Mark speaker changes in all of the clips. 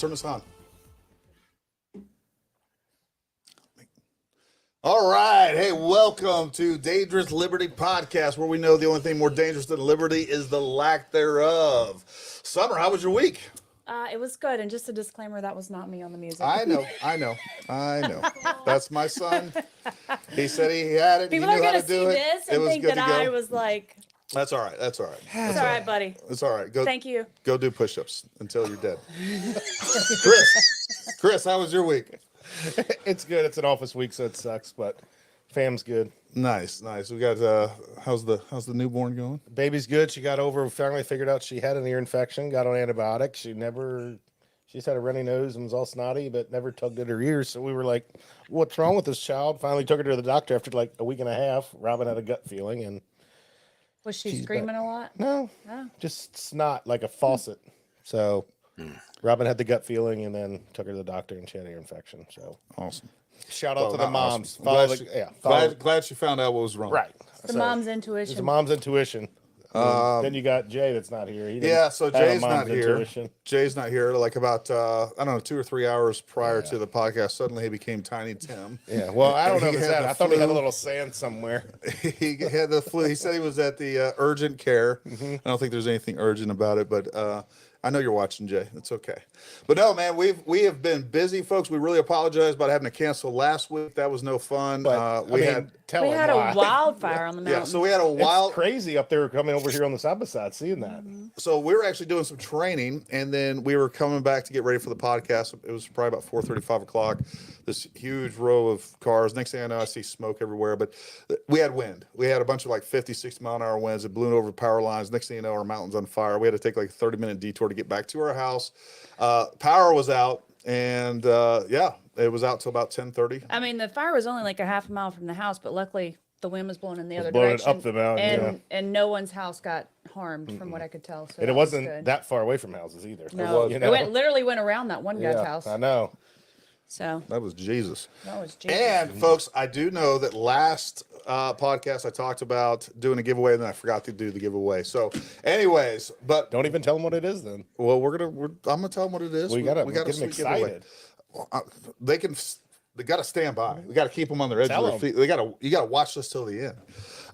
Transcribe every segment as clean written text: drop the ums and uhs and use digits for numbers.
Speaker 1: turn this on. All right. Hey, welcome to Dangerous Liberty Podcast, where we know the only thing more dangerous than liberty is the lack thereof. Summer, how was your week?
Speaker 2: It was good. And just a disclaimer, that was not me on the music.
Speaker 1: I know. That's my son. He said he had it.
Speaker 2: People are going to see this and think that I was like...
Speaker 1: That's all right. It's all
Speaker 2: right, buddy.
Speaker 1: It's all right.
Speaker 2: Thank you.
Speaker 1: Go do push-ups until you're dead. Chris, how was your week?
Speaker 3: It's good. It's an office week, so it sucks, but fam's good.
Speaker 1: Nice. We got how's the newborn going?
Speaker 3: Baby's good. She got over. Finally figured out she had an ear infection. Got on antibiotics. She just had a runny nose and was all snotty, but never tugged at her ears. So we were like, "What's wrong with this child?" Finally took her to the doctor after like a week and a half. Robin had a gut feeling, and
Speaker 2: was she screaming a lot?
Speaker 3: No, just snot like a faucet. So Robin had the gut feeling, and then took her to the doctor, and she had an ear infection. So
Speaker 1: awesome.
Speaker 3: Shout out to the moms.
Speaker 1: Awesome. Glad she found out what was wrong.
Speaker 3: Right.
Speaker 2: The mom's intuition.
Speaker 3: It's the mom's intuition. Then you got Jay that's not here.
Speaker 1: So Jay's not here. Jay's not here. Like about 2 or 3 hours prior to the podcast, suddenly he became Tiny Tim.
Speaker 3: Yeah. Well, I don't know if it's that. I thought he had a little sand somewhere.
Speaker 1: He had the flu. He said he was at the urgent care. I don't think there's anything urgent about it, but I know you're watching, Jay. It's okay. But no, man, we have been busy, folks. We really apologize about having to cancel last week. That was no fun.
Speaker 3: But,
Speaker 2: we had a wildfire on the mountain.
Speaker 1: Yeah, so we had
Speaker 3: It's crazy up there coming over here on the side by side, seeing that.
Speaker 1: So we were actually doing some training, and then we were coming back to get ready for the podcast. It was probably about 4:30, 5 o'clock. This huge row of cars. Next thing I know, I see smoke everywhere. But we had wind. We had a bunch of like 50, 60 mile an hour winds. It blew over the power lines. Next thing you know, our mountain's on fire. We had to take like a 30-minute detour to get back to our house. Power was out, and it was out till about 10:30.
Speaker 2: I mean, the fire was only like a half a mile from the house, but luckily the wind was blowing in the other
Speaker 3: blowing
Speaker 2: direction.
Speaker 3: Up the mountain,
Speaker 2: and no one's house got harmed from what I could tell. So
Speaker 3: and it wasn't that far away from houses either.
Speaker 2: No, it literally went around that one guy's house.
Speaker 3: I know.
Speaker 2: So
Speaker 1: that was Jesus.
Speaker 2: And
Speaker 1: folks, I do know that last podcast I talked about doing a giveaway, and then I forgot to do the giveaway. So, anyways, but
Speaker 3: don't even tell them what it is then.
Speaker 1: Well, I'm gonna tell them what it is.
Speaker 3: We gotta get them excited.
Speaker 1: They gotta stand by. We gotta keep them on their edge of their feet. You gotta watch this till the end.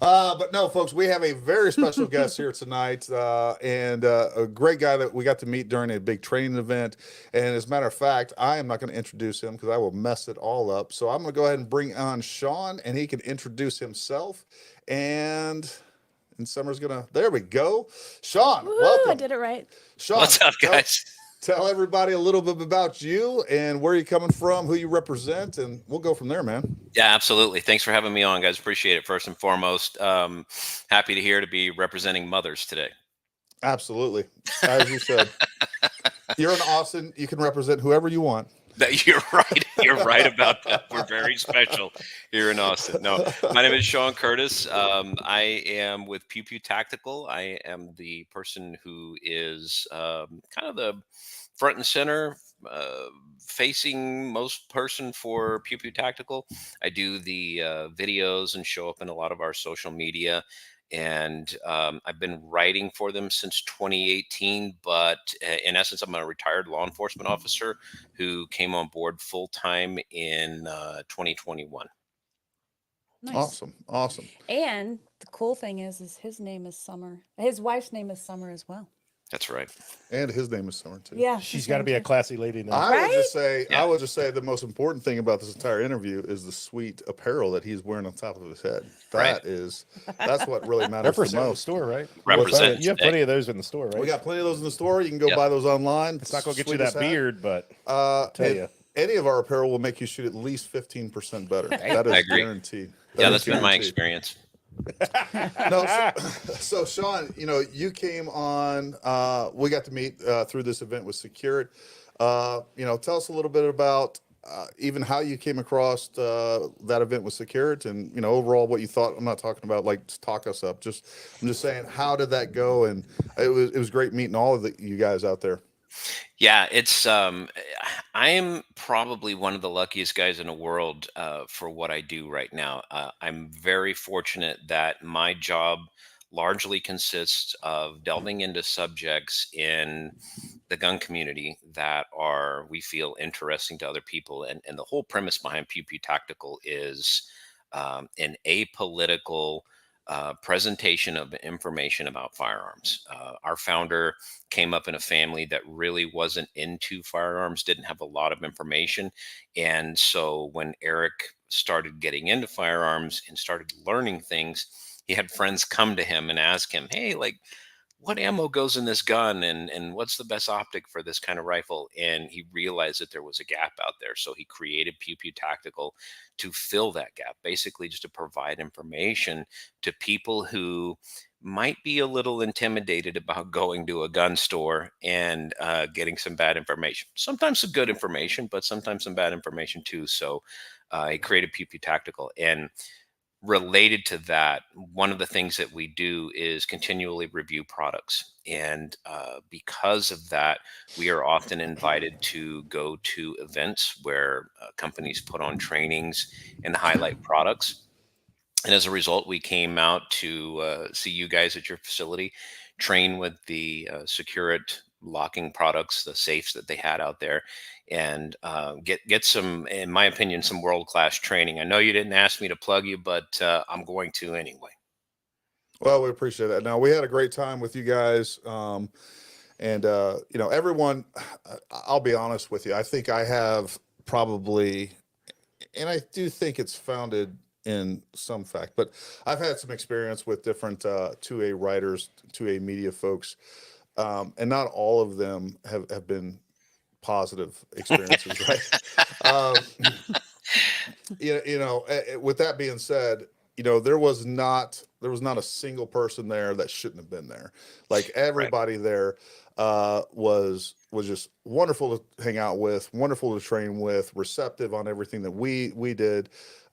Speaker 1: But no, folks, we have a very special guest here tonight, and a great guy that we got to meet during a big training event. And as a matter of fact, I am not going to introduce him because I will mess it all up. So I'm going to go ahead and bring on Sean, and he can introduce himself. And Summer's gonna. There we go, Sean.
Speaker 2: Woo,
Speaker 1: welcome.
Speaker 2: I did it right.
Speaker 1: Sean,
Speaker 4: what's up, guys?
Speaker 1: Tell everybody a little bit about you and where you're coming from, who you represent, and we'll go from there, man.
Speaker 4: Yeah, absolutely. Thanks for having me on, guys. Appreciate it, first and foremost. Happy to be representing mothers today.
Speaker 1: Absolutely. As you said. You're in Austin. You can represent whoever you want.
Speaker 4: You're right. You're right about that. We're very special here in Austin. No, my name is Sean Curtis. I am with Pew Pew Tactical. I am the person who is kind of the front and center facing most person for Pew Pew Tactical. I do the videos and show up in a lot of our social media. And I've been writing for them since 2018, but in essence, I'm a retired law enforcement officer who came on board full-time in 2021.
Speaker 2: Nice.
Speaker 1: Awesome.
Speaker 2: And the cool thing is his name is Summer. His wife's name is Summer as well.
Speaker 4: That's right.
Speaker 1: And his name is Summer too.
Speaker 2: Yeah.
Speaker 3: She's got to be a classy lady now.
Speaker 1: I would just say the most important thing about this entire interview is the sweet apparel that he's wearing on top of his head. That's what really matters the most.
Speaker 3: Store, right?
Speaker 4: Represent.
Speaker 3: You have plenty of those in the store, right?
Speaker 1: We got plenty of those in the store. You can go buy those online.
Speaker 3: It's not going to get you that beard, but
Speaker 1: any of our apparel will make you shoot at least 15% better. That is guaranteed.
Speaker 4: That's been my experience.
Speaker 1: So Sean, you came on. We got to meet through this event with Security. Tell us a little bit about even how you came across that event with Security, and overall what you thought. I'm not talking about like talk us up. I'm just saying, how did that go? And it was great meeting all of you guys out there.
Speaker 4: Yeah, it's I am probably one of the luckiest guys in the world for what I do right now. I'm very fortunate that my job largely consists of delving into subjects in the gun community that are, we feel, interesting to other people. And the whole premise behind Pew Pew Tactical is an apolitical presentation of information about firearms. Our founder came up in a family that really wasn't into firearms, didn't have a lot of information. And so when Eric started getting into firearms and started learning things, he had friends come to him and ask him, hey, like, what ammo goes in this gun, and what's the best optic for this kind of rifle? And he realized that there was a gap out there. So he created Pew Pew Tactical to fill that gap, basically just to provide information to people who might be a little intimidated about going to a gun store and getting some bad information. Sometimes some good information, but sometimes some bad information too. So he created Pew Pew Tactical. And related to that, one of the things that we do is continually review products. And because of that, we are often invited to go to events where companies put on trainings and highlight products. And as a result, we came out to see you guys at your facility, train with the Securite locking products, the safes that they had out there, and get some, in my opinion, some world-class training. I know you didn't ask me to plug you, but I'm going to anyway.
Speaker 1: Well, we appreciate that. Now, we had a great time with you guys. And, you know, everyone, I'll be honest with you. I think I have probably, and I do think it's founded in some fact, but I've had some experience with different 2A writers, 2A media folks, and not all of them have been positive experiences, right? With that being said, you know, there was not a single person there that shouldn't have been there. Like everybody there was just wonderful to hang out with, wonderful to train with, receptive on everything that we did.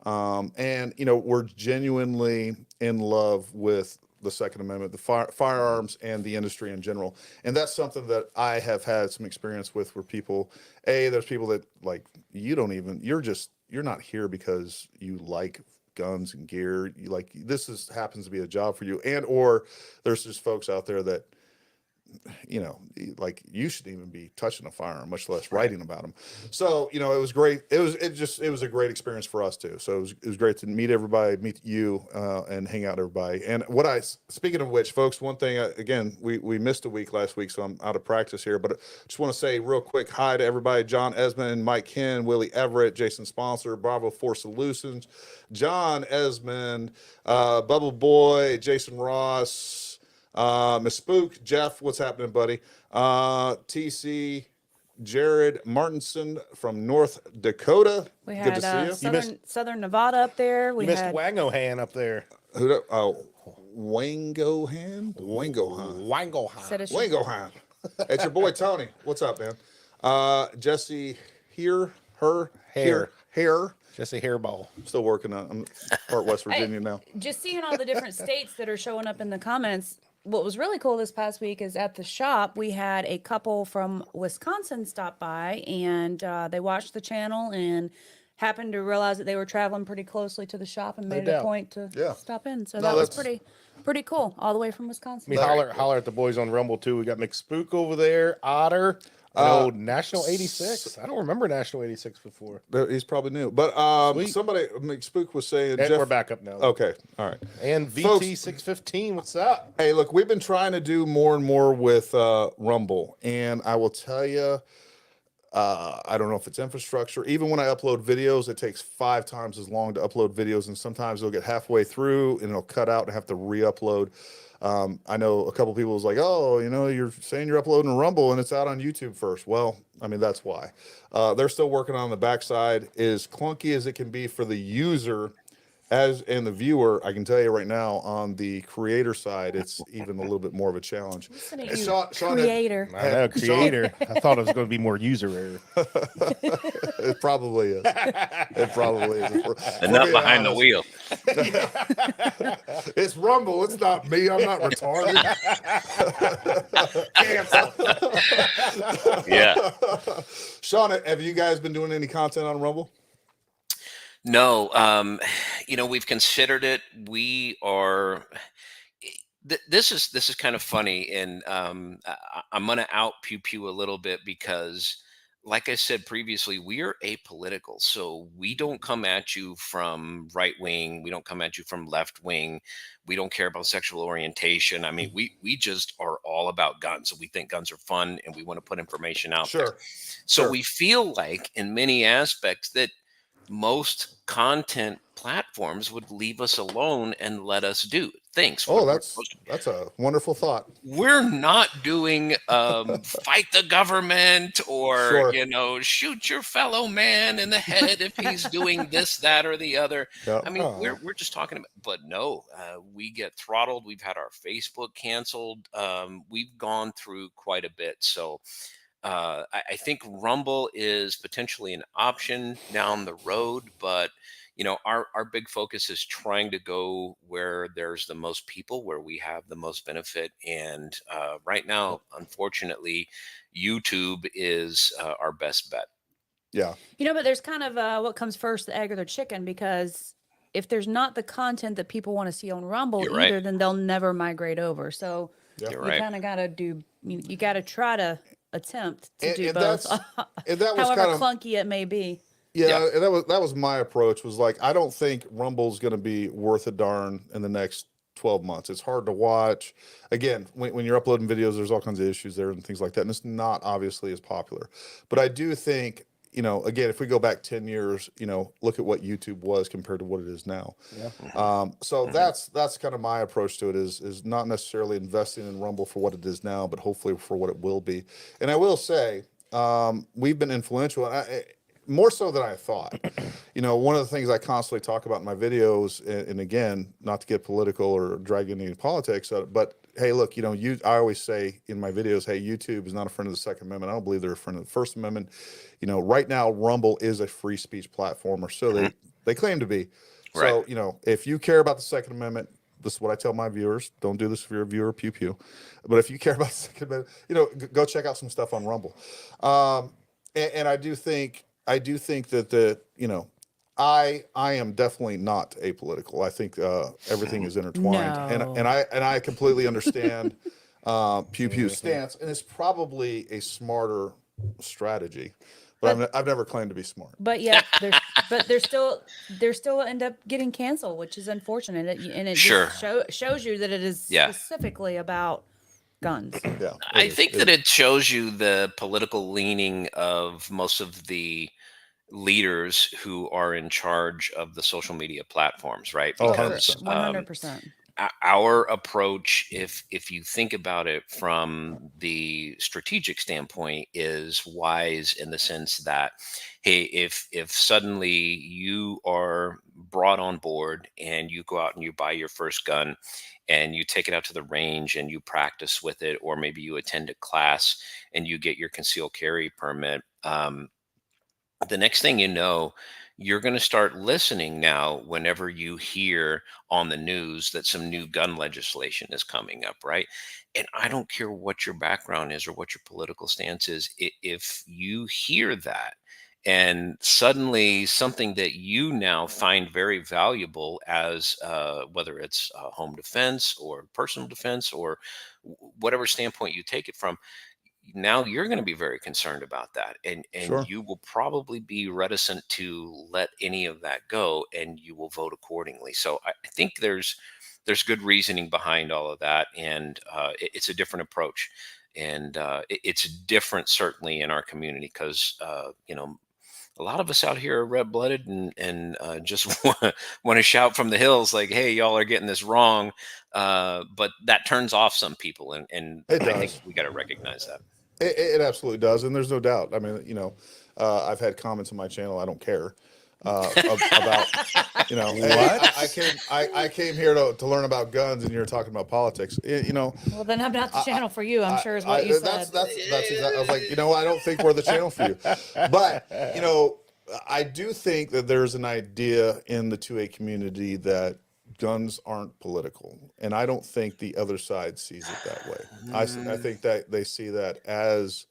Speaker 1: And, you know, we're genuinely in love with the Second Amendment, the firearms, and the industry in general. And that's something that I have had some experience with, where people, there's people that, like, you're not here because you like guns and gear. You like, happens to be a job for you. And, or there's just folks out there that, you know, like, you shouldn't even be touching a firearm, much less writing about them. So, you know, it was great. It was a great experience for us too. So it was great to meet everybody, meet you, and hang out with everybody. And speaking of which, folks, one thing, again, we missed a week last week, so I'm out of practice here, but I just want to say real quick hi to everybody: John Esmond, Mike Ken, Willie Everett, Jason Sponsor, Bravo 4 Solutions, John Esmond, Bubble Boy, Jason Ross, Miss Spook, Jeff, what's happening, buddy? TC, Jared Martinson from North Dakota.
Speaker 2: We
Speaker 1: Good
Speaker 2: had
Speaker 1: to see you.
Speaker 2: Southern Nevada up there. We
Speaker 3: missed
Speaker 2: had
Speaker 3: Wangohan up there.
Speaker 1: Wangohan?
Speaker 3: Wangohan.
Speaker 2: said it's
Speaker 1: Wangohan. It's your boy Tony. What's up, man? Jesse Hair.
Speaker 3: Jesse Hairball.
Speaker 1: Still working on. I'm part West Virginia now.
Speaker 2: just seeing all the different states that are showing up in the comments. What was really cool this past week is at the shop, we had a couple from Wisconsin stop by, and they watched the channel and happened to realize that they were traveling pretty closely to the shop and made it a point to stop in. So that was pretty cool, all the way from Wisconsin.
Speaker 3: Holler at the boys on Rumble too. We got McSpook over there, Otter. National 86. I don't remember National 86 before.
Speaker 1: He's probably new. But somebody, McSpook was saying,
Speaker 3: And
Speaker 1: Jeff,
Speaker 3: we're back up now.
Speaker 1: Okay, all right.
Speaker 3: And VT615, what's up?
Speaker 1: Hey, look, we've been trying to do more and more with Rumble, and I will tell you, I don't know if it's infrastructure. Even when I upload videos, it takes 5 times as long to upload videos, and sometimes they'll get halfway through and it'll cut out and have to re-upload. I know a couple people was like, oh, you know, you're saying you're uploading a Rumble and it's out on YouTube first. Well, I mean, that's why. They're still working on the backside. As clunky as it can be for the user and the viewer, I can tell you right now, on the creator side, it's even a little bit more of a challenge.
Speaker 2: Sean, creator.
Speaker 3: I know, creator. I thought it was going to be more user error.
Speaker 1: It probably is. It probably is.
Speaker 4: The nut behind the wheel.
Speaker 1: It's Rumble. It's not me. I'm not retarded. Cancel.
Speaker 4: Yeah.
Speaker 1: Sean, have you guys been doing any content on Rumble?
Speaker 4: No, you know, we've considered it. This is kind of funny, and I'm going to out Pew Pew a little bit because, like I said previously, we are apolitical. So we don't come at you from right wing. We don't come at you from left wing. We don't care about sexual orientation. I mean, we just are all about guns. We think guns are fun, and we want to put information out there.
Speaker 1: Sure.
Speaker 4: So
Speaker 1: Sure.
Speaker 4: we feel like, in many aspects, that most content platforms would leave us alone and let us do things.
Speaker 1: Oh, that's a wonderful thought.
Speaker 4: We're not doing fight the government or
Speaker 1: Sure.
Speaker 4: shoot your fellow man in the head if he's doing this, that, or the other.
Speaker 1: Yep.
Speaker 4: I mean, we're just talking about, but no, we get throttled. We've had our Facebook canceled. We've gone through quite a bit. So I think Rumble is potentially an option down the road, but our big focus is trying to go where there's the most people, where we have the most benefit. And right now, unfortunately, YouTube is our best bet.
Speaker 1: Yeah.
Speaker 2: But there's kind of what comes first, the egg or the chicken, because if there's not the content that people want to see on Rumble
Speaker 4: You're
Speaker 2: either,
Speaker 4: right.
Speaker 2: then they'll never migrate over. So
Speaker 1: You're
Speaker 2: you
Speaker 4: right.
Speaker 2: kind of got to do, you got to try to attempt to do
Speaker 1: And
Speaker 2: both,
Speaker 1: and that was
Speaker 2: however
Speaker 1: kind of
Speaker 2: clunky it may be.
Speaker 1: Yeah, and that was my approach. Was like, I don't think Rumble's going to be worth a darn in the next 12 months. It's hard to watch. Again, when you're uploading videos, there's all kinds of issues there and things like that, and it's not obviously as popular. But I do think, again, if we go back 10 years, look at what YouTube was compared to what it is now.
Speaker 3: Yeah.
Speaker 1: So that's kind of my approach to it, is not necessarily investing in Rumble for what it is now, but hopefully for what it will be. And I will say, we've been influential, and more so than I thought. One of the things I constantly talk about in my videos, and again, not to get political or drag into politics, but hey, look, I always say in my videos, hey, YouTube is not a friend of the Second Amendment. I don't believe they're a friend of the First Amendment. Right now, Rumble is a free speech platform, or so they claim to be. So,
Speaker 4: Right.
Speaker 1: If you care about the Second Amendment, this is what I tell my viewers. Don't do this if you're a viewer of Pew Pew. But if you care about the Second Amendment, go check out some stuff on Rumble. And I do think that I am definitely not apolitical. I think everything is intertwined,
Speaker 2: No.
Speaker 1: and I completely understand Pew Pew's stance, and it's probably a smarter strategy. But I've never claimed to be smart.
Speaker 2: But yeah, they're still end up getting canceled, which is unfortunate. And it
Speaker 4: Sure.
Speaker 2: just shows you that it is specifically about guns.
Speaker 1: Yeah,
Speaker 4: I think that it shows you the political leaning of most of the leaders who are in charge of the social media platforms, right?
Speaker 1: Oh,
Speaker 4: Because
Speaker 2: 100%.
Speaker 4: our approach, if you think about it from the strategic standpoint, is wise in the sense that, hey, if suddenly you are brought on board and you go out and you buy your first gun and you take it out to the range and you practice with it, or maybe you attend a class and you get your concealed carry permit, the next thing you know, you're going to start listening now whenever you hear on the news that some new gun legislation is coming up, right? And I don't care what your background is or what your political stance is. If you hear that and suddenly something that you now find very valuable, as whether it's home defense or personal defense or whatever standpoint you take it from, now you're going to be very concerned about that, and
Speaker 1: Sure.
Speaker 4: you will probably be reticent to let any of that go, and you will vote accordingly. So I think there's good reasoning behind all of that, and it's a different approach, and it's different certainly in our community because a lot of us out here are red-blooded and just want to shout from the hills like, hey, y'all are getting this wrong, but that turns off some people, and
Speaker 1: It
Speaker 4: I think
Speaker 1: does.
Speaker 4: we got to recognize that.
Speaker 1: It absolutely does, and there's no doubt. I mean, I've had comments on my channel. I don't care about hey, I came here to learn about guns, and you're talking about politics.
Speaker 2: Well, then I'm not the channel for you. I'm sure is what you said.
Speaker 1: That's exactly. I was like, I don't think we're the channel for you, but I do think that there's an idea in the 2A community that guns aren't political, and I don't think the other side sees it that way. I think that they see that as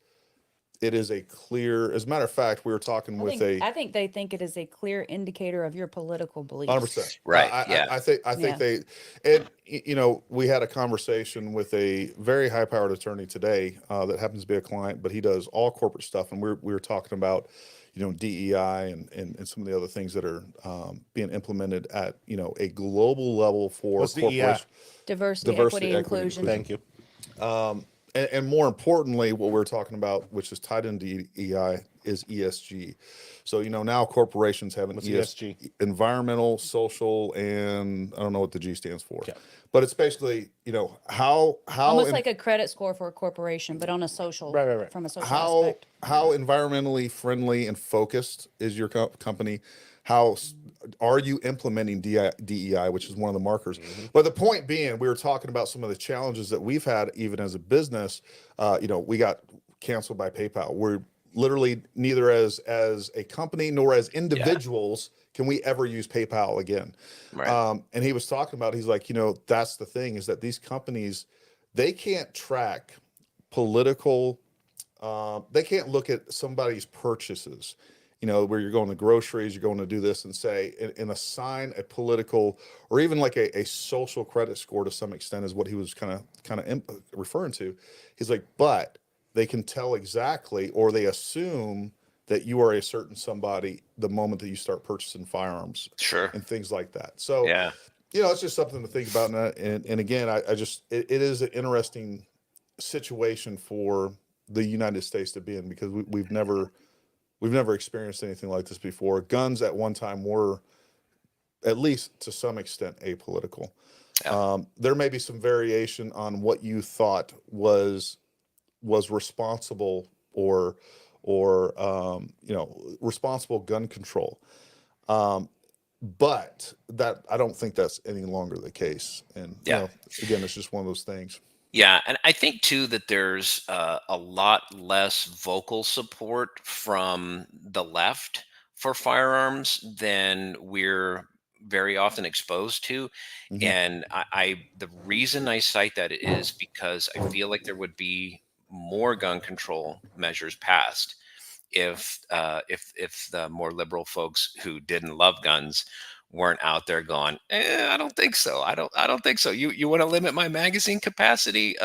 Speaker 1: it is a clear, as a matter of fact, we were talking with
Speaker 2: I think they think it is a clear indicator of your political beliefs.
Speaker 1: 100%.
Speaker 4: Right. Yeah.
Speaker 1: I think
Speaker 2: Yeah.
Speaker 1: they, and you know, we had a conversation with a very high powered attorney today that happens to be a client, but he does all corporate stuff, and we were talking about, you know, DEI and some of the other things that are being implemented at, you know, a global level for
Speaker 3: What's DEI?
Speaker 1: corporations.
Speaker 2: Diversity,
Speaker 1: Diversity,
Speaker 2: equity,
Speaker 1: equity,
Speaker 2: inclusion.
Speaker 3: Thank you.
Speaker 1: And more importantly, what we're talking about, which is tied into EI, is ESG. So, you know, now corporations have an
Speaker 3: What's ESG?
Speaker 1: environmental, social, and I don't know what the G stands for,
Speaker 3: Okay.
Speaker 1: but it's basically, you know, how
Speaker 2: Almost like a credit score for a corporation, but on a social,
Speaker 3: Right.
Speaker 2: from a social
Speaker 1: how
Speaker 2: aspect.
Speaker 1: how environmentally friendly and focused is your company? How are you implementing DEI, which is one of the markers? But the point being, we were talking about some of the challenges that we've had, even as a business. You know, we got canceled by PayPal. We're literally neither as a company nor as individuals can we ever use PayPal again.
Speaker 4: Right.
Speaker 1: And he was talking about, he's like, you know, that's the thing, is that these companies, they can't track political, they can't look at somebody's purchases, you know, where you're going to groceries, you're going to do this and say, and assign a political or even like a social credit score to some extent, is what he was kind of referring to. He's like, but they can tell exactly, or they assume that you are a certain somebody the moment that you start purchasing firearms
Speaker 4: Sure.
Speaker 1: and things like that. So,
Speaker 4: Yeah.
Speaker 1: you know, it's just something to think about. And again, I just, it is an interesting situation for the United States to be in, because we've never experienced anything like this before. Guns at one time were, at least to some extent, apolitical.
Speaker 4: Yeah.
Speaker 1: There may be some variation on what you thought was responsible, or you know, responsible gun control. But that, I don't think that's any longer the case. And you
Speaker 4: Yeah.
Speaker 1: know, again, it's just one of those things.
Speaker 4: Yeah, and I think too that there's a lot less vocal support from the left for firearms than we're very often exposed to.
Speaker 1: Mhm.
Speaker 4: And the reason I cite that is because I feel like there would be more gun control measures passed if the more liberal folks who didn't love guns weren't out there going, I don't think so. I don't think so. You want to limit my magazine capacity?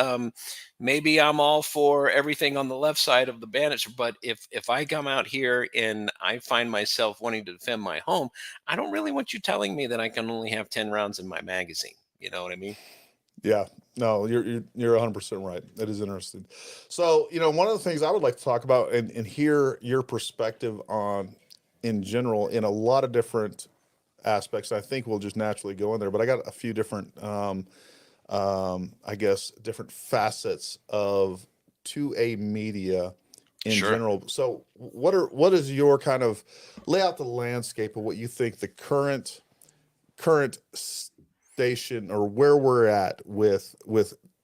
Speaker 4: Maybe I'm all for everything on the left side of the banister, but if I come out here and I find myself wanting to defend my home, I don't really want you telling me that I can only have 10 rounds in my magazine. You know what I mean?
Speaker 1: Yeah, no, you're 100% right. That is interesting. So, you know, one of the things I would like to talk about and hear your perspective on, in general, in a lot of different aspects. I think we'll just naturally go in there, but I got a few different, I guess, different facets of 2A media in
Speaker 4: Sure.
Speaker 1: general. So, what is your kind of, lay out the landscape of what you think the current station, or where we're at with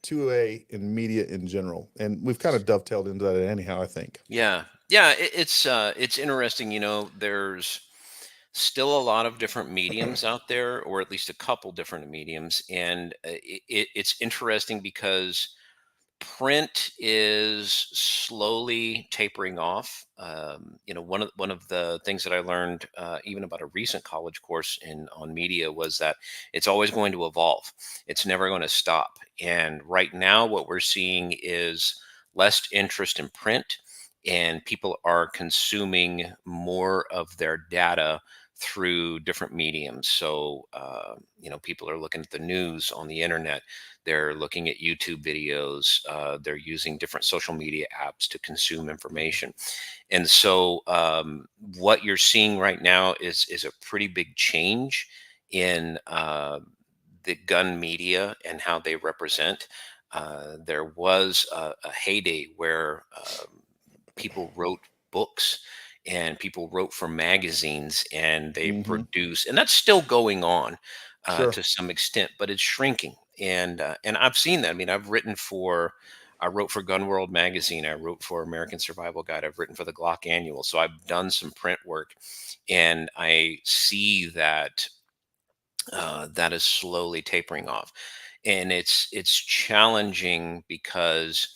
Speaker 1: 2A in media in general? And we've kind of dovetailed into that anyhow, I think.
Speaker 4: Yeah. It's interesting. You know, there's still a lot of different mediums out there, or at least a couple different mediums, and it's interesting because print is slowly tapering off. You know, one of the things that I learned, even about a recent college course on media, was that it's always going to evolve. It's never going to stop. And right now, what we're seeing is less interest in print, and people are consuming more of their data through different mediums. So, you know, people are looking at the news on the internet. They're looking at YouTube videos. They're using different social media apps to consume information. And so, what you're seeing right now is a pretty big change in the gun media and how they represent. There was a heyday where people wrote books and people wrote for magazines, and they
Speaker 1: Hmm.
Speaker 4: produce, and that's still going on
Speaker 1: Sure.
Speaker 4: to some extent, but it's shrinking. And I've seen that. I mean, I wrote for Gun World magazine. I wrote for American Survival Guide. I've written for the Glock Annual. So I've done some print work, and I see that that is slowly tapering off. And it's challenging because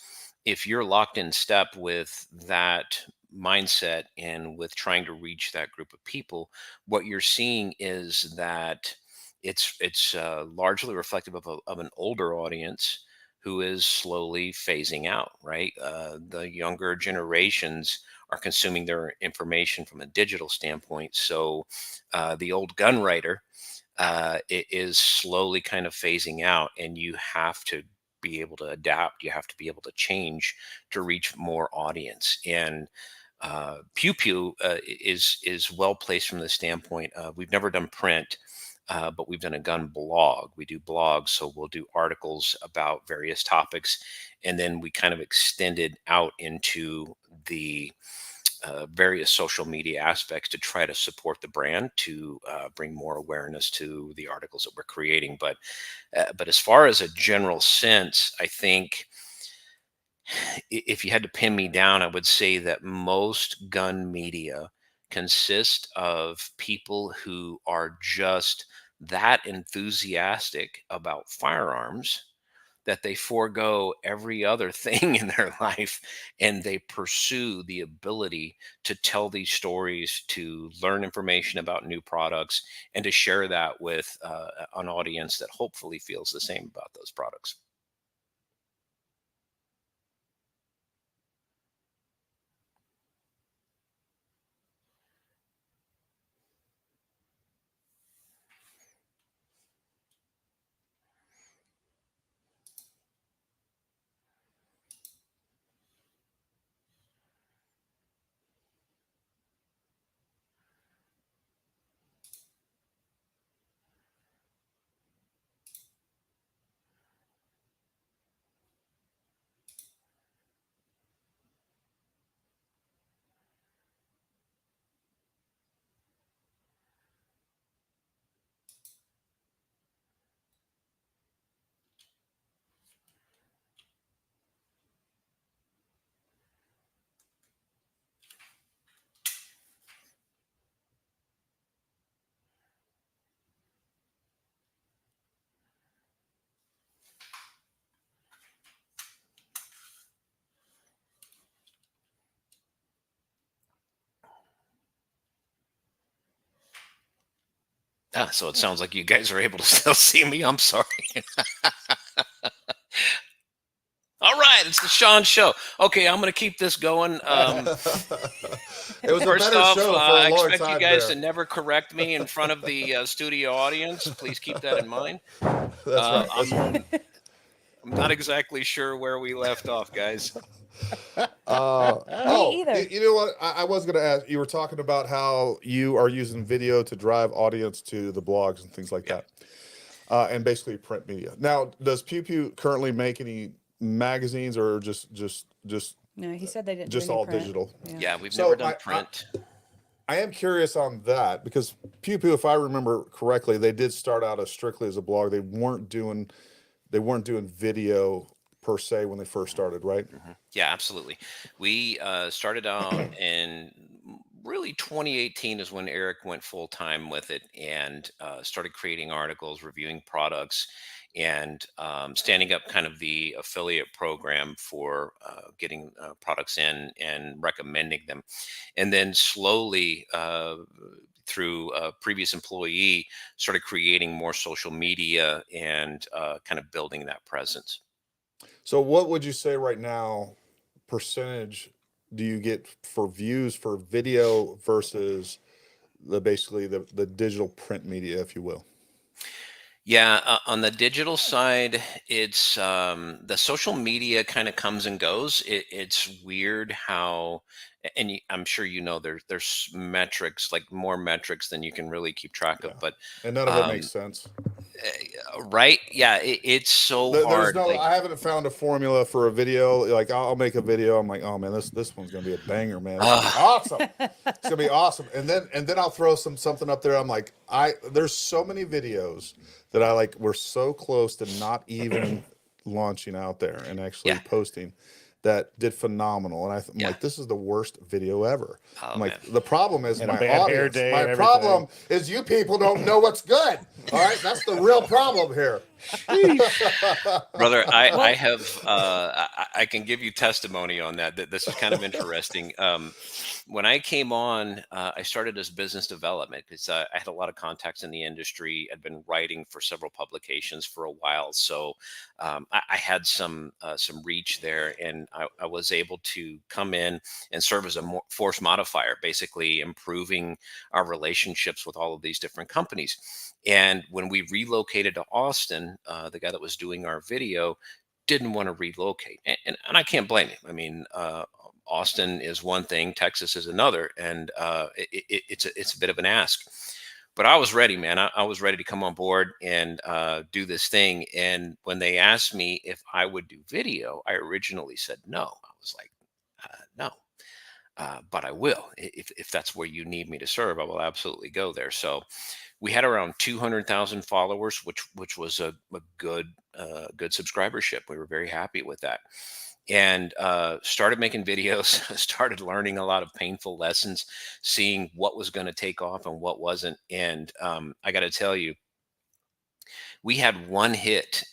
Speaker 4: if you're locked in step with that mindset and with trying to reach that group of people, what you're seeing is that it's largely reflective of an older audience who is slowly phasing out. Right, the younger generations are consuming their information from a digital standpoint. So the old gun writer it is slowly kind of phasing out, and you have to be able to adapt. You have to be able to change to reach more audience. And Pew Pew is well placed from the standpoint of we've never done print. But we've done a gun blog. We do blogs, so we'll do articles about various topics, and then we kind of extended out into the various social media aspects to try to support the brand to bring more awareness to the articles that we're creating. But as far as a general sense, I think if you had to pin me down, I would say that most gun media consist of people who are just that enthusiastic about firearms that they forego every other thing in their life, and they pursue the ability to tell these stories, to learn information about new products, and to share that with an audience that hopefully feels the same about those products. Ah, so it sounds like you guys are able to still see me. I'm sorry. All right, it's the Sean Show. Okay, I'm going to keep this going.
Speaker 1: It was a
Speaker 4: First
Speaker 1: better
Speaker 4: off,
Speaker 1: show for
Speaker 4: I
Speaker 1: a long
Speaker 4: expect you
Speaker 1: time
Speaker 4: guys
Speaker 1: there.
Speaker 4: to never correct me in front of the studio audience. Please keep that in mind.
Speaker 1: That's right. That's right.
Speaker 4: I'm not exactly sure where we left off, guys.
Speaker 2: Me either.
Speaker 1: You know what? I was going to ask. You were talking about how you are using video to drive audience to the blogs and things like that, and basically print media. Now, does Pew Pew currently make any magazines, or just
Speaker 2: No, he said they didn't do
Speaker 1: just
Speaker 2: any
Speaker 1: all
Speaker 2: print.
Speaker 1: digital?
Speaker 4: Yeah, we've
Speaker 1: So
Speaker 4: never done print.
Speaker 1: I am curious on that because Pew Pew, if I remember correctly, they did start out as strictly as a blog. They weren't doing video per se when they first started, right?
Speaker 4: Yeah, absolutely. We started out in really 2018 is when Eric went full time with it and started creating articles, reviewing products, and standing up kind of the affiliate program for getting products in and recommending them. And then slowly, through a previous employee, started creating more social media and kind of building that presence.
Speaker 1: So what would you say right now, percentage do you get for views for video versus basically the digital print media, if you will?
Speaker 4: Yeah, on the digital side, it's the social media kind of comes and goes. It's weird how, and I'm sure you know there's metrics, like more metrics than you can really keep track of.
Speaker 1: Yeah.
Speaker 4: But
Speaker 1: And none of it makes
Speaker 4: um,
Speaker 1: sense.
Speaker 4: right, yeah, it's so
Speaker 1: There's
Speaker 4: hard.
Speaker 1: no,
Speaker 4: Like,
Speaker 1: I haven't found a formula for a video. Like I'll make a video. I'm like, oh man, this one's gonna be a banger, man. It's gonna be awesome. It's gonna be awesome. And then I'll throw something up there. I'm like, there's so many videos that I like. We're so close to not even launching out there and actually
Speaker 4: yeah,
Speaker 1: posting. that did phenomenal, and I'm like, this is the worst video ever.
Speaker 4: Oh,
Speaker 1: I'm like,
Speaker 4: man.
Speaker 1: the problem is
Speaker 3: And a
Speaker 1: my
Speaker 3: bad hair
Speaker 1: audience.
Speaker 3: day
Speaker 1: My
Speaker 3: and
Speaker 1: problem is you people don't know what's good. All right, that's the real problem here.
Speaker 4: Brother, I have I can give you testimony on that. This is kind of interesting. When I came on, I started as business development because I had a lot of contacts in the industry. I'd been writing for several publications for a while, so I had some reach there, and I was able to come in and serve as a force modifier, basically improving our relationships with all of these different companies. And when we relocated to Austin, the guy that was doing our video didn't want to relocate. And I can't blame him. I mean, Austin is one thing, Texas is another. And it's a bit of an ask. But I was ready, man. I was ready to come on board and do this thing. And when they asked me if I would do video, I originally said no. I was like, no. But I will. If that's where you need me to serve, I will absolutely go there. So we had around 200,000 followers, which was a good subscribership. We were very happy with that, and started making videos. Started learning a lot of painful lessons, seeing what was going to take off and what wasn't. And I got to tell you, we had one hit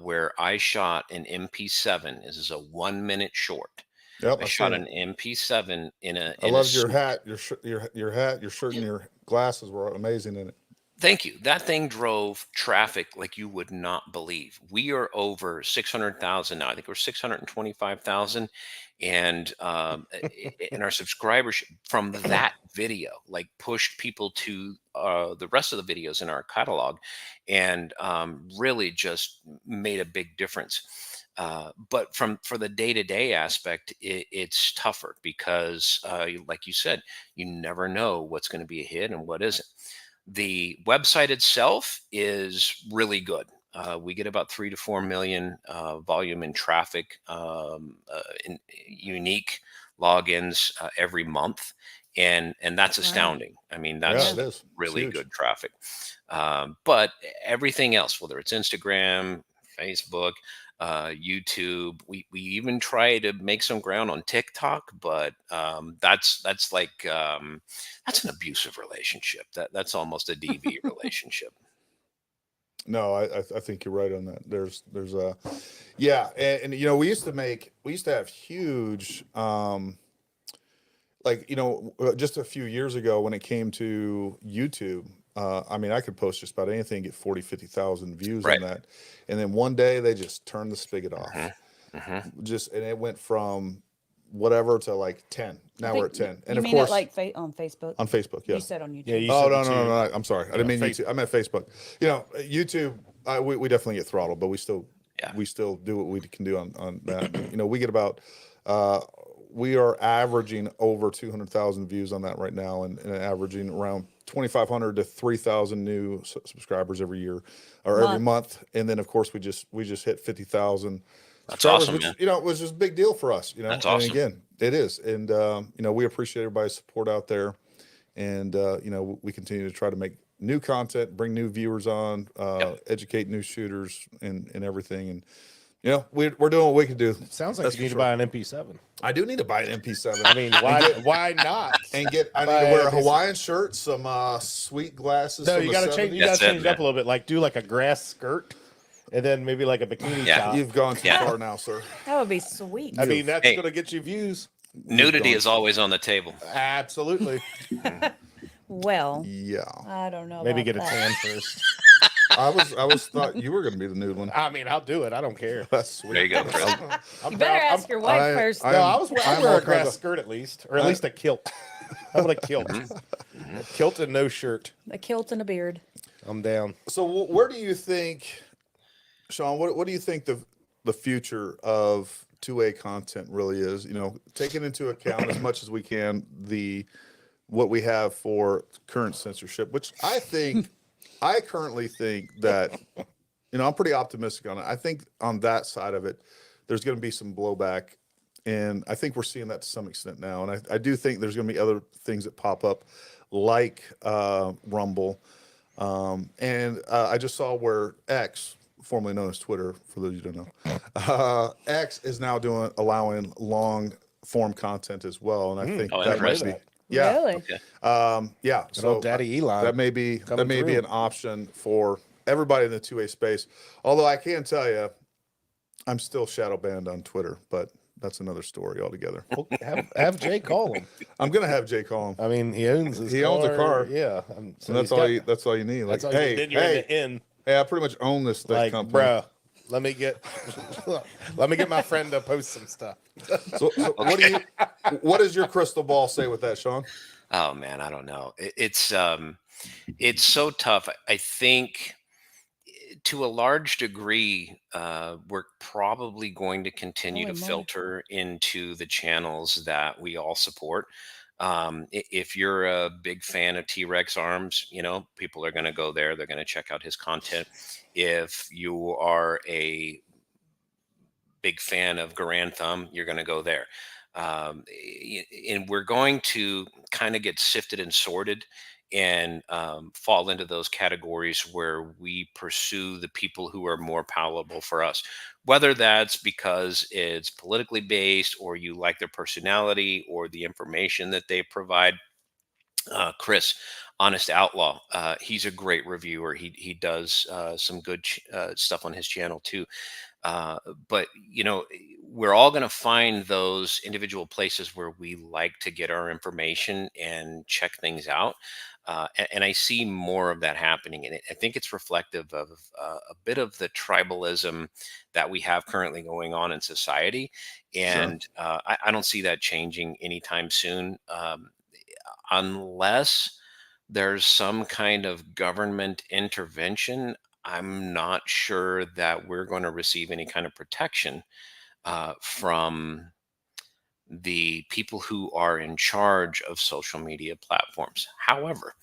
Speaker 4: where I shot an MP7. This is a 1-minute short.
Speaker 1: Yep,
Speaker 4: I shot an MP7 in a.
Speaker 1: I loved your hat, your hat, your shirt, and your glasses were amazing in it.
Speaker 4: Thank you. That thing drove traffic like you would not believe. We are over 600,000 now. I think we're 625,000, and our subscribers from that video like pushed people to the rest of the videos in our catalog, and really just made a big difference. But for the day-to-day aspect, it's tougher because, like you said, you never know what's going to be a hit and what isn't. The website itself is really good. We get about 3 to 4 million volume in traffic, in unique logins every month, and that's astounding. I mean, that's really good traffic. But everything else, whether it's Instagram, Facebook, YouTube, we even try to make some ground on TikTok, but that's like that's an abusive relationship. That's almost a DV relationship.
Speaker 1: No, I think you're right on that. There's a, yeah, and you know, we used to have huge, like, you know, just a few years ago when it came to YouTube. I mean, I could post just about anything, and get 40, 50,000 views on that. And then one day they just turned the spigot off. And it went from whatever to like 10. Now we're at 10. And
Speaker 2: you
Speaker 1: of
Speaker 2: mean
Speaker 1: course,
Speaker 2: it like on Facebook?
Speaker 1: on Facebook, yeah.
Speaker 2: You said on YouTube.
Speaker 3: Yeah, you
Speaker 1: Oh,
Speaker 3: said
Speaker 1: no. I'm sorry. I didn't mean YouTube. I meant Facebook. You know, YouTube, we definitely get throttled, but we still do what we can do on that. You know, we get about, we are averaging over 200,000 views on that right now, and averaging around 2,500 to 3,000 new subscribers every year or every month. And then of course we just hit 50,000.
Speaker 4: That's awesome,
Speaker 1: which,
Speaker 4: man.
Speaker 1: you know, it was just a big deal for us, you know.
Speaker 4: That's awesome.
Speaker 1: And again, it is. And you know, we appreciate everybody's support out there. And you know, we continue to try to make new content, bring new viewers on, educate new shooters and everything. And you know, we're doing what we can do.
Speaker 3: Sounds like you need to buy an MP7.
Speaker 1: I do need to buy an MP7.
Speaker 3: I mean, why not?
Speaker 1: And I need to wear a Hawaiian shirt, some sweet glasses.
Speaker 3: No,
Speaker 1: from
Speaker 3: you
Speaker 1: the
Speaker 3: got to
Speaker 1: 70s.
Speaker 3: change. You got to change it up a little bit. Like do like a grass skirt, and then maybe like a bikini top.
Speaker 1: You've gone too far now, sir.
Speaker 2: That would be sweet.
Speaker 3: I mean, that's going to get you views.
Speaker 4: Nudity is always on the table.
Speaker 3: Absolutely.
Speaker 2: Well,
Speaker 1: yeah.
Speaker 2: I don't know.
Speaker 3: Maybe
Speaker 2: about
Speaker 3: get a
Speaker 2: that.
Speaker 3: tan first.
Speaker 1: I was thought you were going to be the nude one.
Speaker 3: I mean, I'll do it. I don't care.
Speaker 1: That's sweet.
Speaker 4: There you go, Chris.
Speaker 2: You better ask your wife first.
Speaker 3: No, I wear a grass skirt at least, or at least a kilt. I'm gonna kilt. Kilt and no shirt.
Speaker 2: A kilt and a beard.
Speaker 3: I'm down.
Speaker 1: So where do you think, Sean? What do you think the future of 2A content really is? You know, taking into account as much as we can what we have for current censorship, which I currently think that, you know, I'm pretty optimistic on it. I think on that side of it, there's going to be some blowback, and I think we're seeing that to some extent now. And I do think there's going to be other things that pop up, like Rumble, and I just saw where X, formerly known as Twitter, for those you don't know, X is now allowing long form content as well, and I think
Speaker 4: Oh,
Speaker 1: that might be,
Speaker 4: interesting.
Speaker 1: yeah,
Speaker 2: Really?
Speaker 4: Okay.
Speaker 1: yeah.
Speaker 3: Good old
Speaker 1: So
Speaker 3: Daddy Elon.
Speaker 1: that may be
Speaker 3: coming through.
Speaker 1: an option for everybody in the 2A space. Although I can tell you, I'm still shadow banned on Twitter, but that's another story altogether.
Speaker 3: Well, have Jay call him.
Speaker 1: I'm gonna have Jay call him.
Speaker 3: I mean, he owns his
Speaker 1: He
Speaker 3: car.
Speaker 1: owns a car.
Speaker 3: Yeah.
Speaker 1: And that's all you. That's all you need. Like,
Speaker 3: That's all
Speaker 1: hey,
Speaker 3: then you're in.
Speaker 1: hey, I pretty much own this thing.
Speaker 3: Like,
Speaker 1: company.
Speaker 3: bruh, let me get my friend to post some stuff.
Speaker 1: So what does your crystal ball say with that, Sean?
Speaker 4: Oh man, I don't know. It's so tough. I think to a large degree, we're probably going to continue
Speaker 2: Holy
Speaker 4: to
Speaker 2: moly.
Speaker 4: filter into the channels that we all support. If you're a big fan of T-Rex Arms, people are going to go there. They're going to check out his content. If you are a big fan of Garand Thumb, you're going to go there. And we're going to kind of get sifted and sorted and fall into those categories where we pursue the people who are more palatable for us, whether that's because it's politically based or you like their personality or the information that they provide. Chris, Honest Outlaw, he's a great reviewer. He does some good stuff on his channel too. But we're all going to find those individual places where we like to get our information and check things out. And I see more of that happening. And I think it's reflective of a bit of the tribalism that we have currently going on in society. And I don't see that changing anytime soon, unless there's some kind of government intervention. I'm not sure that we're going to receive any kind of protection from the people who are in charge of social media platforms. However,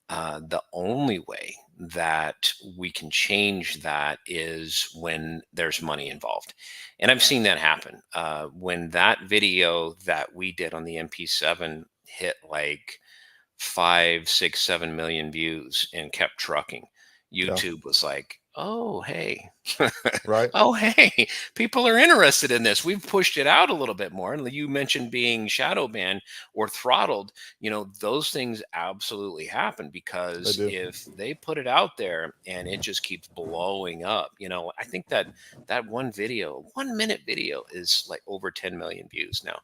Speaker 4: the only way that we can change that is when there's money involved. And I've seen that happen. When that video that we did on the MP7 hit like 5, 6, 7 million views and kept trucking, YouTube was like, oh, hey,
Speaker 1: Right.
Speaker 4: oh, hey, people are interested in this. We've pushed it out a little bit more. And you mentioned being shadow banned or throttled. Those things absolutely happen because
Speaker 1: They do.
Speaker 4: if they put it out there and it just keeps blowing up, I think that 1 minute video is like over 10 million views now.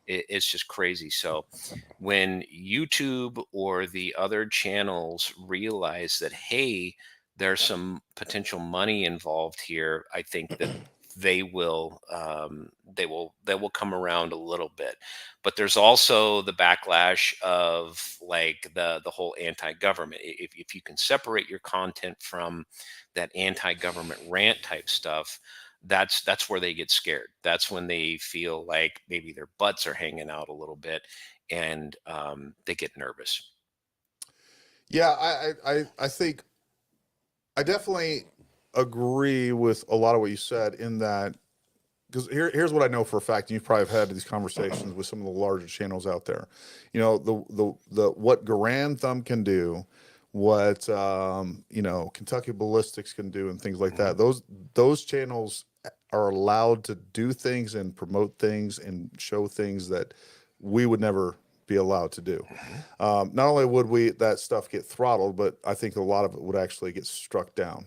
Speaker 4: It's just crazy. So when YouTube or the other channels realize that, hey, there's some potential money involved here, I think that they will come around a little bit. But there's also the backlash of like the whole anti-government. If you can separate your content from that anti-government rant type stuff, that's where they get scared. That's when they feel like maybe their butts are hanging out a little bit, and they get nervous.
Speaker 1: Yeah, I think I definitely agree with a lot of what you said in that, because here's what I know for a fact, and you probably have had these conversations with some of the larger channels out there. The what Garand Thumb can do, what Kentucky Ballistics can do, and things like that. Those channels are allowed to do things and promote things and show things that we would never be allowed to do. Not only would that stuff get throttled, but I think a lot of it would actually get struck down.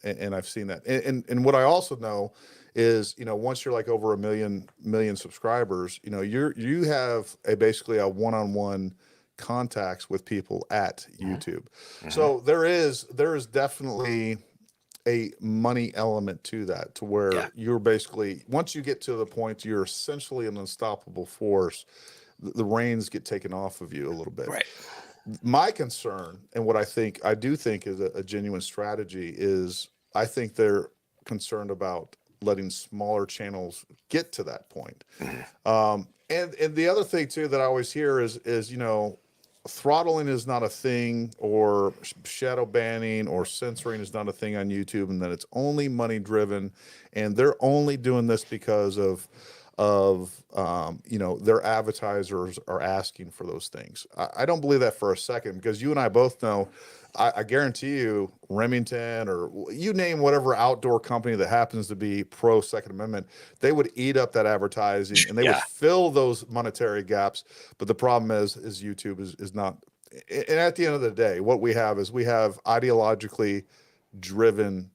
Speaker 1: And I've seen that. And what I also know is, once you're like over a million subscribers, you have basically a one-on-one contacts with people at YouTube. So there is definitely a money element to that, to where you're basically, once you get to the point you're essentially an unstoppable force, the reins get taken off of you a little bit.
Speaker 4: Right.
Speaker 1: My concern, and what I do think is a genuine strategy, is I think they're concerned about letting smaller channels get to that point. And the other thing too that I always hear is throttling is not a thing, or shadow banning or censoring is not a thing on YouTube, and that it's only money driven, and they're only doing this because of of their advertisers are asking for those things. I don't believe that for a second, because you and I both know, I guarantee you, Remington or you name whatever outdoor company that happens to be pro Second Amendment, they would eat up that advertising and they would fill those monetary gaps. But the problem is YouTube is not. And at the end of the day, what we have is we have ideologically driven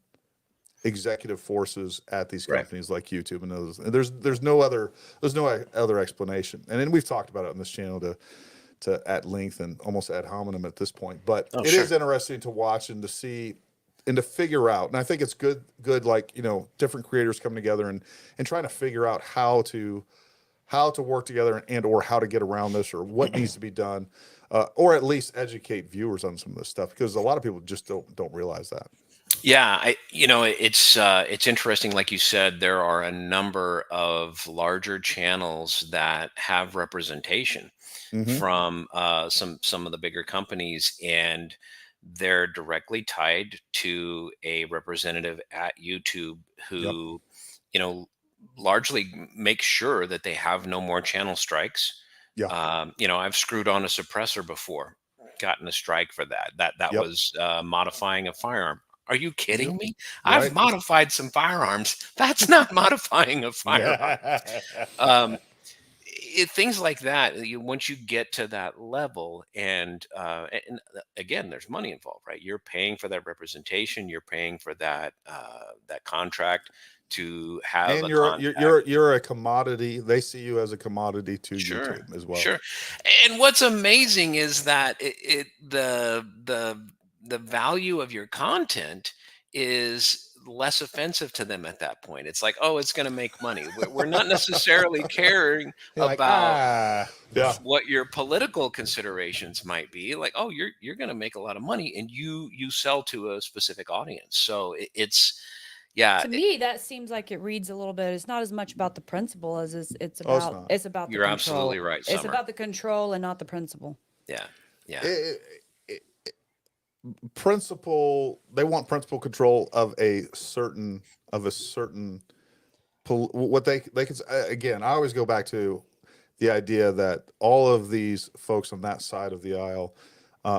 Speaker 1: executive forces at these companies like YouTube and those. And there's no other explanation. And then we've talked about it on this channel to at length and almost ad hominem at this point. But it is interesting to watch and to see and to figure out. And I think it's good like, different creators coming together and trying to figure out how to work together and or how to get around this, or what needs to be done, or at least educate viewers on some of this stuff, because a lot of people just don't realize that.
Speaker 4: Yeah, it's interesting. Like you said, there are a number of larger channels that have representation from some of the bigger companies, and they're directly tied to a representative at YouTube who, largely makes sure that they have no more channel strikes. I've screwed on a suppressor before, gotten a strike for that. That was modifying a firearm. Are you kidding me? I've modified some firearms. That's not modifying a firearm. Things like that. Once you get to that level, and again, there's money involved, right? You're paying for that representation. You're paying for that contract to have.
Speaker 1: And you're a commodity. They see you as a commodity to YouTube as well.
Speaker 4: Sure. And what's amazing is that the value of your content is less offensive to them at that point. It's like, oh, it's going to make money. We're not necessarily caring about what your political considerations might be. Like, oh, you're going to make a lot of money, and you sell to a specific audience. So it's
Speaker 2: to me, that seems like it reads a little bit. It's not as much about the principle as it's about the control.
Speaker 4: You're absolutely right, Summer.
Speaker 2: It's about the control and not the principle.
Speaker 4: Yeah.
Speaker 1: Principle, they want principle control of a certain what they can. Again, I always go back to the idea that all of these folks on that side of the aisle,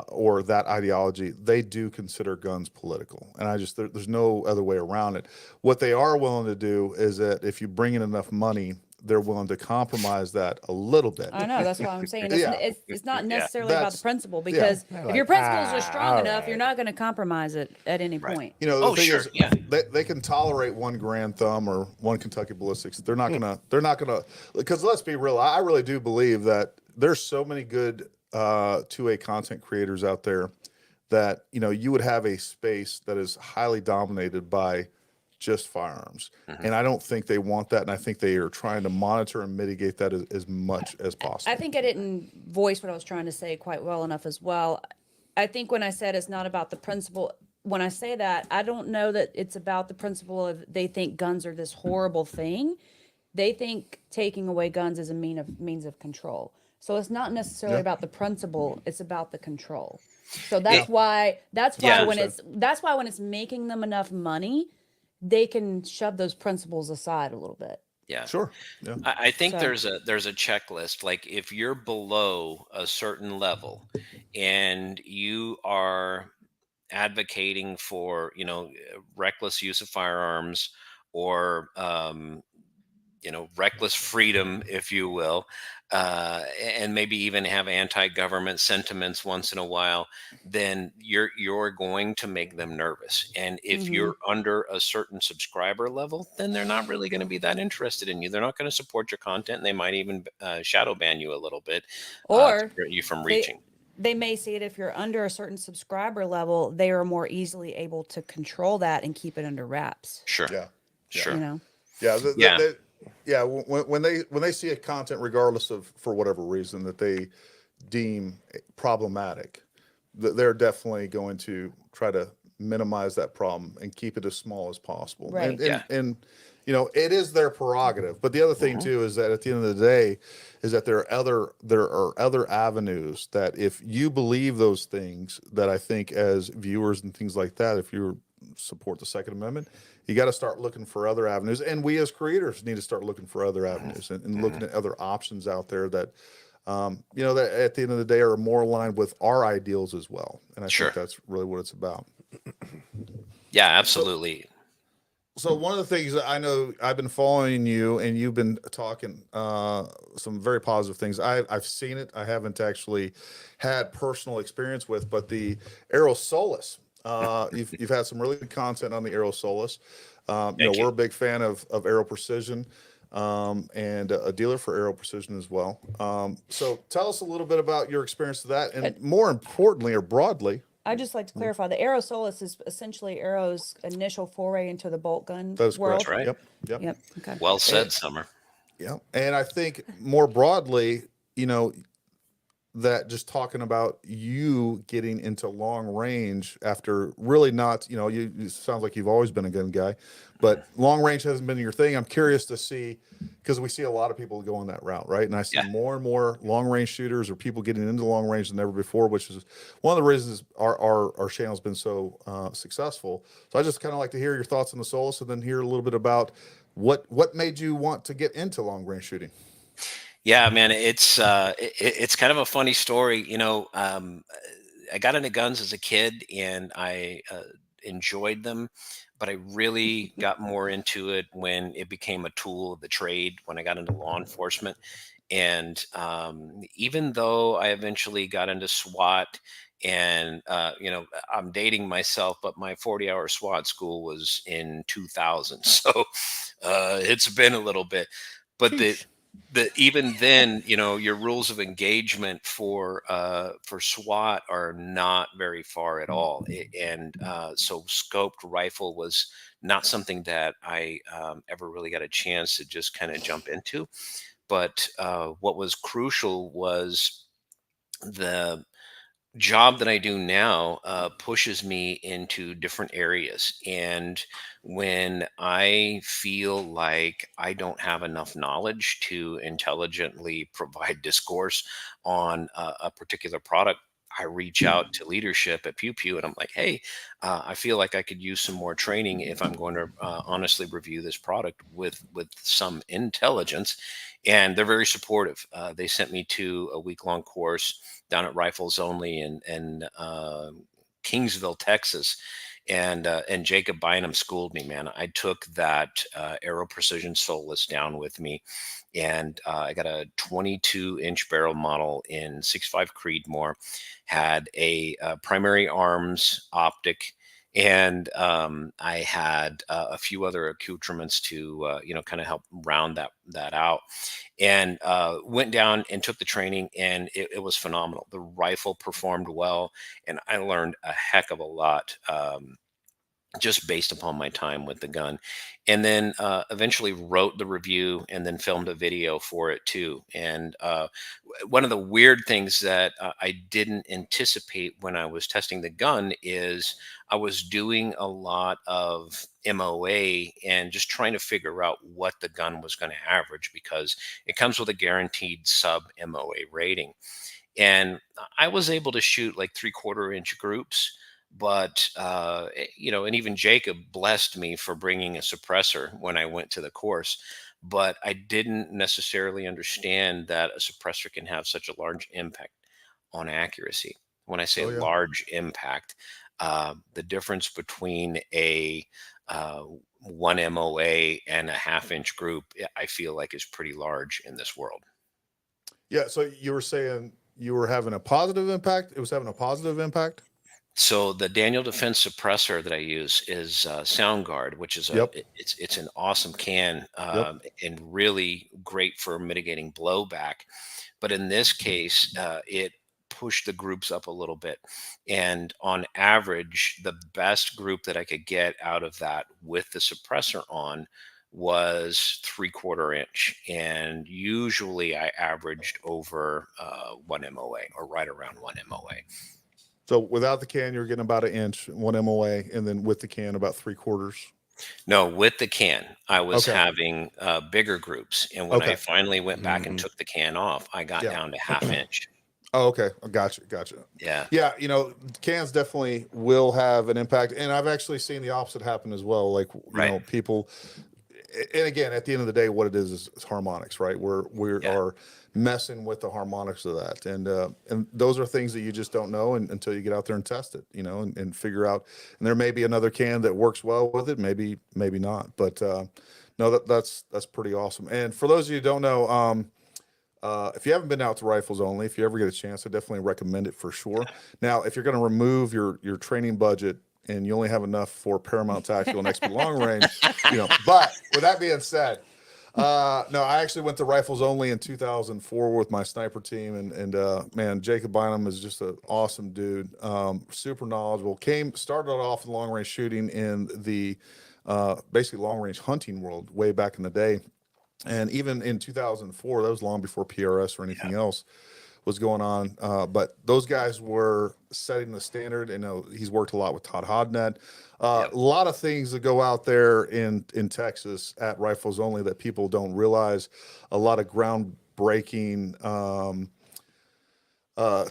Speaker 1: or that ideology, they do consider guns political, and there's no other way around it. What they are willing to do is that if you bring in enough money, they're willing to compromise that a little bit.
Speaker 2: I know, that's what I'm saying. It's not necessarily about the principle, because if your principles are strong enough, you're not going to compromise it at any point.
Speaker 1: The thing is, they can tolerate one Grand Thumb or one Kentucky Ballistics. They're not gonna, because let's be real. I really do believe that there's so many good 2A content creators out there that you would have a space that is highly dominated by just firearms. And I don't think they want that. And I think they are trying to monitor and mitigate that as much as possible.
Speaker 2: I think I didn't voice what I was trying to say quite well enough as well. I think when I said it's not about the principle, when I say that, I don't know that it's about the principle of they think guns are this horrible thing. They think taking away guns is a means of control. So it's not necessarily about the principle, it's about the control. So that's why when it's making them enough money, they can shove those principles aside a little bit.
Speaker 4: Yeah,
Speaker 1: sure. Yeah.
Speaker 4: I think there's a checklist. Like, if you're below a certain level and you are advocating for, reckless use of firearms, or reckless freedom, if you will, and maybe even have anti-government sentiments once in a while, then you're going to make them nervous. And if you're under a certain subscriber level, then they're not really going to be that interested in you. They're not going to support your content. And they might even shadow ban you a little bit,
Speaker 2: or
Speaker 4: to prevent you from reaching.
Speaker 2: They may see it, if you're under a certain subscriber level, they are more easily able to control that and keep it under wraps.
Speaker 4: Sure.
Speaker 1: Yeah.
Speaker 4: Sure.
Speaker 1: When they see a content, regardless of for whatever reason that they deem problematic, they're definitely going to try to minimize that problem and keep it as small as possible.
Speaker 2: Right.
Speaker 1: And it is their prerogative. But the other thing too is that at the end of the day, is that there are other avenues that if you believe those things, that I think as viewers and things like that, if you're support the Second Amendment, you got to start looking for other avenues. And we as creators need to start looking for other avenues and looking at other options out there that, that at the end of the day are more aligned with our ideals as well. And I think that's really what it's about.
Speaker 4: Yeah, absolutely.
Speaker 1: So one of the things that I know, I've been following you and you've been talking some very positive things. I've seen it. I haven't actually had personal experience with, but the AOS Soless. You've had some really good content on the AOS Soless. We're a big fan of Aero Precision and a dealer for Aero Precision as well. So tell us a little bit about your experience with that, and more importantly or broadly.
Speaker 2: I'd just like to clarify, the AOS Soless is essentially Arrow's initial foray into the bolt gun world.
Speaker 4: That's right.
Speaker 1: Yep.
Speaker 2: Okay.
Speaker 4: Well said, Summer.
Speaker 1: Yeah. And I think more broadly, that just talking about you getting into long range after really not, it sounds like you've always been a gun guy, but long range hasn't been your thing. I'm curious to see, because we see a lot of people going that route, right? And I see more and more long range shooters or people getting into long range than ever before, which is one of the reasons our channel's been so successful. So I just kind of like to hear your thoughts on the Solus, and then hear a little bit about what made you want to get into long range shooting.
Speaker 4: Yeah, man, it's kind of a funny story. I got into guns as a kid, and I enjoyed them, but I really got more into it when it became a tool of the trade, when I got into law enforcement. And even though I eventually got into SWAT, and I'm dating myself, but my 40-hour SWAT school was in 2000, so it's been a little bit. But even then, your rules of engagement for SWAT are not very far at all. So scoped rifle was not something that I ever really got a chance to just kind of jump into. But what was crucial was the job that I do now pushes me into different areas. And when I feel like I don't have enough knowledge to intelligently provide discourse on a particular product, I reach out to leadership at Pew Pew, and I'm like, hey, I feel like I could use some more training if I'm going to honestly review this product with some intelligence. And they're very supportive. They sent me to a week-long course down at Rifles Only in Kingsville, Texas. And Jacob Bynum schooled me, man. I took that Aero Precision Solus down with me, and I got a 22-inch barrel model in 6.5 Creedmoor, had a primary arms optic, and I had a few other accoutrements to kind of help round that out, and went down and took the training, and it was phenomenal. The rifle performed well, and I learned a heck of a lot just based upon my time with the gun. And then eventually wrote the review, and then filmed a video for it too. And one of the weird things that I didn't anticipate when I was testing the gun is I was doing a lot of MOA and just trying to figure out what the gun was going to average, because it comes with a guaranteed sub MOA rating. And I was able to shoot like 3/4 inch groups, but and even Jacob blessed me for bringing a suppressor when I went to the course. But I didn't necessarily understand that a suppressor can have such a large impact on accuracy. When I say large impact, the difference between a 1 MOA and a 1/2 inch group, I feel like, is pretty large in this world.
Speaker 1: Yeah. So you were saying you were having a positive impact. It was having a positive impact.
Speaker 4: So the Daniel Defense suppressor that I use is SoundGuard, which is it's an awesome can and really great for mitigating blowback. But in this case, it pushed the groups up a little bit. And on average, the best group that I could get out of that with the suppressor on was 3/4 inch. And usually I averaged over 1 MOA, or right around 1 MOA.
Speaker 1: So without the can, you're getting about 1 inch, 1 MOA, and then with the can, about 3/4.
Speaker 4: No, with the can, I was having bigger groups. And when I finally went back and took the can off, I got down to 1/2 inch.
Speaker 1: Oh, okay. Gotcha.
Speaker 4: Yeah.
Speaker 1: Yeah, cans definitely will have an impact, and I've actually seen the opposite happen as well. Like,
Speaker 4: Right.
Speaker 1: people, and again, at the end of the day, what it is harmonics, right? We
Speaker 4: Yeah.
Speaker 1: are messing with the harmonics of that, and those are things that you just don't know until you get out there and test it, and figure out. And there may be another can that works well with it, maybe not, but no, that's pretty awesome. And for those of you who don't know, if you haven't been out to Rifles Only, if you ever get a chance, I definitely recommend it for sure. Now, if you're going to remove your training budget and you only have enough for Paramount Tactical and XP Long Range, But with that being said, no, I actually went to Rifles Only in 2004 with my sniper team, and man, Jacob Bynum is just an awesome dude, super knowledgeable. Started off in long range shooting in the basically long range hunting world way back in the day. And even in 2004, that was long before PRS or anything else was going on. But those guys were setting the standard. And he's worked a lot with Todd Hodnett. A lot of things that go out there in Texas at Rifles Only that people don't realize. A lot of groundbreaking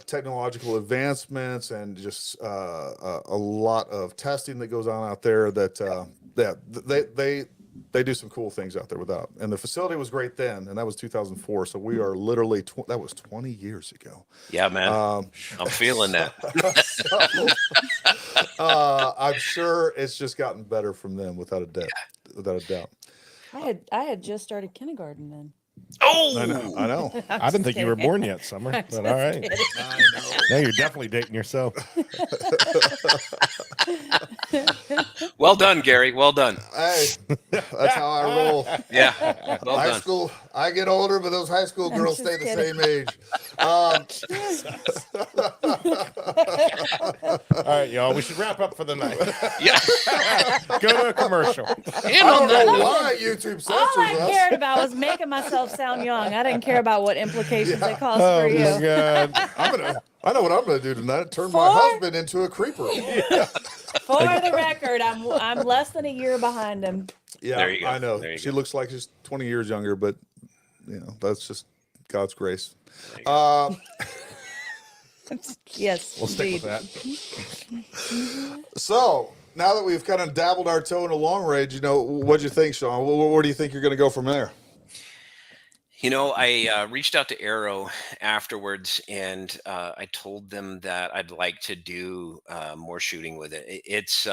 Speaker 1: technological advancements, and just a lot of testing that goes on out there that they do some cool things out there without. And the facility was great then, and that was 2004. So we are literally that was 20 years ago.
Speaker 4: Yeah, man. I'm feeling that.
Speaker 1: I'm sure it's just gotten better from them, without a doubt. Without a doubt.
Speaker 2: I had just started kindergarten then.
Speaker 4: Oh,
Speaker 1: I know.
Speaker 3: I didn't think you were born yet, Summer. But all right.
Speaker 1: I know.
Speaker 3: Now you're definitely dating yourself.
Speaker 4: Well done, Gary. Well done.
Speaker 1: Hey, that's how I roll.
Speaker 4: Yeah. Well
Speaker 1: High
Speaker 4: done.
Speaker 1: school, I get older, but those high school girls
Speaker 2: just
Speaker 1: stay the
Speaker 2: kidding.
Speaker 1: same age.
Speaker 3: All right, y'all. We should wrap up for the night.
Speaker 4: Yeah.
Speaker 3: Go to a commercial.
Speaker 1: I don't know why YouTube
Speaker 2: All
Speaker 1: censors
Speaker 2: I
Speaker 1: us.
Speaker 2: cared about was making myself sound young. I didn't care about what implications it caused
Speaker 3: Oh
Speaker 2: for
Speaker 3: my
Speaker 2: you.
Speaker 3: God.
Speaker 1: I know what I'm gonna do tonight. Turn my
Speaker 2: For-
Speaker 1: husband into a creeper.
Speaker 2: For the record, I'm less than a year behind him.
Speaker 1: Yeah,
Speaker 4: There you go.
Speaker 1: I know.
Speaker 4: There you
Speaker 1: She
Speaker 4: go.
Speaker 1: looks like she's 20 years younger, but that's just God's grace.
Speaker 4: There you go.
Speaker 2: Yes,
Speaker 3: We'll stick
Speaker 2: indeed.
Speaker 3: with that.
Speaker 1: So now that we've kind of dabbled our toe in a long range, what'd you think, Sean? Where do you think you're going to go from there?
Speaker 4: I reached out to Arrow afterwards, and I told them that I'd like to do more shooting with it. It's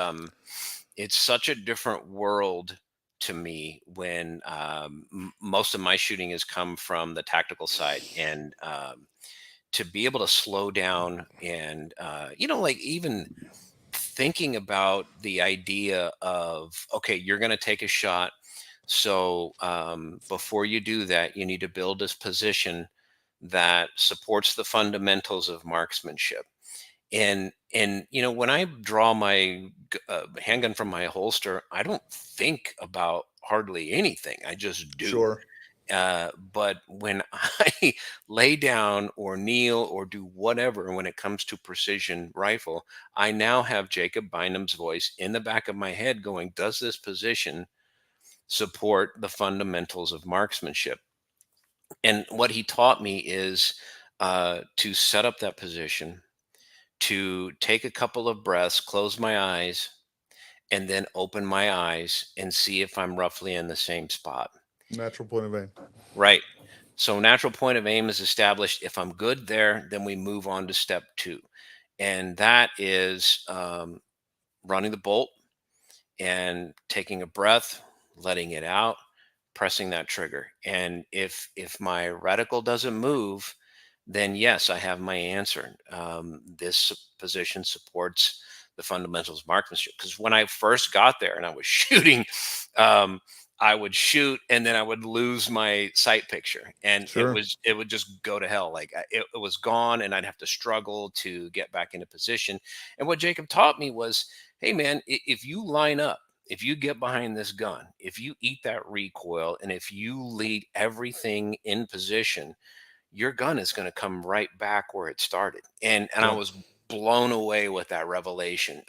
Speaker 4: such a different world to me when most of my shooting has come from the tactical side, and to be able to slow down and like even thinking about the idea of, okay, you're going to take a shot. So before you do that, you need to build this position that supports the fundamentals of marksmanship. And when I draw my handgun from my holster, I don't think about hardly anything. I just do.
Speaker 1: Sure.
Speaker 4: But when I lay down or kneel or do whatever, when it comes to precision rifle, I now have Jacob Bynum's voice in the back of my head going, does this position support the fundamentals of marksmanship? And what he taught me is to set up that position, to take a couple of breaths, close my eyes, and then open my eyes and see if I'm roughly in the same spot.
Speaker 1: Natural point of aim.
Speaker 4: Right. So natural point of aim is established. If I'm good there, then we move on to step 2. And that is running the bolt and taking a breath, letting it out, pressing that trigger. And if my reticle doesn't move, then yes, I have my answer. This position supports the fundamentals of marksmanship. Because when I first got there and I was shooting, I would shoot and then I would lose my sight picture, and
Speaker 1: Sure.
Speaker 4: it would just go to hell. Like it was gone, and I'd have to struggle to get back into position. And what Jacob taught me was, hey man, if you line up, if you get behind this gun, if you eat that recoil, and if you lead everything in position, your gun is going to come right back where it started. And I was blown away with that revelation.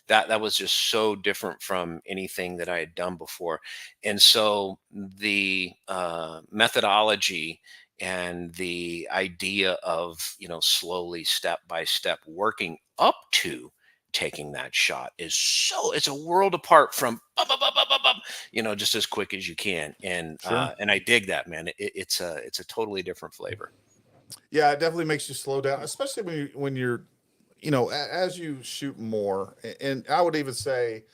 Speaker 4: That was just so different from anything that I had done before. And so the methodology and the idea of, slowly step by step working up to taking that shot is it's a world apart from bum, bum, bum, bum, bum, bum, just as quick as you can.
Speaker 1: Sure.
Speaker 4: And I dig that, man. It's a totally different flavor.
Speaker 1: Yeah, it definitely makes you slow down, especially when you're, as you shoot more. And I would even say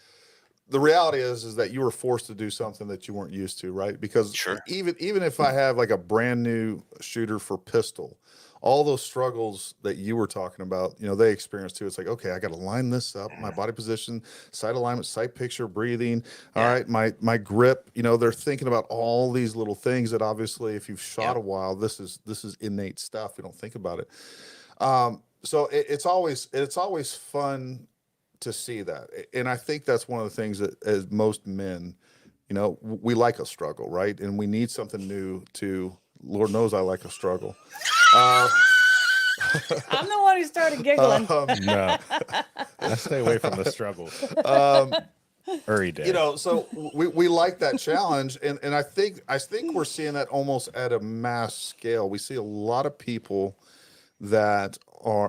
Speaker 1: the reality is that you were forced to do something that you weren't used to, right? Because
Speaker 4: Sure.
Speaker 1: even if I have like a brand new shooter for pistol, all those struggles that you were talking about, they experience too. It's like, okay, I got to line this up, my body position, sight alignment, sight picture, breathing. All
Speaker 4: Yeah.
Speaker 1: right, my grip. They're thinking about all these little things that obviously, if you've shot
Speaker 4: Yep.
Speaker 1: a while, this is innate stuff. We don't think about it. So it's always fun to see that, and I think that's one of the things that, as most men, we like a struggle, right? And we need something new to. Lord knows I like a struggle.
Speaker 2: I'm the one who started giggling.
Speaker 3: No, I stay away from the struggles. Every day.
Speaker 1: So we like that challenge, and I think we're seeing that almost at a mass scale. We see a lot of people that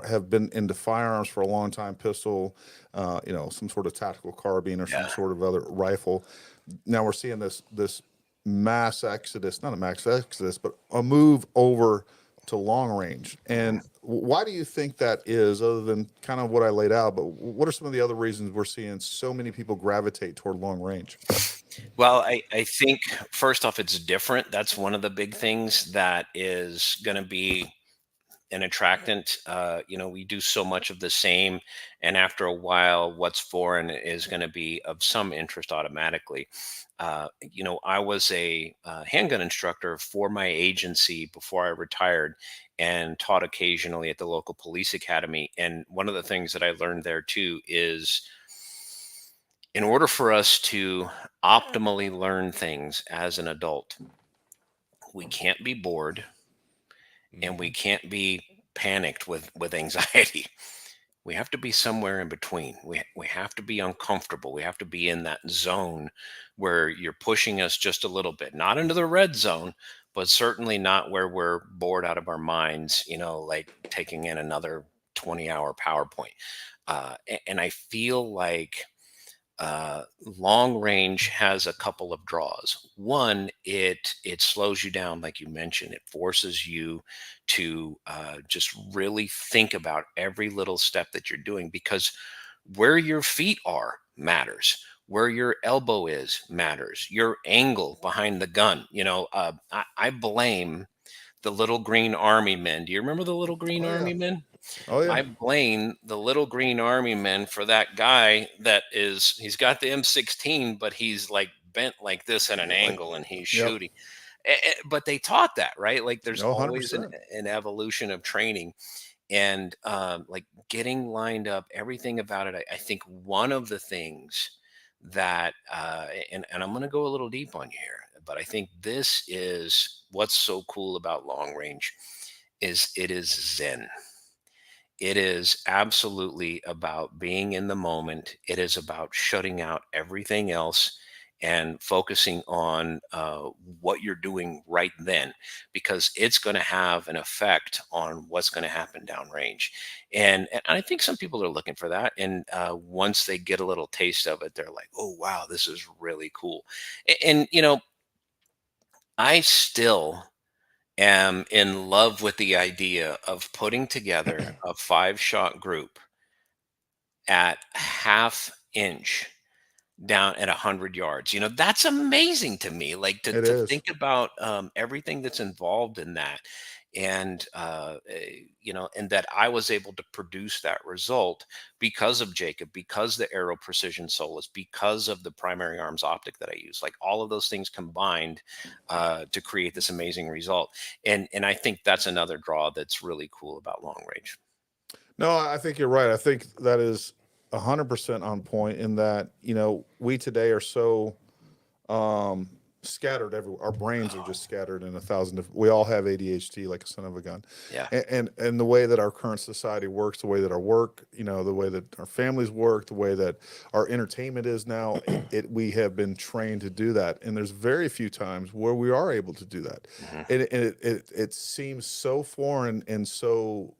Speaker 1: have been into firearms for a long time, pistol, some sort of tactical carbine or some sort of other rifle. Now we're seeing this mass exodus, not a mass exodus, but a move over to long range. And why do you think that is, other than kind of what I laid out? But what are some of the other reasons we're seeing so many people gravitate toward long range?
Speaker 4: Well, I think first off, it's different. That's one of the big things that is going to be an attractant. We do so much of the same, and after a while, what's foreign is going to be of some interest automatically. I was a handgun instructor for my agency before I retired, and taught occasionally at the local police academy. And one of the things that I learned there too is, in order for us to optimally learn things as an adult, we can't be bored and we can't be panicked with anxiety. We have to be somewhere in between. We have to be uncomfortable. We have to be in that zone where you're pushing us just a little bit, not into the red zone, but certainly not where we're bored out of our minds, like taking in another 20-hour PowerPoint. And I feel like long range has a couple of draws. One, it slows you down, like you mentioned. It forces you to just really think about every little step that you're doing, because where your feet are matters. Where your elbow is matters. Your angle behind the gun. I blame the little green army men. Do you remember the little green
Speaker 1: Oh yeah,
Speaker 4: army men?
Speaker 1: oh yeah.
Speaker 4: I blame the little green army men for that guy he's got the M16, but he's like bent like this at an
Speaker 1: Like,
Speaker 4: angle and he's
Speaker 1: yep.
Speaker 4: shooting. But they taught that, right? Like there's
Speaker 1: No,
Speaker 4: always
Speaker 1: 100%.
Speaker 4: an evolution of training, and like getting lined up, everything about it. I think one of the things that, and I'm going to go a little deep on you here, but I think this is what's so cool about long range is it is Zen. It is absolutely about being in the moment. It is about shutting out everything else and focusing on what you're doing right then, because it's going to have an effect on what's going to happen downrange. And I think some people are looking for that. And once they get a little taste of it, they're like, oh, wow, this is really cool. And I still am in love with the idea of putting together a 5-shot group at half inch down at 100 yards. That's amazing to me. Like to,
Speaker 1: It
Speaker 4: to
Speaker 1: is.
Speaker 4: think about everything that's involved in that. And, and that I was able to produce that result because of Jacob, because the Aero Precision Solus, because of the primary arms optic that I use, like all of those things combined to create this amazing result. And I think that's another draw that's really cool about long range.
Speaker 1: No, I think you're right. I think that is 100% on point in that, we today are so scattered everywhere. Our brains are just scattered in 1,000 different. We all have ADHD like a son of a gun.
Speaker 4: Yeah.
Speaker 1: And the way that our current society works, the way that our work, the way that our families work, the way that our entertainment is now, we have been trained to do that. And there's very few times where we are able to do that. And it seems so foreign and so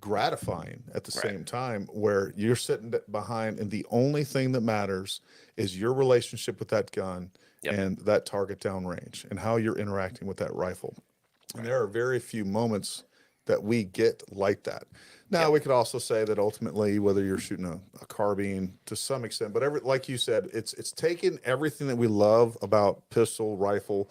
Speaker 1: gratifying at the same time, where you're sitting behind and the only thing that matters is your relationship with that gun and that target downrange and how you're interacting with that rifle. And there are very few moments that we get like that. Now, we could also say that ultimately, whether you're shooting a carbine to some extent, but like you said, it's taken everything that we love about pistol, rifle,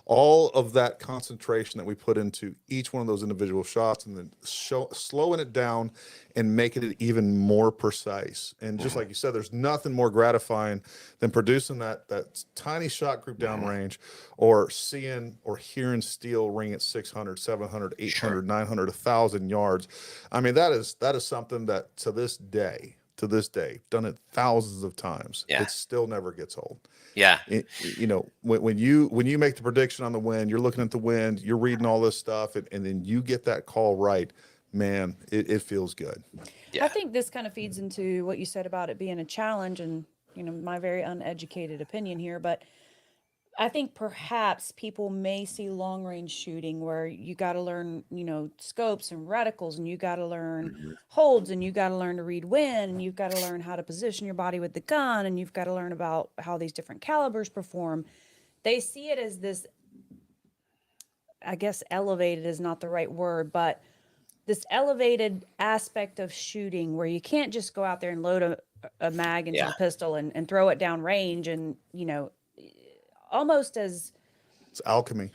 Speaker 1: all of that concentration that we put into each one of those individual shots, and then slowing it down and making it even more precise. And just like you said, there's nothing more gratifying than producing that tiny shot group downrange, or seeing or hearing steel ring at 600, 700, 800, 900, 1,000 yards. I mean, that is something that to this day, done it thousands of times. It still never gets old.
Speaker 4: Yeah.
Speaker 1: When you make the prediction on the wind, you're looking at the wind, you're reading all this stuff, and then you get that call right, man, it feels good.
Speaker 2: I think this kind of feeds into what you said about it being a challenge, and my very uneducated opinion here, but I think perhaps people may see long range shooting where you got to learn, scopes and reticles, and you got to learn holds, and you got to learn to read wind, and you've got to learn how to position your body with the gun, and you've got to learn about how these different calibers perform. They see it as this, I guess elevated is not the right word, but this elevated aspect of shooting where you can't just go out there and load a mag into the pistol and throw it down range, and, almost as
Speaker 1: it's alchemy.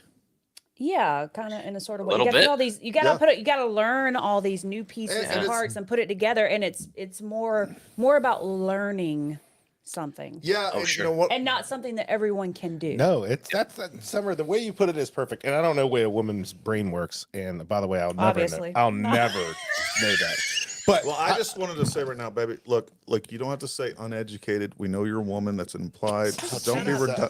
Speaker 2: Yeah, kind of in a sort of way.
Speaker 4: Little
Speaker 2: You got
Speaker 4: bit.
Speaker 2: all these. You got to put it. You got to learn all these new pieces and parts and put it together. And it's more about learning something.
Speaker 1: Yeah,
Speaker 4: Oh,
Speaker 1: and
Speaker 4: sure.
Speaker 1: you know what?
Speaker 2: And not something that everyone can do.
Speaker 3: No, that's Summer. The way you put it is perfect, and I don't know the way a woman's brain works. And by the way, I'll never know that. But
Speaker 1: Well, I just wanted to say right now, baby, look, you don't have to say uneducated. We know you're a woman. That's implied. Don't be redundant.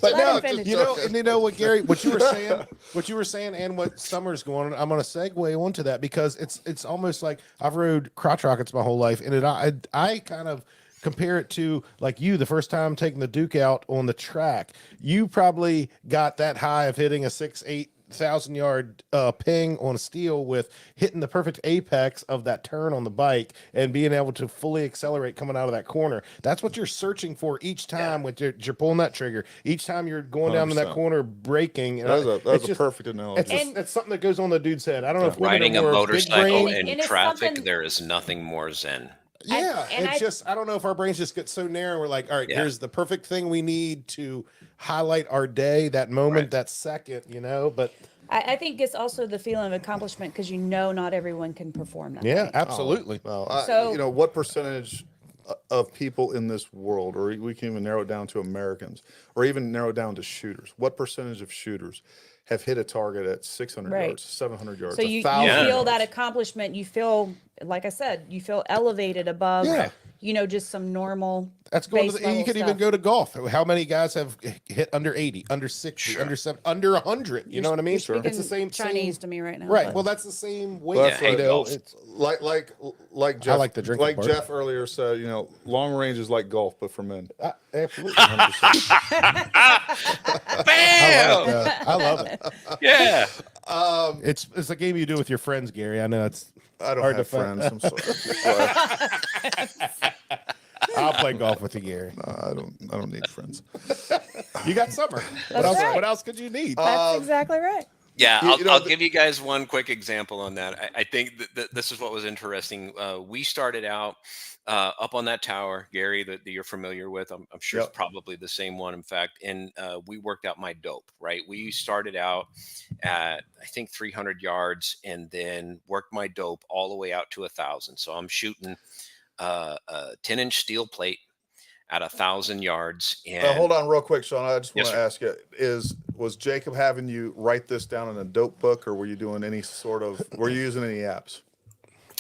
Speaker 3: But no,
Speaker 2: him finish.
Speaker 3: you know what, Gary, what you were saying, and what Summer's going on. I'm going to segue onto that because it's almost like I've rode crotch rockets my whole life, and I kind of compare it to like you, the first time taking the Duke out on the track. You probably got that high of hitting a 6,000 yard ping on steel with hitting the perfect apex of that turn on the bike and being able to fully accelerate coming out of that corner. That's what you're searching for each time when you're pulling that trigger. Each time you're going down in that
Speaker 1: 100%.
Speaker 3: corner, braking.
Speaker 1: That's a perfect analogy.
Speaker 3: It's something that goes on the dude's head. I don't know if women
Speaker 4: Riding
Speaker 3: are
Speaker 4: a
Speaker 3: more
Speaker 4: motorcycle
Speaker 3: big brain.
Speaker 4: in
Speaker 2: And it's
Speaker 4: traffic,
Speaker 2: something-
Speaker 4: there is nothing more zen.
Speaker 3: Yeah,
Speaker 2: And
Speaker 3: it's just I don't know if our brains just get so narrow. We're like, all right, here's the perfect thing we need to highlight our day, that moment, that second, But
Speaker 2: I think it's also the feeling of accomplishment because not everyone can perform that.
Speaker 3: yeah,
Speaker 2: way.
Speaker 3: absolutely.
Speaker 1: Well,
Speaker 2: So-
Speaker 1: what percentage of people in this world, or we can even narrow it down to Americans, or even narrow it down to shooters, what percentage of shooters have hit a target at 600
Speaker 2: Right.
Speaker 1: yards, 700 yards,
Speaker 2: So you
Speaker 1: 1,000
Speaker 2: feel that
Speaker 1: yards?
Speaker 2: accomplishment. You feel, like I said, you feel elevated above, just some normal.
Speaker 3: That's going to
Speaker 2: base
Speaker 3: you
Speaker 2: level
Speaker 3: could even
Speaker 2: stuff.
Speaker 3: go to golf. How many guys have hit under 80, under 60, under 70, under 100? You know what I mean?
Speaker 2: You're
Speaker 3: It's the
Speaker 2: speaking
Speaker 3: same
Speaker 2: Chinese to me right now.
Speaker 3: Right.
Speaker 2: but-
Speaker 3: Well, that's the same way.
Speaker 1: Well, that's
Speaker 4: right.
Speaker 3: It's
Speaker 1: like Jeff,
Speaker 3: like the drinking
Speaker 1: like
Speaker 3: part.
Speaker 1: Jeff earlier said, long range is like golf, but for men.
Speaker 3: absolutely.
Speaker 1: 100%.
Speaker 4: Bam!
Speaker 3: I love it.
Speaker 4: Yeah.
Speaker 3: It's a game you do with your friends, Gary. I know it's.
Speaker 1: I don't
Speaker 3: Hard
Speaker 1: have
Speaker 3: to find.
Speaker 1: friends. I'm sorry.
Speaker 3: I'll play golf with you, Gary.
Speaker 1: I don't need friends.
Speaker 3: You got Summer.
Speaker 2: That's right.
Speaker 3: What else could you need?
Speaker 2: That's exactly right.
Speaker 4: Yeah,
Speaker 1: I'll
Speaker 4: give you guys one quick example on that. I think that this is what was interesting. We started out up on that tower, Gary, that you're familiar with. I'm sure it's probably the same one, in fact. And we worked out my dope, right? We started out at, I think, 300 yards and then worked my dope all the way out to 1,000. So I'm shooting a 10-inch steel plate at 1,000 yards. And
Speaker 1: Hold on real quick, Sean. I just want
Speaker 4: Yes,
Speaker 1: to ask you, was Jacob having you write this down in a dope book, or were you doing any sort of, were you using any apps?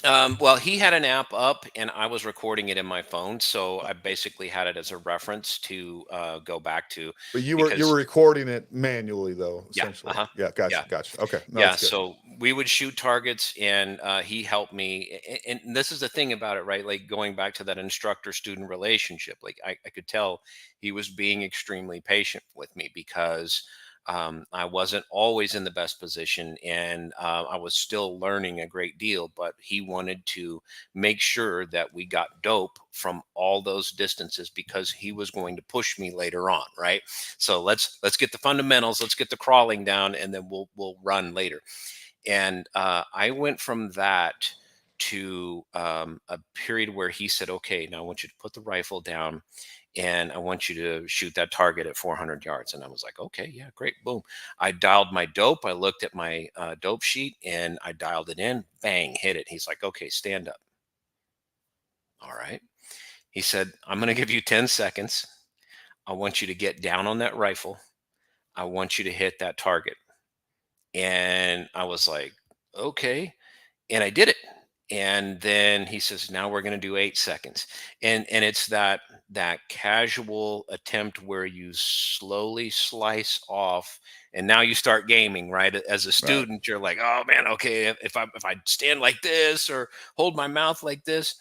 Speaker 4: Well, he had an app up, and I was recording it in my phone, so I basically had it as a reference to go back to,
Speaker 1: But you were
Speaker 4: because
Speaker 1: recording it manually though,
Speaker 4: yeah,
Speaker 1: essentially. Yeah,
Speaker 4: yeah.
Speaker 1: gotcha. Okay, no,
Speaker 4: Yeah,
Speaker 1: that's good.
Speaker 4: so we would shoot targets, and he helped me. And this is the thing about it, right? Like going back to that instructor-student relationship, like I could tell he was being extremely patient with me because I wasn't always in the best position, and I was still learning a great deal. But he wanted to make sure that we got dope from all those distances because he was going to push me later on, right? So let's get the fundamentals, let's get the crawling down, and then we'll run later. And I went from that to a period where he said, "Okay, now I want you to put the rifle down, and I want you to shoot that target at 400 yards." And I was like, "Okay, yeah, great, boom." I dialed my dope. I looked at my dope sheet, and I dialed it in. Bang, hit it. He's like, "Okay, stand up." All right. He said, "I'm going to give you 10 seconds. I want you to get down on that rifle. I want you to hit that target." And I was like, "Okay." And I did it. And then he says, "Now we're going to do 8 seconds." And it's that casual attempt where you slowly slice off, and now you start gaming, right? As a
Speaker 1: Right.
Speaker 4: student, you're like, "Oh man, okay, if I stand like this or hold my mouth like this."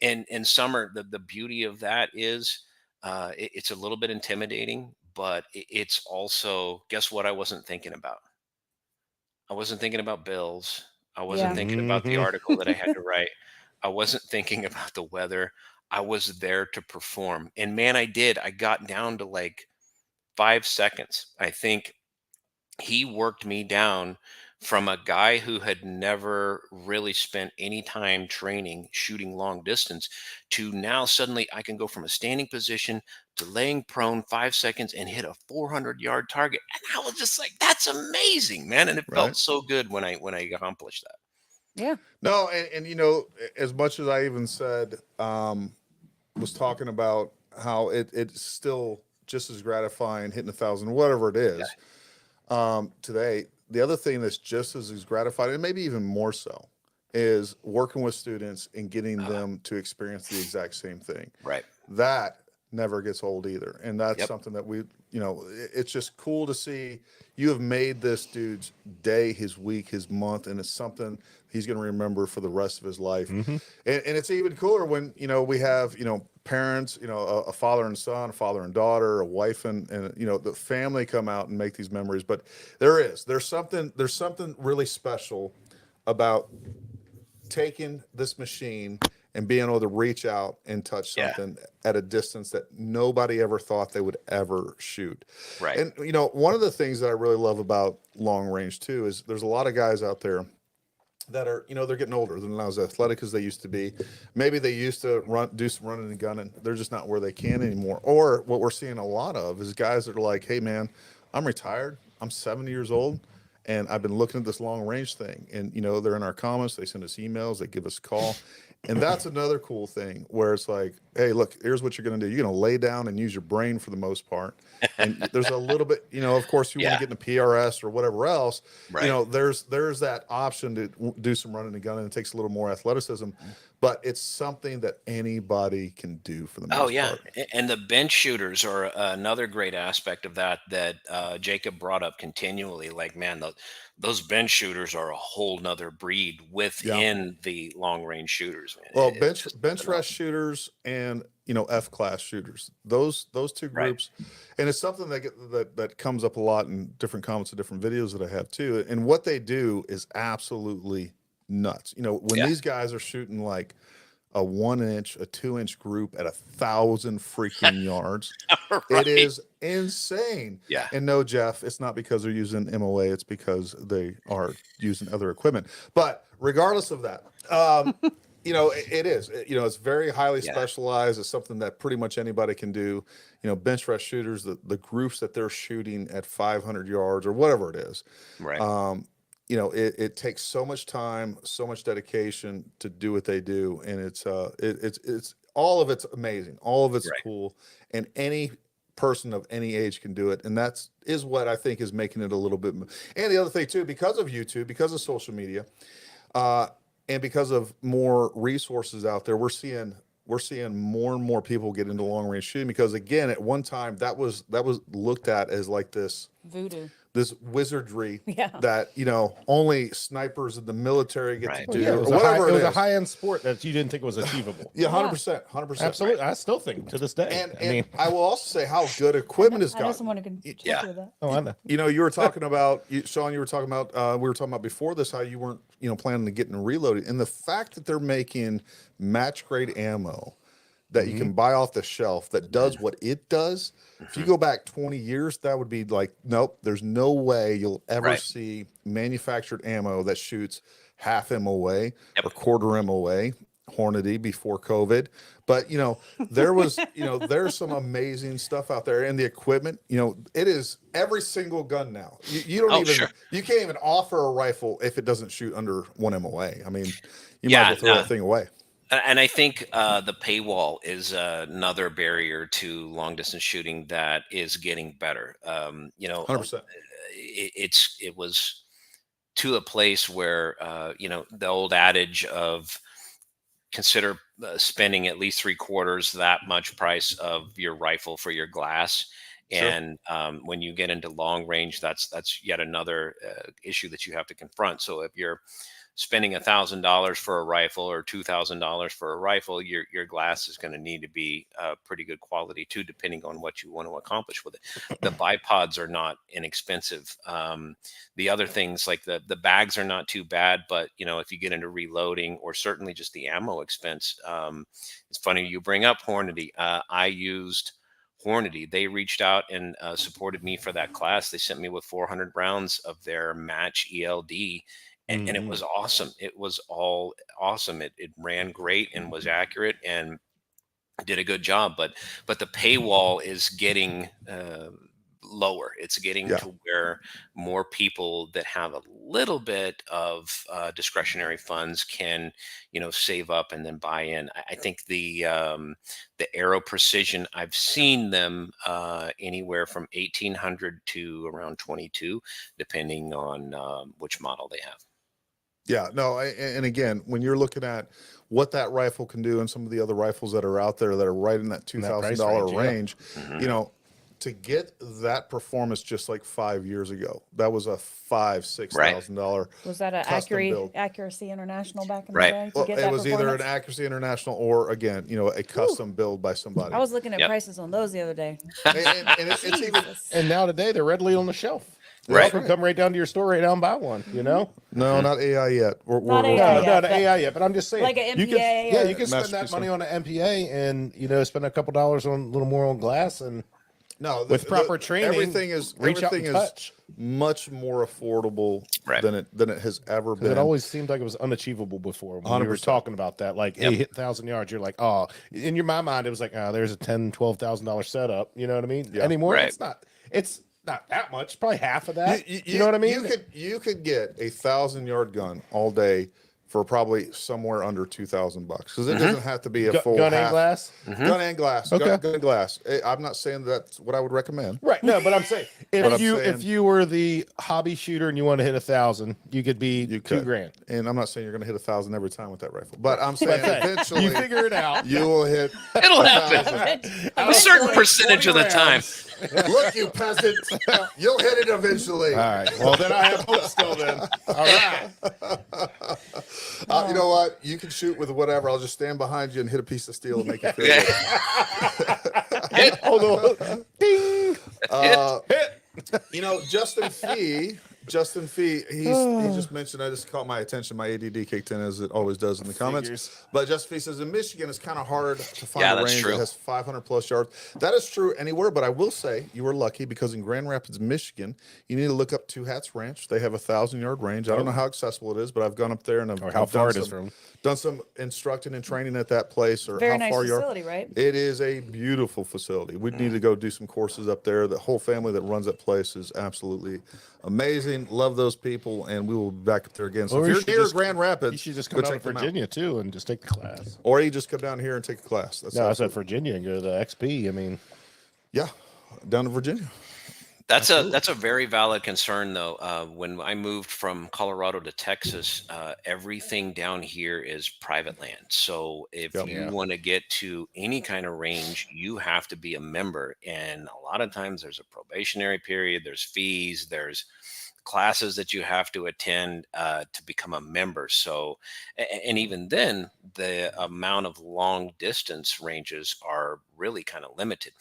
Speaker 4: And in summer, the beauty of that is it's a little bit intimidating, but it's also, guess what I wasn't thinking about? I wasn't thinking about bills. I wasn't
Speaker 2: Yeah.
Speaker 4: thinking about the
Speaker 3: Hmm.
Speaker 4: article that I had to write. I wasn't thinking about the weather. I was there to perform. And man, I did. I got down to like 5 seconds. I think he worked me down from a guy who had never really spent any time training shooting long distance to now suddenly I can go from a standing position to laying prone 5 seconds and hit a 400-yard target. And I was just like, that's amazing, man. And it
Speaker 1: Right.
Speaker 4: felt so good when I accomplished that.
Speaker 2: Yeah.
Speaker 1: No, and as much as I even said, was talking about how it's still just as gratifying hitting 1,000, whatever it
Speaker 4: Yeah.
Speaker 1: is, today. The other thing that's just as gratifying, and maybe even more so, is working with students and getting
Speaker 4: Uh,
Speaker 1: them to experience the exact same thing.
Speaker 4: right.
Speaker 1: That never gets old either, and that's
Speaker 4: Yep.
Speaker 1: something that it's just cool to see you have made this dude's day, his week, his month, and it's something he's going to remember for the rest of his life.
Speaker 3: Hmm.
Speaker 1: And it's even cooler when we have parents, a father and son, a father and daughter, a wife and the family come out and make these memories. But there's something really special about taking this machine and being able to reach out and touch
Speaker 4: Yeah.
Speaker 1: something at a distance that nobody ever thought they would ever shoot.
Speaker 4: Right.
Speaker 1: And one of the things that I really love about long range too is there's a lot of guys out there that are they're getting older. They're not as athletic as they used to be. Maybe they used to do some running and gunning. They're just not where they can anymore. Or what we're seeing a lot of is guys that are like, "Hey man, I'm retired. I'm 70 years old and I've been looking at this long range thing." And they're in our comments, they send us emails, they give us a call. And that's another cool thing where it's like, "Hey, look, here's what you're going to do. You're going to lay down and use your brain for the most part." And there's a little bit, of course, you want
Speaker 4: Yeah.
Speaker 1: to get into PRS or whatever else,
Speaker 4: Right.
Speaker 1: there's that option to do some running and gunning. It takes a little more athleticism, but it's something that anybody can do for the
Speaker 4: Oh
Speaker 1: most
Speaker 4: yeah,
Speaker 1: part.
Speaker 4: and the bench shooters are another great aspect of that Jacob brought up continually. Like, man, those bench shooters are a whole nother breed
Speaker 1: Yeah.
Speaker 4: within the long range shooters, man.
Speaker 1: Well,
Speaker 4: It's
Speaker 1: bench
Speaker 4: just
Speaker 1: bench
Speaker 4: phenomenal.
Speaker 1: rest shooters and F class shooters. Those two
Speaker 4: Right.
Speaker 1: groups, and it's something that comes up a lot in different comments of different videos that I have too. And what they do is absolutely nuts. When
Speaker 4: Yeah.
Speaker 1: these guys are shooting like a 1 inch, a 2 inch group at 1,000 freaking yards, it
Speaker 4: Right.
Speaker 1: is insane.
Speaker 4: Yeah.
Speaker 1: And no, Jeff, it's not because they're using MOA, it's because they are using other equipment. But regardless of that, it is. It's very highly
Speaker 4: Yeah.
Speaker 1: specialized. It's something that pretty much anybody can do. Bench rest shooters, the groups that they're shooting at 500 yards or whatever it is.
Speaker 4: Right.
Speaker 1: It takes so much time, so much dedication to do what they do, and it's all of it's amazing, all of it's
Speaker 4: Right.
Speaker 1: cool, and any person of any age can do it, and that's is what I think is making it a little bit. And the other thing too, because of YouTube, because of social media, uh, and because of more resources out there, we're seeing more and more people get into long range shooting, because again, at one time that was looked at as like this
Speaker 2: Voodoo.
Speaker 1: this wizardry
Speaker 2: Yeah.
Speaker 1: that, you know, only snipers in the military get
Speaker 4: Right.
Speaker 1: to do,
Speaker 3: Yeah, it
Speaker 1: or
Speaker 3: was,
Speaker 1: whatever
Speaker 3: it was a
Speaker 1: is.
Speaker 3: high-end sport that you didn't think was achievable.
Speaker 1: Yeah, 100%, 100%.
Speaker 3: Absolutely. I still think to this day.
Speaker 1: And
Speaker 3: I mean,
Speaker 1: I will also say how good equipment has
Speaker 2: I know
Speaker 1: gotten.
Speaker 2: someone who can check
Speaker 4: Yeah.
Speaker 2: with that.
Speaker 3: oh, I know.
Speaker 1: You know, you were talking about, Sean, you were talking about, we were talking about before this, how you weren't, you know, planning to get reloaded. And the fact that they're making match grade ammo that you can buy off the shelf that does what it does. If you go back 20 years, that would be like, nope, there's no way you'll ever
Speaker 4: Right.
Speaker 1: see manufactured ammo that shoots half MOA
Speaker 4: Yep.
Speaker 1: or quarter MOA, Hornady before COVID. But, you know, there was, you know, there's some amazing stuff out there, and the equipment, you know, it is every single gun now. You don't
Speaker 4: Oh,
Speaker 1: even,
Speaker 4: sure.
Speaker 1: you can't even offer a rifle if it doesn't shoot under 1 MOA. I mean, you
Speaker 4: Yeah,
Speaker 1: might as well throw
Speaker 4: no.
Speaker 1: that thing away.
Speaker 4: And I think the paywall is another barrier to long distance shooting that is getting better. You know,
Speaker 1: 100%.
Speaker 4: it was to a place where you know, the old adage of consider spending at least 3/4 that much price of your rifle for your glass.
Speaker 1: Sure.
Speaker 4: And when you get into long range, that's yet another issue that you have to confront. So if you're spending $1,000 for a rifle or $2,000 for a rifle, your glass is going to need to be pretty good quality too, depending on what you want to accomplish with it. The bipods are not inexpensive. The other things like the bags are not too bad, but you know, if you get into reloading or certainly just the ammo expense, it's funny you bring up Hornady. I used Hornady. They reached out and supported me for that class. They sent me with 400 rounds of their match ELD. And it was awesome. It was all awesome. It ran great and was accurate and did a good job. But the paywall is getting lower. It's getting
Speaker 1: Yeah.
Speaker 4: to where more people that have a little bit of discretionary funds can, you know, save up and then buy in. I think the Aero Precision, I've seen them anywhere from 1,800 to around 22, depending on which model they have.
Speaker 1: Yeah, no, and again, when you're looking at what that rifle can do and some of the other rifles that are out there that are right in that $2,000 range, you know, to get that performance just like 5 years ago, that was a $5,000-$6,000.
Speaker 2: Was that an
Speaker 1: custom build.
Speaker 2: Accuracy International back in
Speaker 4: Right.
Speaker 2: the day? To
Speaker 1: Well,
Speaker 2: get
Speaker 1: it
Speaker 2: that
Speaker 1: was either
Speaker 2: performance?
Speaker 1: an Accuracy International or, again, you know, a custom build by somebody.
Speaker 2: I was looking at
Speaker 4: Yep.
Speaker 2: prices on those the other day.
Speaker 1: and it's even
Speaker 3: And now today they're readily on the shelf.
Speaker 4: Right.
Speaker 3: You can come right down to your store right now and buy one. You know,
Speaker 1: no, not AI yet. We're
Speaker 2: Not
Speaker 1: working
Speaker 2: AI
Speaker 1: on
Speaker 3: no,
Speaker 1: it.
Speaker 2: yet.
Speaker 3: not
Speaker 2: but-
Speaker 3: AI yet, but I'm just saying,
Speaker 2: Like a
Speaker 3: you can,
Speaker 2: MPA
Speaker 3: yeah,
Speaker 2: or-
Speaker 3: you can spend that
Speaker 1: Masterpiece
Speaker 3: money
Speaker 1: one.
Speaker 3: on an MPA and you know spend a couple dollars on a little more on glass and
Speaker 1: No,
Speaker 3: with proper training,
Speaker 1: everything is
Speaker 3: reach out and touch.
Speaker 1: much more affordable
Speaker 4: Right.
Speaker 1: than it has ever been.
Speaker 3: It always seemed like it was unachievable before when we were
Speaker 1: 100%.
Speaker 3: talking about that. Like,
Speaker 4: Yep.
Speaker 3: hey, hit 1,000 yards. You're like, oh, in my mind, it was like, oh, there's a $10,000, $12,000 setup. You know what I mean?
Speaker 1: Yeah.
Speaker 3: Anymore,
Speaker 4: Right.
Speaker 3: it's not that much. Probably half of that. You know what I mean?
Speaker 1: You could get a 1,000-yard gun all day for probably somewhere under $2,000 because it doesn't have to be a full
Speaker 3: gun and
Speaker 1: half-
Speaker 3: glass.
Speaker 1: Gun and glass.
Speaker 3: Okay.
Speaker 1: Gun and glass. I'm not saying that's what I would recommend.
Speaker 3: Right. No, but I'm saying
Speaker 1: But I'm
Speaker 3: if
Speaker 1: saying-
Speaker 3: you were the hobby shooter and you want to hit 1,000, you could be
Speaker 1: You
Speaker 3: $2
Speaker 1: could.
Speaker 3: grand.
Speaker 1: And I'm not saying you're going to hit 1,000 every time with that rifle, but I'm saying eventually
Speaker 3: You figure it out.
Speaker 1: you will hit.
Speaker 4: It'll
Speaker 1: 1,000.
Speaker 4: happen. A certain percentage of the time.
Speaker 1: Look, you peasant, you'll hit it eventually.
Speaker 3: All right. Well, then I have hope still. Then. All right.
Speaker 1: You know what? You can shoot with whatever. I'll just stand behind you and hit a piece of steel and make you feel good.
Speaker 3: Hold on. Ding.
Speaker 1: You know, Justin Fee, he just mentioned, I just caught my attention. My ADD kicked in as it always does in the comments.
Speaker 3: Figures.
Speaker 1: But Justin Fee says in Michigan, it's kind of hard to find
Speaker 4: Yeah,
Speaker 1: a
Speaker 4: that's
Speaker 1: range
Speaker 4: true.
Speaker 1: that has 500 plus yards. That is true anywhere, but I will say you were lucky because in Grand Rapids, Michigan, you need to look up Two Hats Ranch. They have a 1,000-yard range. I don't know how accessible it is, but I've gone up there and I've
Speaker 3: Or how
Speaker 1: I've
Speaker 3: far
Speaker 1: done
Speaker 3: it is
Speaker 1: some-
Speaker 3: from.
Speaker 1: done some instructing and training at that place, or
Speaker 2: Very
Speaker 1: how
Speaker 2: nice
Speaker 1: far you're.
Speaker 2: facility, right?
Speaker 1: It is a beautiful facility. We'd need to go do some courses up there. The whole family that runs that place is absolutely amazing. Love those people, and we will be back up there again. So
Speaker 3: Or
Speaker 1: if
Speaker 3: you
Speaker 1: you're
Speaker 3: should
Speaker 1: near
Speaker 3: just-
Speaker 1: Grand Rapids,
Speaker 3: You should just
Speaker 1: go
Speaker 3: come down to
Speaker 1: check them out.
Speaker 3: Virginia too and just take the class.
Speaker 1: Or you just come down here and take a class. That's
Speaker 3: No, I said
Speaker 1: absolutely-
Speaker 3: Virginia and go to the XP. I mean,
Speaker 1: yeah, down to Virginia.
Speaker 4: That's a very valid concern, though. When I moved from Colorado to Texas, everything down here is private land. So if
Speaker 1: Yep.
Speaker 4: you
Speaker 3: Yeah.
Speaker 4: want to get to any kind of range, you have to be a member. And a lot of times there's a probationary period, there's fees, there's classes that you have to attend to become a member. So, and even then, the amount of long distance ranges are really kind of limited.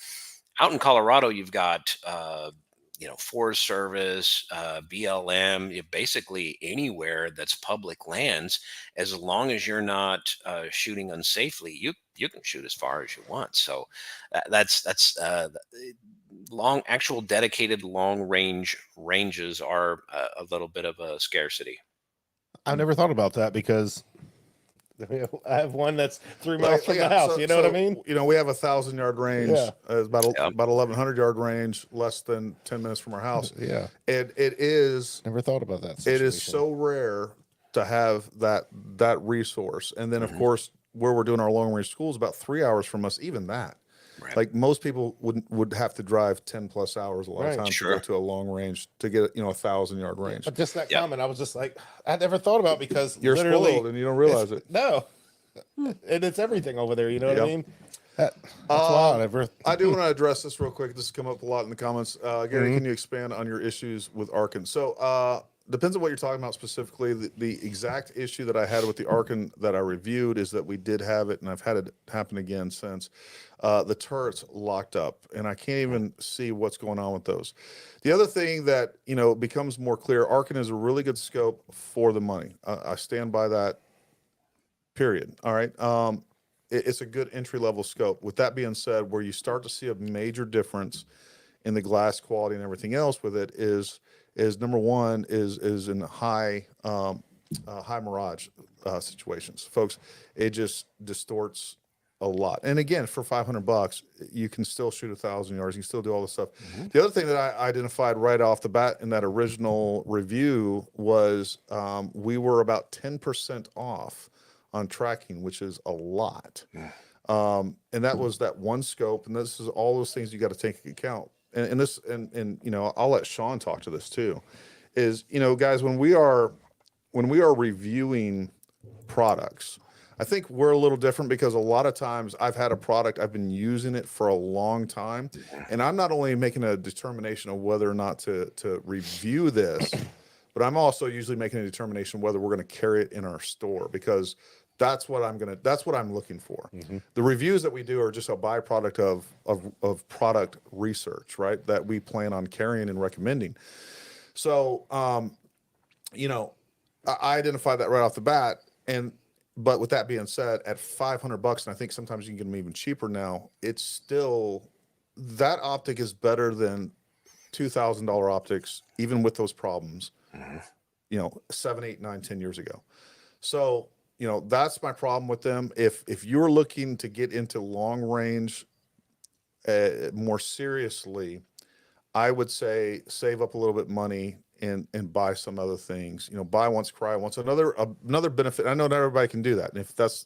Speaker 4: Out in Colorado, you've got Forest Service, BLM, basically anywhere that's public lands, as long as you're not shooting unsafely, you can shoot as far as you want. So that's long, actual dedicated long ranges are a little bit of a scarcity.
Speaker 3: I never thought about that because I have one that's 3 miles from the house. You know what I mean?
Speaker 1: We have 1,000-yard range.
Speaker 3: Yeah.
Speaker 1: It's about
Speaker 4: Yeah.
Speaker 1: about 1,100-yard range, less than 10 minutes from our house.
Speaker 3: Yeah.
Speaker 1: And it is
Speaker 3: Never thought about that
Speaker 1: it
Speaker 3: situation.
Speaker 1: is so rare to have that resource. And then of course, where we're doing our long range school is about 3 hours from us. Even that,
Speaker 4: Right.
Speaker 1: like most people would have to drive 10 plus hours a lot of
Speaker 3: Right.
Speaker 1: times to
Speaker 4: Sure.
Speaker 1: go to a long range to get 1,000-yard range.
Speaker 3: But just that
Speaker 4: Yeah.
Speaker 3: comment, I was just like, I never thought about because
Speaker 1: You're
Speaker 3: literally,
Speaker 1: spoiled and you don't realize it.
Speaker 3: no, and it's everything over there. You know what
Speaker 1: Yep.
Speaker 3: I mean? That's why I never.
Speaker 1: I do want to address this real quick. This has come up a lot in the comments. Gary, can you expand on your issues with Arkin? So, depends on what you're talking about specifically. The exact issue that I had with the Arkin that I reviewed is that we did have it, and I've had it happen again since. The turret's locked up, and I can't even see what's going on with those. The other thing that becomes more clear, Arkin is a really good scope for the money. I stand by that. Period. All right. It's a good entry level scope. With that being said, where you start to see a major difference in the glass quality and everything else with it is number one is in high mirage situations, folks. It just distorts a lot. And again, for $500, you can still shoot 1,000 yards. You can still do all this stuff. The other thing that I identified right off the bat in that original review was we were about 10% off on tracking, which is a lot. And that was that one scope. And this is all those things you got to take into account. And this, and I'll let Sean talk to this too, is, guys, when we are reviewing products, I think we're a little different because a lot of times I've had a product, I've been using it for a long time, and I'm not only making a determination of whether or not to review this, but I'm also usually making a determination whether we're going to carry it in our store, because that's what I'm looking for. The reviews that we do are just a byproduct of product research, right? That we plan on carrying and recommending. So, I identified that right off the bat. But with that being said, at $500, and I think sometimes you can get them even cheaper now, it's still, that optic is better than $2,000 optics, even with those problems, 7, 8, 9, 10 years ago. So, that's my problem with them. If you're looking to get into long range more seriously, I would say save up a little bit money and buy some other things. Buy once, cry once. Another benefit. I know not everybody can do that. And if that's,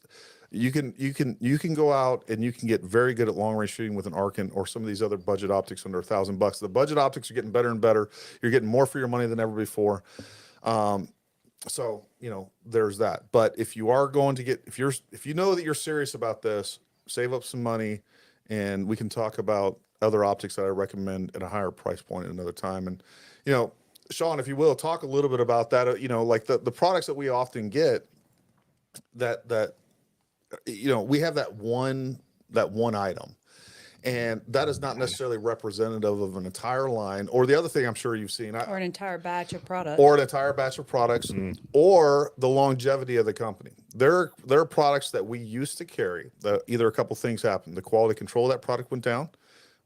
Speaker 1: you can go out and you can get very good at long range shooting with an Arkin or some of these other budget optics under $1,000. The budget optics are getting better and better. You're getting more for your money than ever before. So, there's that. But if you are going to if you know that you're serious about this, save up some money, and we can talk about other optics that I recommend at a higher price point at another time. And, Sean, if you will, talk a little bit about that, like the products that we often get that we have that one item. And that is not necessarily representative of an entire line, or the other thing I'm sure you've seen,
Speaker 2: Or an entire batch of products.
Speaker 1: or the longevity of the company. There are products that we used to carry that either a couple things happened. The quality control of that product went down.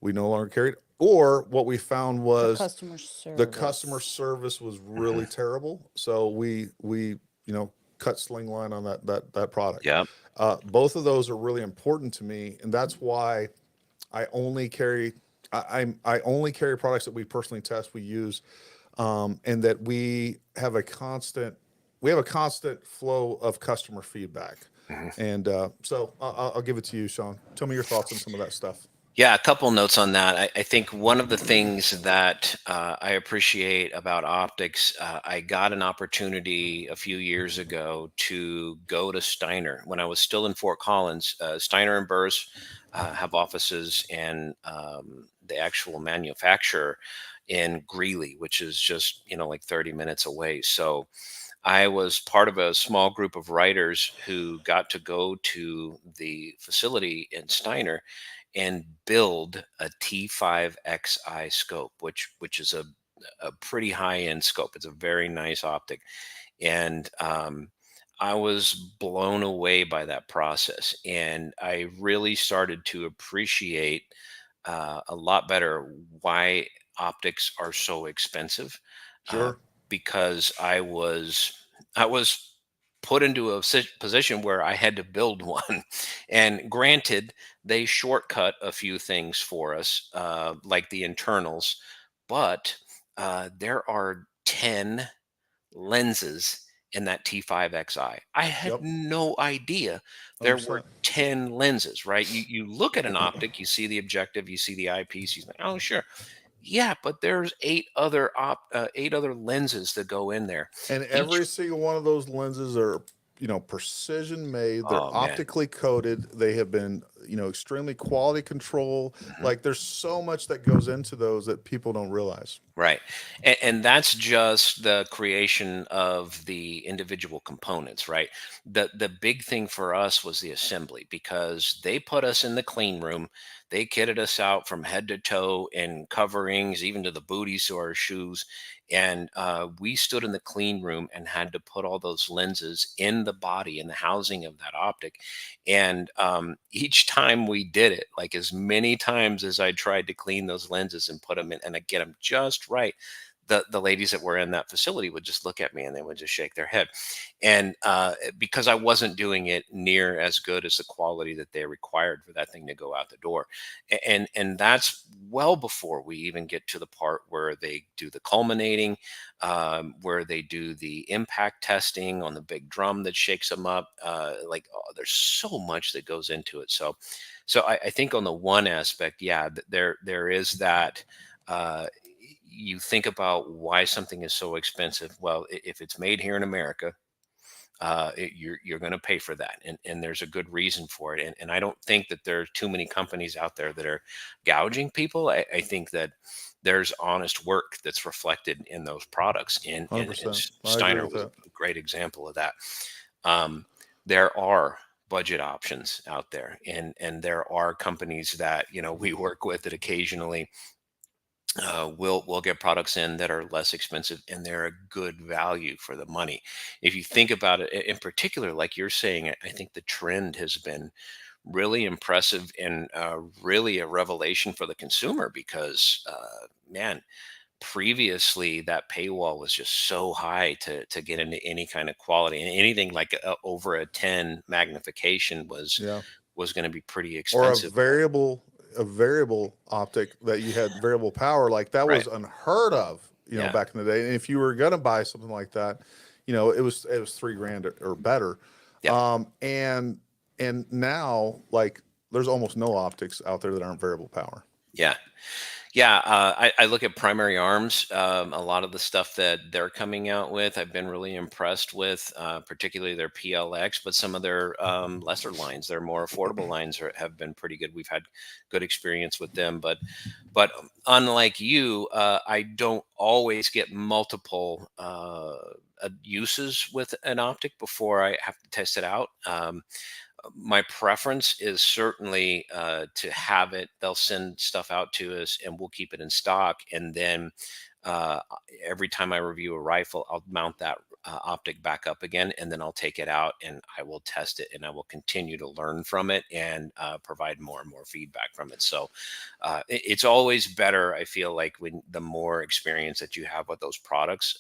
Speaker 1: We no longer carried, or what we found was the customer service was really terrible. So we cut sling line on that product.
Speaker 4: Yeah.
Speaker 1: Both of those are really important to me, and that's why I only carry products that we personally test, we use, and that we have a constant flow of customer feedback. And so I'll give it to you, Sean. Tell me your thoughts on some of that stuff.
Speaker 4: Yeah, a couple notes on that. I think one of the things that I appreciate about optics, I got an opportunity a few years ago to go to Steiner when I was still in Fort Collins. Steiner and Burris have offices and the actual manufacturer in Greeley, which is just, like 30 minutes away. So I was part of a small group of writers who got to go to the facility in Steiner and build a T5XI scope, which is a pretty high end scope. It's a very nice optic, and I was blown away by that process, and I really started to appreciate a lot better why optics are so expensive, uh,
Speaker 1: Sure.
Speaker 4: because I was put into a position where I had to build one. And granted, they shortcut a few things for us, like the internals, but there are 10 lenses in that T5XI. I had
Speaker 1: Yep.
Speaker 4: no idea there were
Speaker 1: 100%.
Speaker 4: 10 lenses, right? You look at an optic, you see the objective, you see the eyepiece, you think, oh, sure. Yeah, but there's eight other lenses that go in there.
Speaker 1: And
Speaker 4: Each,
Speaker 1: every single one of those lenses are, precision made. They're
Speaker 4: oh man.
Speaker 1: optically coated. They have been, extremely quality control.
Speaker 4: Mhm.
Speaker 1: Like there's so much that goes into those that people don't realize.
Speaker 4: Right. And that's just the creation of the individual components, right? The big thing for us was the assembly because they put us in the clean room. They kitted us out from head to toe in coverings, even to the booties to our shoes. And we stood in the clean room and had to put all those lenses in the body, in the housing of that optic. And each time we did it, like as many times as I tried to clean those lenses and put them in and I get them just right, the ladies that were in that facility would just look at me and they would just shake their head. And because I wasn't doing it near as good as the quality that they required for that thing to go out the door. And that's well before we even get to the part where they do the culminating, where they do the impact testing on the big drum that shakes them up. There's so much that goes into it. So I think on the one aspect, yeah, there is that. You think about why something is so expensive. Well, if it's made here in America, you're going to pay for that, and there's a good reason for it. And I don't think that there are too many companies out there that are gouging people. I think that there's honest work that's reflected in those products, and
Speaker 1: 100%. I agree
Speaker 4: Steiner
Speaker 1: with
Speaker 4: was a
Speaker 1: that.
Speaker 4: great example of that. There are budget options out there, and there are companies that we work with that occasionally we'll get products in that are less expensive and they're a good value for the money. If you think about it, in particular, like you're saying, I think the trend has been really impressive and really a revelation for the consumer because, man, previously that paywall was just so high to get into any kind of quality, and anything like over a 10 magnification
Speaker 1: Yeah.
Speaker 4: was going to be pretty
Speaker 1: Or
Speaker 4: expensive.
Speaker 1: a variable optic that you had variable power, like that
Speaker 4: Right.
Speaker 1: was unheard of,
Speaker 4: Yeah.
Speaker 1: back in the day. And if you were gonna buy something like that, it was $3,000 or better.
Speaker 4: Yeah.
Speaker 1: And now like there's almost no optics out there that aren't variable power.
Speaker 4: Yeah. Yeah, I look at Primary Arms. A lot of the stuff that they're coming out with, I've been really impressed with, particularly their PLX, but some of their lesser lines, their more affordable lines have been pretty good. We've had good experience with them, but unlike you, I don't always get multiple uses with an optic before I have to test it out. My preference is certainly to have it. They'll send stuff out to us and we'll keep it in stock. And then uh, every time I review a rifle, I'll mount that optic back up again, and then I'll take it out and I will test it, and I will continue to learn from it and provide more and more feedback from it. So it's always better, I feel like, when the more experience that you have with those products.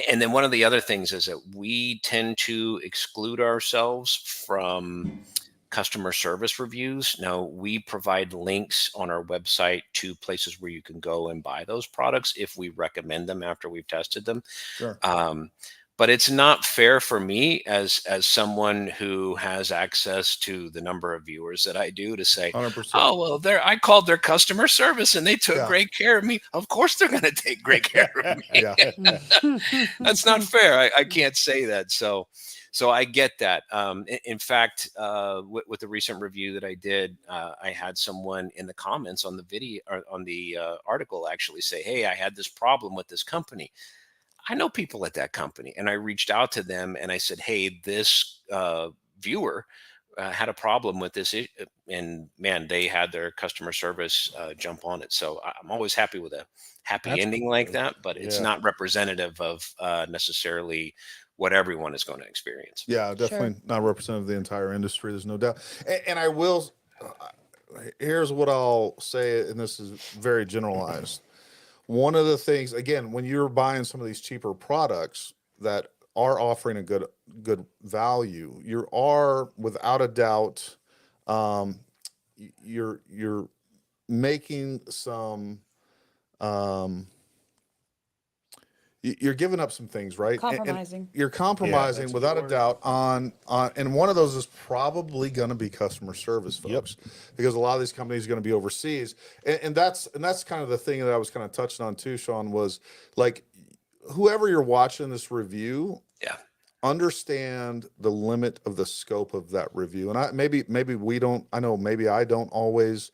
Speaker 4: And then one of the other things is that we tend to exclude ourselves from customer service reviews. Now, we provide links on our website to places where you can go and buy those products if we recommend them after we've tested them.
Speaker 1: Sure.
Speaker 4: Um, but it's not fair for me as someone who has access to the number of viewers that I do to say,
Speaker 1: 100%.
Speaker 4: oh well, I called their customer service and they took
Speaker 1: Yeah.
Speaker 4: great care of me. Of course they're going to take great care of me.
Speaker 1: Yeah.
Speaker 4: That's not fair. I can't say that. So I get that. In fact, with the recent review that I did, I had someone in the comments on the video or on the article actually say, hey, I had this problem with this company. I know people at that company, and I reached out to them and I said, hey, this viewer had a problem with this, and man, they had their customer service jump on it. So I'm always happy with a happy
Speaker 3: That's
Speaker 4: ending like that, but it's
Speaker 3: Yeah.
Speaker 4: not representative of necessarily what everyone is going to experience.
Speaker 1: Yeah, definitely not representative of the entire industry. There's no doubt. And I will, here's what I'll say, and this is very generalized. One of the things, again, when you're buying some of these cheaper products that are offering a good value, you are without a doubt, you're making some, you're giving up some things, right? And
Speaker 2: Compromising.
Speaker 1: you're compromising
Speaker 3: that's
Speaker 1: without a
Speaker 3: word.
Speaker 1: doubt on, and one of those is probably going to be customer service, folks, because a lot of these companies are going to be overseas, and that's kind of the thing that I was kind of touching on too, Sean, was like, whoever you're watching this review,
Speaker 4: Yeah.
Speaker 1: understand the limit of the scope of that review, and maybe we don't. I know maybe I don't always,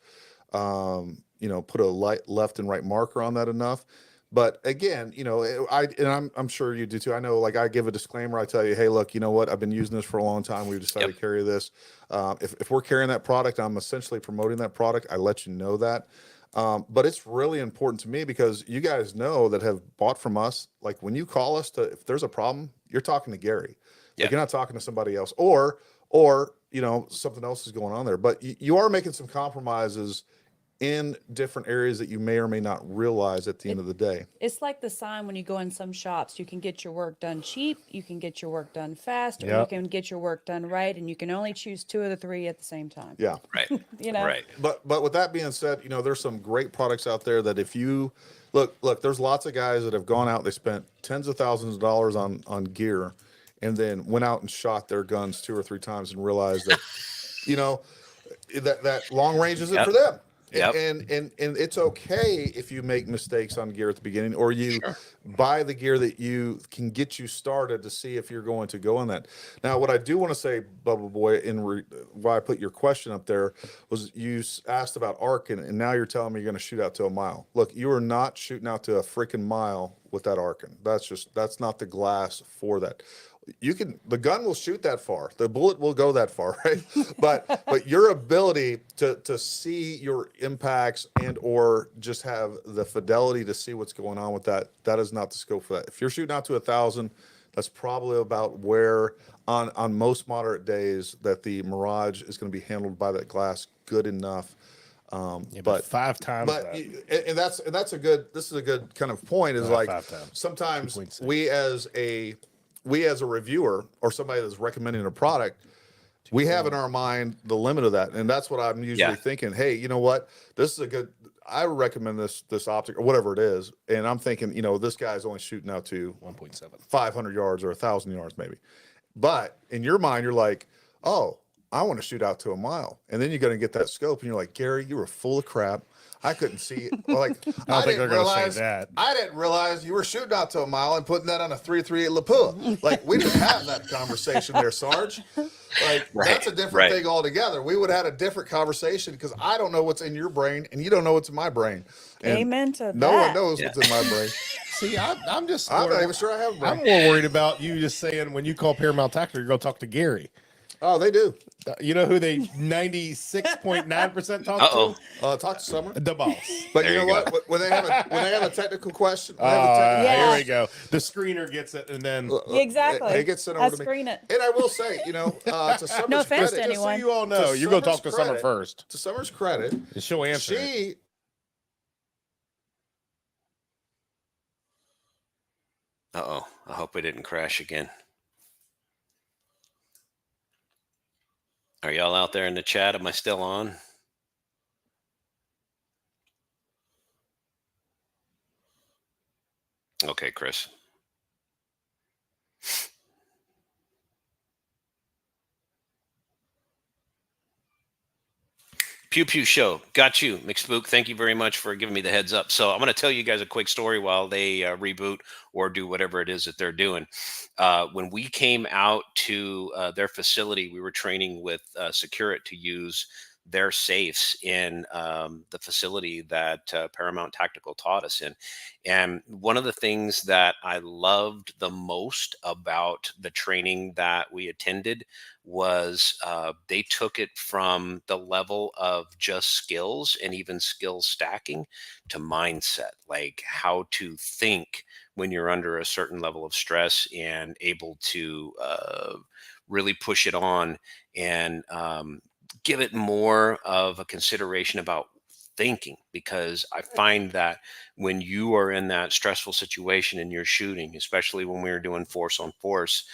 Speaker 1: put a left and right marker on that enough. But again, I'm sure you do too. I know, like, I give a disclaimer. I tell you, hey, look, you know what? I've been using this for a long time. We've decided to carry this. If we're carrying that product, I'm essentially promoting that product. I let you know that. But it's really important to me because you guys know that have bought from us. Like, when you call us if there's a problem, you're talking to Gary. Like, you're not talking to somebody else, or something else is going on there. But you are making some compromises in different areas that you may or may not realize at the end of the day.
Speaker 2: It's like the sign when you go in some shops, you can get your work done cheap, you can get your work done fast, or you
Speaker 3: Yep.
Speaker 2: can get your work done right, and you can only choose 2 of the 3 at the same time.
Speaker 1: Yeah.
Speaker 4: Right. Right.
Speaker 1: But with that being said, there's some great products out there that if you look, there's lots of guys that have gone out, they spent tens of thousands of dollars on gear, and then went out and shot their guns 2 or 3 times and realized that, that long range isn't for them.
Speaker 4: Yep.
Speaker 1: And it's okay if you make mistakes on gear at the beginning, or you buy the gear that you can get you started to see if you're going to go on that. Now, what I do want to say, Bubba Boy, why I put your question up there was you asked about arc, and now you're telling me you're going to shoot out to a mile. Look, you are not shooting out to a freaking mile with that Arkin. That's not the glass for that. The gun will shoot that far, the bullet will go that far, right? but your ability to see your impacts and or just have the fidelity to see what's going on with that is not the scope for that. If you're shooting out to 1,000, that's probably about where on most moderate days that the Mirage is going to be handled by that glass good enough.
Speaker 3: But 5 times
Speaker 1: but
Speaker 3: that.
Speaker 1: and this is a good kind of point, is like
Speaker 3: 5 times.
Speaker 1: sometimes
Speaker 3: 2.6.
Speaker 1: we as a reviewer or somebody that's recommending a product, we have in our mind the limit of that, and that's what I'm usually thinking. Hey, you know what? This is a good. I recommend this optic or whatever it is, and I'm thinking, this guy's only shooting out to
Speaker 3: 1.7,
Speaker 1: 500 yards or 1,000 yards maybe, but in your mind you're like, oh, I want to shoot out to a mile, and then you're going to get that scope, and you're like, Gary, you were full of crap. I couldn't see it. Like,
Speaker 3: I don't think they're going to say that.
Speaker 1: I didn't realize you were shooting out to a mile and putting that on a 338 Lapua. Like, we didn't have that conversation there, Sarge. Like, that's a different thing altogether. We would have had a different conversation because I don't know what's in your brain and you don't know what's in my brain. And
Speaker 2: Amen to
Speaker 1: no
Speaker 2: that.
Speaker 1: one knows what's in my brain.
Speaker 3: See, I'm just.
Speaker 1: I'm not even sure I have a brain.
Speaker 3: I'm more worried about you just saying when you call Paramount Tactical, you're going to talk to Gary.
Speaker 1: Oh, they do.
Speaker 3: You know who they 96.9% talk to?
Speaker 1: Talk to Summer.
Speaker 3: The boss.
Speaker 1: But you know what? When they have a technical question,
Speaker 3: Here we go. The screener gets it, and then
Speaker 2: Exactly.
Speaker 1: it gets sent over to me.
Speaker 2: screen it.
Speaker 1: And I will say, to Summer's
Speaker 2: No offense
Speaker 1: credit,
Speaker 2: to anyone.
Speaker 3: so you all know, you're going to talk to Summer first.
Speaker 1: To Summer's credit,
Speaker 3: And she'll answer. it.
Speaker 4: I hope it didn't crash again. Are y'all out there in the chat? Am I still on? Okay, Chris. Pew Pew Show. Got you, McSpook. Thank you very much for giving me the heads up. So I'm going to tell you guys a quick story while they reboot or do whatever it is that they're doing. When we came out to their facility, we were training with Security to use their safes in the facility that Paramount Tactical taught us in. And one of the things that I loved the most about the training that we attended was they took it from the level of just skills and even skill stacking to mindset, like how to think when you're under a certain level of stress and able to really push it on and give it more of a consideration about thinking, because I find that when you are in that stressful situation and you're shooting, especially when we were doing force on force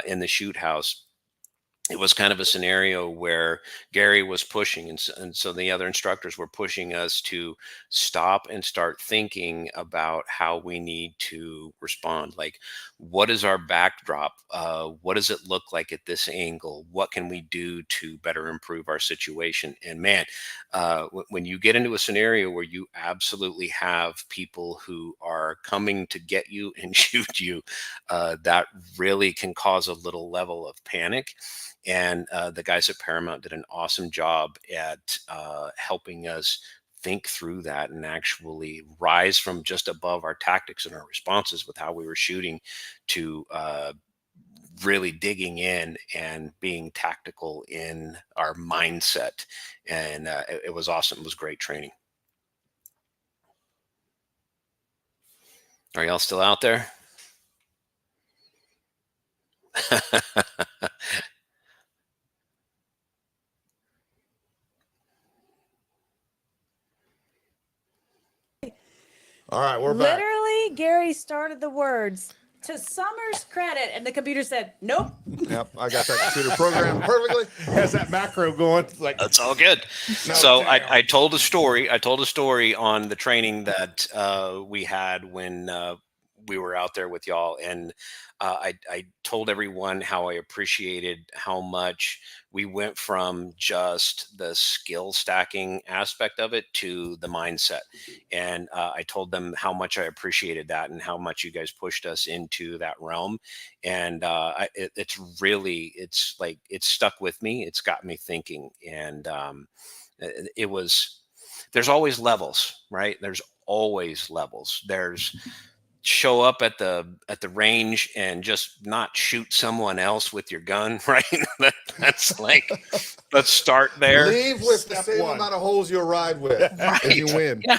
Speaker 4: in the shoot house, it was kind of a scenario where Gary was pushing, and so the other instructors were pushing us to stop and start thinking about how we need to respond. Like, what is our backdrop? What does it look like at this angle? What can we do to better improve our situation? And man, when you get into a scenario where you absolutely have people who are coming to get you and shoot you, that really can cause a little level of panic. And the guys at Paramount did an awesome job at helping us think through that and actually rise from just above our tactics and our responses with how we were shooting to really digging in and being tactical in our mindset. And it was awesome. It was great training. Are y'all still out there?
Speaker 1: All right, we're back.
Speaker 2: Literally, Gary started the words to Summer's credit, and the computer said, nope.
Speaker 1: Yep, I got that computer programmed perfectly.
Speaker 3: Has that macro going? It's like,
Speaker 4: That's all good.
Speaker 3: No,
Speaker 4: So
Speaker 3: damn.
Speaker 4: I told a story. I told a story on the training that we had when we were out there with y'all, and I told everyone how I appreciated how much we went from just the skill stacking aspect of it to the mindset. And I told them how much I appreciated that and how much you guys pushed us into that realm. And it's like, it's stuck with me. It's got me thinking. And it was, there's always levels, right? There's always levels. There's show up at the range and just not shoot someone else with your gun, right? That's like, let's start there.
Speaker 1: Leave with the
Speaker 3: Step
Speaker 1: same
Speaker 3: one.
Speaker 1: amount of holes you'll ride with, and you win.
Speaker 4: Yeah.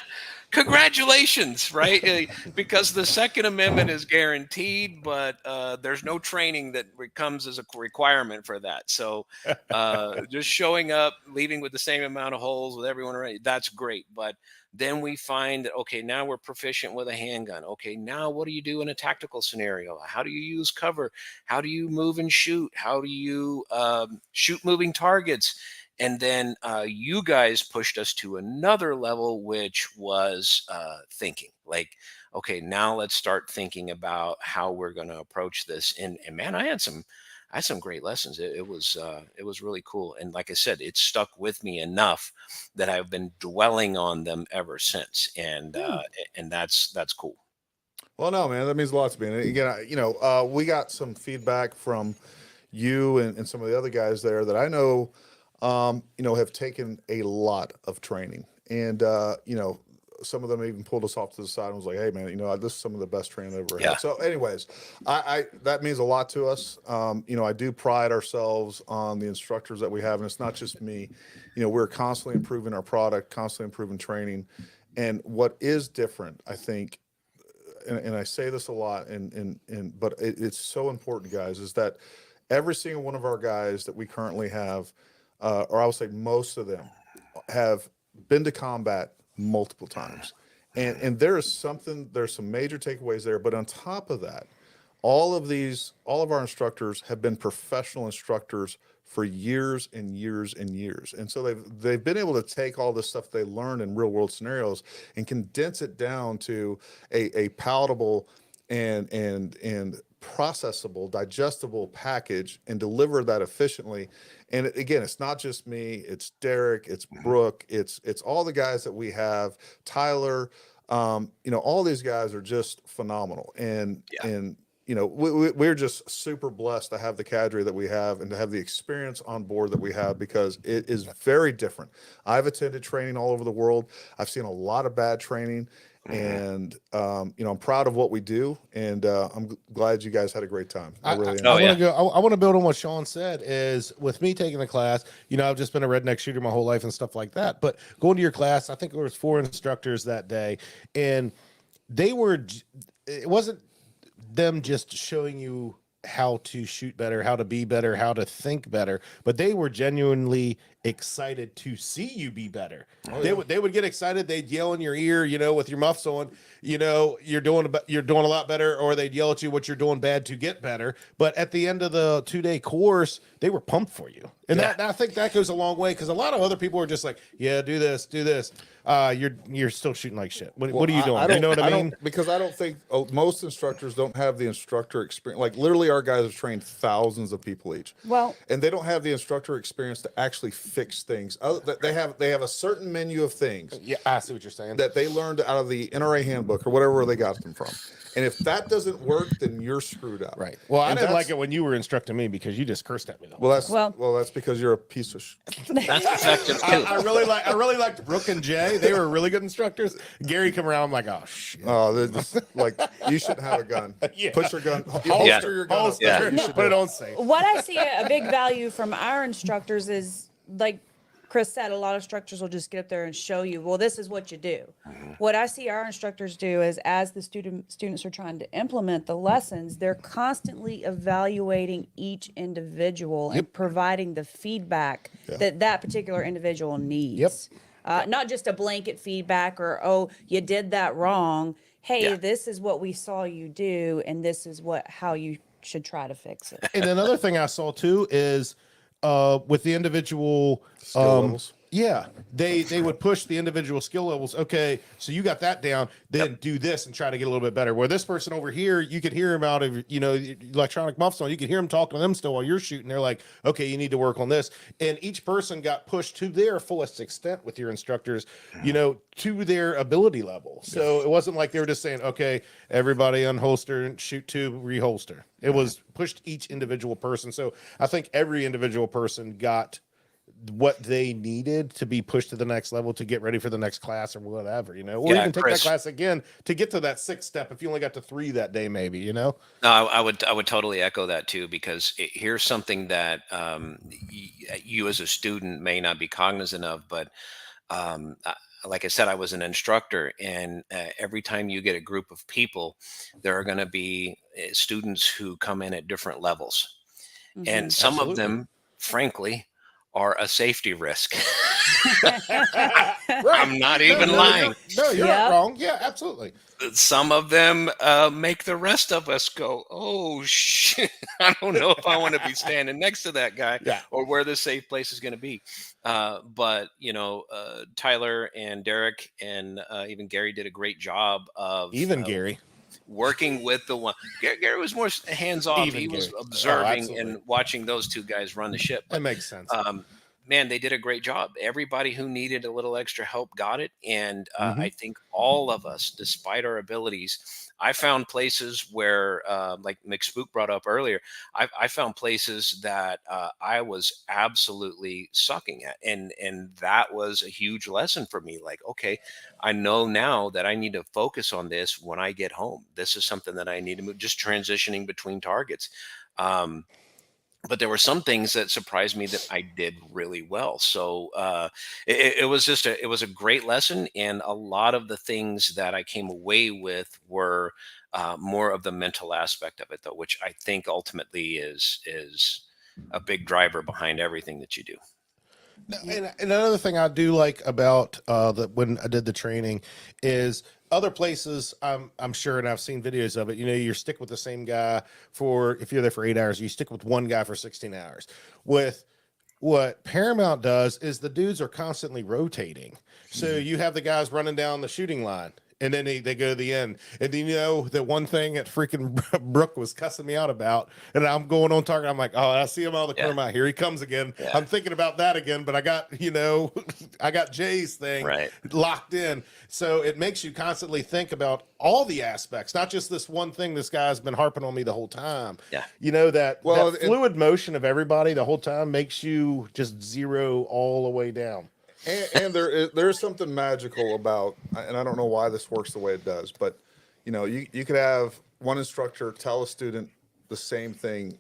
Speaker 4: Congratulations, right? Because the Second Amendment is guaranteed, but there's no training that comes as a requirement for that. So just showing up, leaving with the same amount of holes with everyone around, that's great. But then we find that, okay, now we're proficient with a handgun. Okay, now what do you do in a tactical scenario? How do you use cover? How do you move and shoot? How do you shoot moving targets? And then you guys pushed us to another level, which was thinking. Like, okay, now let's start thinking about how we're going to approach this. And man, I had some great lessons. It was really cool. And like I said, it stuck with me enough that I've been dwelling on them ever since. And that's cool.
Speaker 1: Well, no, man, that means a lot to me. And again, we got some feedback from you and some of the other guys there that I know, have taken a lot of training. And, some of them even pulled us off to the side and was like, hey, man, this is some of the best training I've ever
Speaker 4: Yeah.
Speaker 1: had. So anyways, I that means a lot to us. I do pride ourselves on the instructors that we have. And it's not just me. We're constantly improving our product, constantly improving training. And what is different, I think, and I say this a lot, but it's so important, guys, is that every single one of our guys that we currently have, or I would say most of them, have been to combat multiple times. And there's some major takeaways there. But on top of that, all of our instructors have been professional instructors for years and years and years. And so they've been able to take all this stuff they learned in real world scenarios and condense it down to a palatable and processable, digestible package and deliver that efficiently. And again, it's not just me, it's Derek, it's Brooke, it's all the guys that we have, Tyler, all these guys are just phenomenal. And we're just super blessed to have the cadre that we have and to have the experience on board that we have, because it is very different. I've attended training all over the world. I've seen a lot of bad training, and I'm proud of what we do, and I'm glad you guys had a great time. I really am.
Speaker 3: I want to build on what Sean said. Is with me taking the class, I've just been a redneck shooter my whole life and stuff like that. But going to your class, I think there was 4 instructors that day, and it wasn't them just showing you how to shoot better, how to be better, how to think better, but they were genuinely excited to see you be better. They would get excited. They'd yell in your ear, with your muffs on, you're doing a lot better, or they'd yell at you what you're doing bad to get better. But at the end of the 2-day course, they were pumped for you. And I think that goes a long way, because a lot of other people are just like, yeah, do this. You're still shooting like shit. What are you doing? You know what I mean?
Speaker 1: Because I don't think most instructors don't have the instructor experience. Like literally our guys have trained thousands of people each.
Speaker 2: Well,
Speaker 1: and they don't have the instructor experience to actually fix things. They have a certain menu of things.
Speaker 3: Yeah, I see what you're saying.
Speaker 1: That they learned out of the NRA handbook or whatever they got them from. And if that doesn't work, then you're screwed up.
Speaker 3: Right. Well, I didn't like it when you were instructing me, because you just cursed at me.
Speaker 1: Well, that's because you're a piece of.
Speaker 4: That's effective too.
Speaker 3: I really liked Brooke and Jay. They were really good instructors. Gary come around, I'm like, oh shit.
Speaker 1: Oh, they're just like, you shouldn't have a gun.
Speaker 3: Yeah.
Speaker 1: Put your gun. Holster your gun.
Speaker 3: Holster. Put it on safe.
Speaker 2: what I see a big value from our instructors is, like Chris said, a lot of instructors will just get up there and show you, well, this is what you do. What I see our instructors do is, as the students are trying to implement the lessons, they're constantly evaluating each individual and providing the feedback that particular individual needs. Not just a blanket feedback or, oh, you did that wrong. Hey, this is what we saw you do, and this is how you should try to fix it.
Speaker 3: And another thing I saw too is with the individual
Speaker 1: skill levels.
Speaker 3: Yeah, they would push the individual skill levels. Okay, so you got that down, then do this and try to get a little bit better. Where this person over here, you could hear him out of, electronic muffs on. You could hear him talking to them still while you're shooting. They're like, okay, you need to work on this. And each person got pushed to their fullest extent with your instructors, to their ability level. So it wasn't like they were just saying, okay, everybody unholster and shoot 2, reholster. It was pushed each individual person. So I think every individual person got what they needed to be pushed to the next level to get ready for the next class or whatever, or even take that class again to get to that 6th step if you only got to 3 that day, maybe. No,
Speaker 4: I would totally echo that too, because here's something that you as a student may not be cognizant of, but like I said, I was an instructor, and every time you get a group of people, there are going to be students who come in at different levels, and some of them, frankly, are a safety risk. I'm not even lying.
Speaker 3: No, you're not wrong. Yeah, absolutely.
Speaker 4: Some of them make the rest of us go, oh shit, I don't know if I want to be standing next to that guy or where the safe place is going to be. But Tyler and Derek and even Gary did a great job of
Speaker 3: Gary
Speaker 4: working with the one. Gary was more hands-off. He was observing and watching those 2 guys run the ship.
Speaker 3: That makes sense.
Speaker 4: Man, they did a great job. Everybody who needed a little extra help got it. And I think all of us, despite our abilities, I found places where, like McSpook brought up earlier, I found places that I was absolutely sucking at. And that was a huge lesson for me. Like, okay, I know now that I need to focus on this when I get home. This is something that I need to move, just transitioning between targets. But there were some things that surprised me that I did really well. So it was a great lesson. And a lot of the things that I came away with were more of the mental aspect of it, though, which I think ultimately is a big driver behind everything that you do.
Speaker 3: And another thing I do like about when I did the training is other places, I'm sure, and I've seen videos of it, you stick with the same guy if you're there for 8 hours, you stick with one guy for 16 hours. With what Paramount does is the dudes are constantly rotating. So you have the guys running down the shooting line, And then they go to the end. And then, you know, the one thing that freaking Brooke was cussing me out about, and I'm going on target. I'm like, oh, I see him out of the corner of my eye. Here he comes again.
Speaker 4: Yeah.
Speaker 3: I'm thinking about that again, but I got, you know, I got Jay's thing locked in. So it makes you constantly think about all the aspects, not just this one thing this guy's been harping on me the whole time.
Speaker 4: Yeah.
Speaker 3: You know, that fluid motion of everybody the whole time makes you just zero all the way down.
Speaker 1: And there's something magical about, and I don't know why this works the way it does, but you know, you could have one instructor tell a student the same thing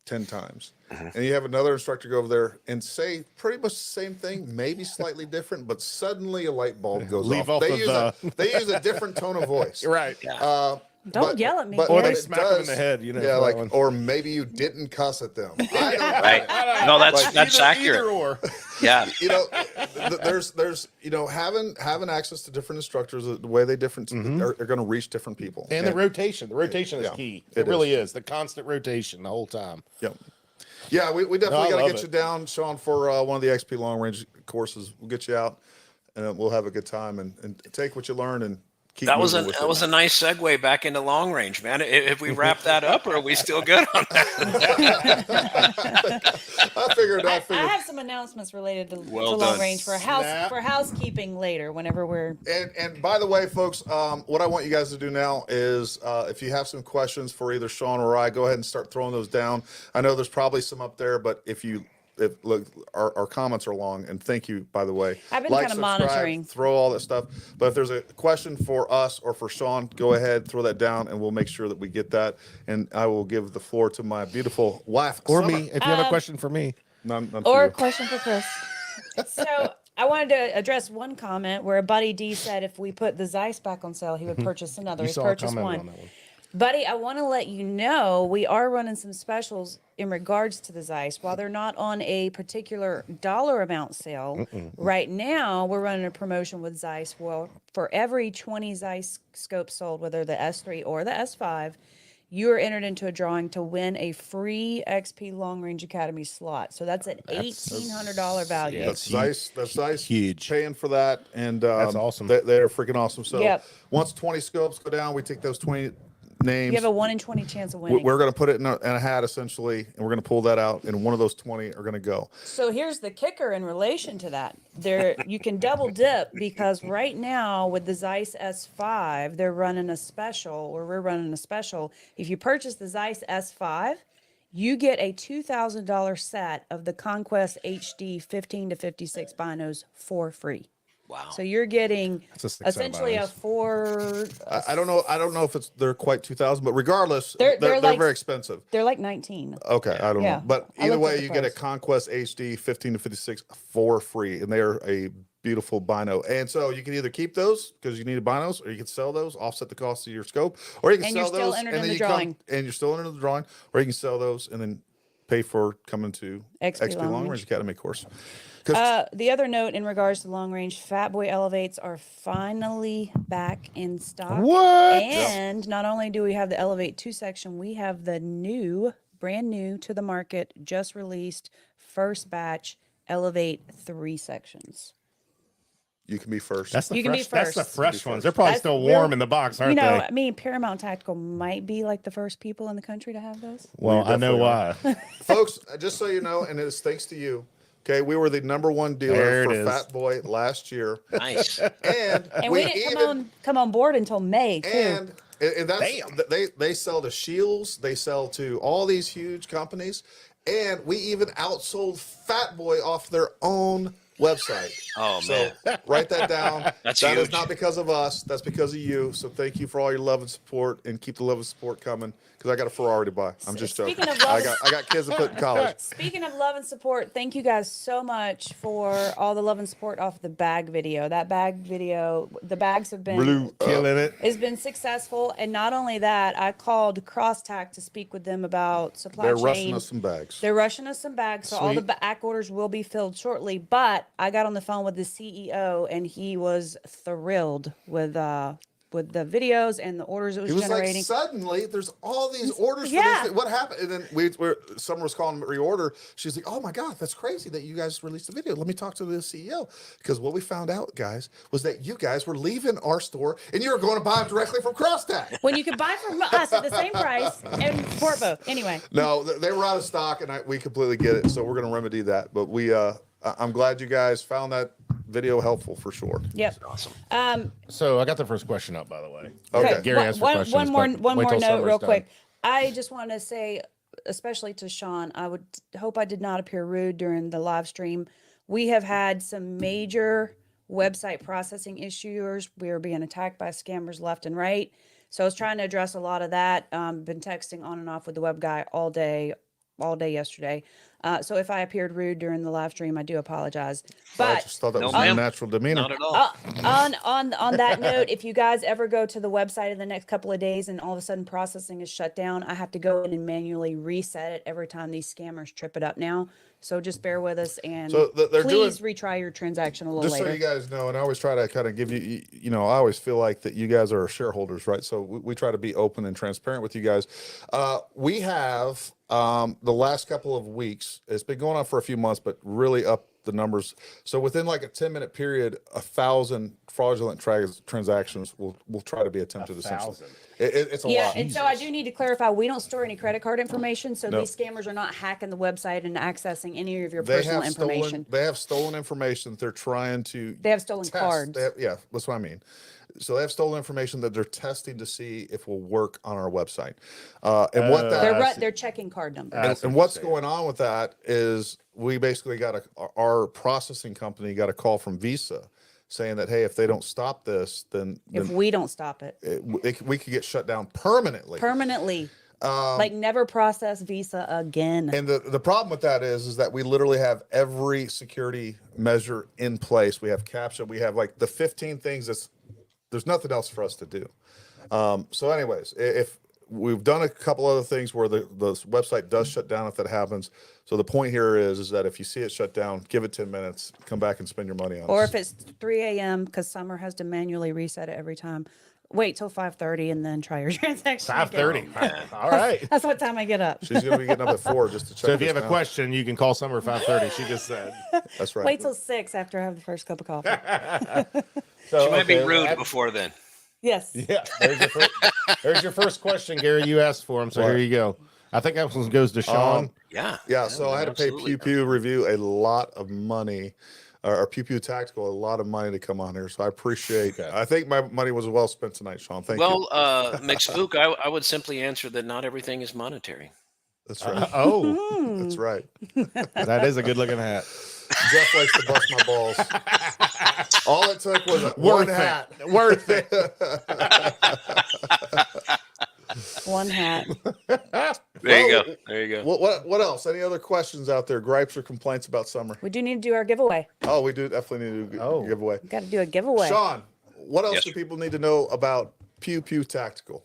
Speaker 1: 10 times, and you have another instructor go over there and say pretty much the same thing, maybe slightly different, but suddenly a light bulb goes off. They use a different tone of voice,
Speaker 3: Right?
Speaker 4: Yeah.
Speaker 2: Don't yell at me.
Speaker 3: Or they
Speaker 1: it
Speaker 3: smack them in the head, you know.
Speaker 1: Yeah, like, or maybe you didn't cuss at them. I don't
Speaker 4: Right. No, that's accurate.
Speaker 3: Either or.
Speaker 4: Yeah.
Speaker 1: You know, there's you know, having access to different instructors, the way they are going to reach different people,
Speaker 3: And the rotation is key. It really is the constant rotation the whole time.
Speaker 1: Yep. Yeah, we definitely got to get
Speaker 3: it.
Speaker 1: you down, Sean, for one of the XP long range courses. We'll get you out, and we'll have a good time and take what you learn and keep.
Speaker 4: That was
Speaker 1: moving
Speaker 4: a nice segue back into long range, man. If we wrap that up, or are we still good on that?
Speaker 1: I figured.
Speaker 2: I have some announcements related to long
Speaker 4: done.
Speaker 2: range for housekeeping later. Whenever we're
Speaker 1: And by the way, folks, what I want you guys to do now is, if you have some questions for either Sean or I, go ahead and start throwing those down. I know there's probably some up there, but if look, our comments are long, and thank you, by the way.
Speaker 2: I've been
Speaker 1: Like,
Speaker 2: kind of
Speaker 1: subscribe,
Speaker 2: monitoring.
Speaker 1: throw all that stuff. But if there's a question for us or for Sean, go ahead, throw that down, and we'll make sure that we get that. And I will give the floor to my beautiful wife,
Speaker 3: Or
Speaker 1: Summer.
Speaker 3: me, if you have a question for me.
Speaker 1: None for
Speaker 2: or a
Speaker 1: you.
Speaker 2: question for Chris. So I wanted to address one comment where Buddy D said if we put the Zeiss back on sale, he would purchase another.
Speaker 3: You
Speaker 2: He's
Speaker 3: saw a
Speaker 2: purchased
Speaker 3: comment
Speaker 2: one.
Speaker 3: on that one.
Speaker 2: Buddy, I want to let you know we are running some specials in regards to the Zeiss. While they're not on a particular dollar amount sale, right now we're running a promotion with Zeiss. Well, for every 20 Zeiss scopes sold, whether the S3 or the S5, you are entered into a drawing to win a free XP Long Range Academy slot. So that's an $1,800 value.
Speaker 3: Yeah.
Speaker 1: That's Zeiss
Speaker 3: Huge.
Speaker 1: paying for that, and
Speaker 3: That's awesome.
Speaker 1: They're freaking awesome. So
Speaker 2: Yep.
Speaker 1: once 20 scopes go down, we take those 20 names.
Speaker 2: You have a 1 in 20 chance of winning.
Speaker 1: We're going to put it in a hat, essentially, and we're going to pull that out, and one of those 20 are going to go.
Speaker 2: So here's the kicker in relation to that. There, you can double dip because right now with the Zeiss S5, they're running a special, or we're running a special. If you purchase the Zeiss S5, you get a $2,000 set of the Conquest HD 15 to 56 binos for free.
Speaker 4: Wow.
Speaker 2: So you're getting
Speaker 3: It's a 6 out
Speaker 2: essentially a
Speaker 3: binos.
Speaker 2: four.
Speaker 1: I don't know if they're quite 2,000, but regardless,
Speaker 2: They're
Speaker 1: they're
Speaker 2: like-
Speaker 1: very expensive.
Speaker 2: They're like 19.
Speaker 1: Okay, I don't
Speaker 2: Yeah.
Speaker 1: know, but
Speaker 2: I
Speaker 1: either
Speaker 2: looked at
Speaker 1: way,
Speaker 2: the
Speaker 1: you get a
Speaker 2: price.
Speaker 1: Conquest HD 15 to 56 for free, and they are a beautiful bino. And so you can either keep those because you need binos, or you can sell those, offset the cost of your scope, or you can
Speaker 2: And
Speaker 1: sell
Speaker 2: you're still
Speaker 1: those
Speaker 2: entered
Speaker 1: and
Speaker 2: in
Speaker 1: then
Speaker 2: the
Speaker 1: you
Speaker 2: drawing.
Speaker 1: and you're still entered in the drawing, or you can sell those and then pay for coming to
Speaker 2: XP Long
Speaker 1: Long
Speaker 2: Range.
Speaker 1: Range Academy course. 'Cause
Speaker 2: The other note in regards to long range, Fat Boy Elevates are finally back in stock.
Speaker 3: What?
Speaker 2: And not only do we have the Elevate 2 section, we have the brand new to the market, just released first batch Elevate 3 sections.
Speaker 1: you can be first.
Speaker 3: That's the
Speaker 2: You can be
Speaker 3: fresh. That's the
Speaker 2: first.
Speaker 3: fresh ones. They're probably
Speaker 2: That's
Speaker 3: still
Speaker 2: real-
Speaker 3: warm in the box, aren't
Speaker 2: You know,
Speaker 3: they?
Speaker 2: I mean, Paramount Tactical might be like the first people in the country to have those.
Speaker 3: Well, I know
Speaker 1: definitely
Speaker 3: why.
Speaker 1: Folks, just so you know, and it's thanks to you. Okay, we were the #1 dealer
Speaker 3: There it
Speaker 1: for
Speaker 3: is.
Speaker 1: Fat Boy last year,
Speaker 4: Nice.
Speaker 1: and
Speaker 2: And we didn't come on board until May, too.
Speaker 1: and that's
Speaker 3: Damn.
Speaker 1: they sell to Shields, they sell to all these huge companies, and we even outsold Fat Boy off their own website.
Speaker 4: Oh,
Speaker 1: So
Speaker 4: man.
Speaker 1: write that down.
Speaker 4: That's
Speaker 1: That is
Speaker 4: huge.
Speaker 1: not because of us. That's because of you. So thank you for all your love and support, and keep the love and support coming. Because I got a Ferrari to buy. I'm just joking.
Speaker 2: Speaking of love-
Speaker 1: I got kids to put in college.
Speaker 2: Speaking of love and support, thank you guys so much for all the love and support off the bag video. That bag video, the bags have been
Speaker 3: Killing it.
Speaker 2: it's been successful, and not only that, I called Crosstack to speak with them about supply
Speaker 1: They're
Speaker 2: chain.
Speaker 1: rushing us some bags.
Speaker 2: They're rushing us some bags, so all the
Speaker 3: Sweet.
Speaker 2: back orders will be filled shortly. But I got on the phone with the CEO, and he was thrilled with with the videos and the orders it was
Speaker 1: He was
Speaker 2: generating.
Speaker 1: like, suddenly there's all these orders for
Speaker 2: Yeah.
Speaker 1: this. What happened? And then someone was calling reorder. She's like, oh my God, that's crazy that you guys released the video. Let me talk to the CEO. Because what we found out, guys, was that you guys were leaving our store and you were going to buy them directly from CrossTag.
Speaker 2: When you could buy from us at the same price and support both. Anyway.
Speaker 1: No, they were out of stock, and we completely get it. So we're going to remedy that. But I'm glad you guys found that video helpful for sure.
Speaker 2: Yep.
Speaker 4: Awesome.
Speaker 3: So I got the first question up, by the way.
Speaker 1: Okay.
Speaker 3: Gary asked for questions.
Speaker 2: One more
Speaker 3: but wait
Speaker 2: note
Speaker 3: till summer's
Speaker 2: real
Speaker 3: done.
Speaker 2: quick. I just want to say, especially to Sean, I would hope I did not appear rude during the live stream. We have had some major website processing issues. We are being attacked by scammers left and right. So I was trying to address a lot of that. Been texting on and off with the web guy all day yesterday. So if I appeared rude during the live stream, I do apologize.
Speaker 1: I
Speaker 2: But
Speaker 1: just thought that
Speaker 4: No,
Speaker 1: was
Speaker 4: ma'am.
Speaker 1: natural demeanor.
Speaker 4: Not at all.
Speaker 2: on that note, if you guys ever go to the website in the next couple of days and all of a sudden processing is shut down, I have to go in and manually reset it every time these scammers trip it up now. So just bear with us and
Speaker 1: So they're
Speaker 2: please retry your transaction a little
Speaker 1: Just
Speaker 2: later.
Speaker 1: so you guys know, and I always try to kind of give you, I always feel like that you guys are shareholders, right? So we try to be open and transparent with you guys. We have the last couple of weeks, it's been going on for a few months, but really up the numbers. So within like a 10-minute period, 1,000 fraudulent transactions will try to be attempted. Essentially, it's a
Speaker 2: Yeah,
Speaker 1: lot.
Speaker 2: and so I do need to clarify, we don't store any credit card information, so
Speaker 1: No.
Speaker 2: these scammers are not hacking the website and accessing any of your
Speaker 1: They
Speaker 2: personal
Speaker 1: have
Speaker 2: information.
Speaker 1: stolen. They have stolen information that they're trying to.
Speaker 2: They have stolen
Speaker 1: test.
Speaker 2: cards.
Speaker 1: Yeah, that's what I mean. So they have stolen information that they're testing to see if will work on our website. And what that
Speaker 2: They're checking card numbers.
Speaker 1: and what's going on with that is we basically got our processing company got a call from Visa saying that, hey, if they don't stop this, then
Speaker 2: If we don't stop it
Speaker 1: we could get shut down permanently. Like
Speaker 2: never process Visa again.
Speaker 1: And the problem with that is that we literally have every security measure in place. We have CAPTCHA. We have like the 15 things there's nothing else for us to do. So anyways, if we've done a couple other things where the website does shut down if that happens. So the point here is that if you see it shut down, give it 10 minutes, come back and spend your money on it.
Speaker 2: Or if it's 3 a.m. because Summer has to manually reset it every time, wait till 5:30 and then try your transaction.
Speaker 3: 5:30. All right.
Speaker 2: That's what time I get up.
Speaker 1: She's going to be getting up at 4 just to check.
Speaker 3: So if you
Speaker 1: this
Speaker 3: have a
Speaker 1: out.
Speaker 3: question, you can call Summer 5:30. She just said.
Speaker 1: That's right.
Speaker 2: Wait till 6 after I have the first cup of coffee.
Speaker 3: So,
Speaker 4: She might be
Speaker 3: okay,
Speaker 4: rude before then.
Speaker 2: Yes.
Speaker 3: Yeah. There's your first question, Gary. You asked for him, so
Speaker 1: What?
Speaker 3: here you go. I think that one goes to Sean.
Speaker 1: Yeah, so I had to pay
Speaker 4: absolutely.
Speaker 1: Pew Pew Review a lot of money, or Pew Pew Tactical a lot of money to come on here. So I appreciate.
Speaker 3: Okay.
Speaker 1: I think my money was well spent tonight, Sean. Thank you.
Speaker 4: Well, McSpook, I would simply answer that not everything is monetary.
Speaker 1: That's right.
Speaker 3: Oh,
Speaker 1: That's right.
Speaker 3: that is a good looking hat.
Speaker 1: Jeff likes to bust my balls. All it took was one hat.
Speaker 3: Worth it.
Speaker 2: One hat.
Speaker 4: There you
Speaker 1: Well,
Speaker 4: go. There you go.
Speaker 1: What else? Any other questions out there? Gripes or complaints about summer?
Speaker 2: We do need to do our giveaway.
Speaker 1: Oh, we do definitely need to
Speaker 3: Oh.
Speaker 1: give away.
Speaker 2: Got to do a giveaway.
Speaker 1: Sean, what else
Speaker 4: Yes,
Speaker 1: do
Speaker 4: sir.
Speaker 1: people need to know about Pew Pew Tactical?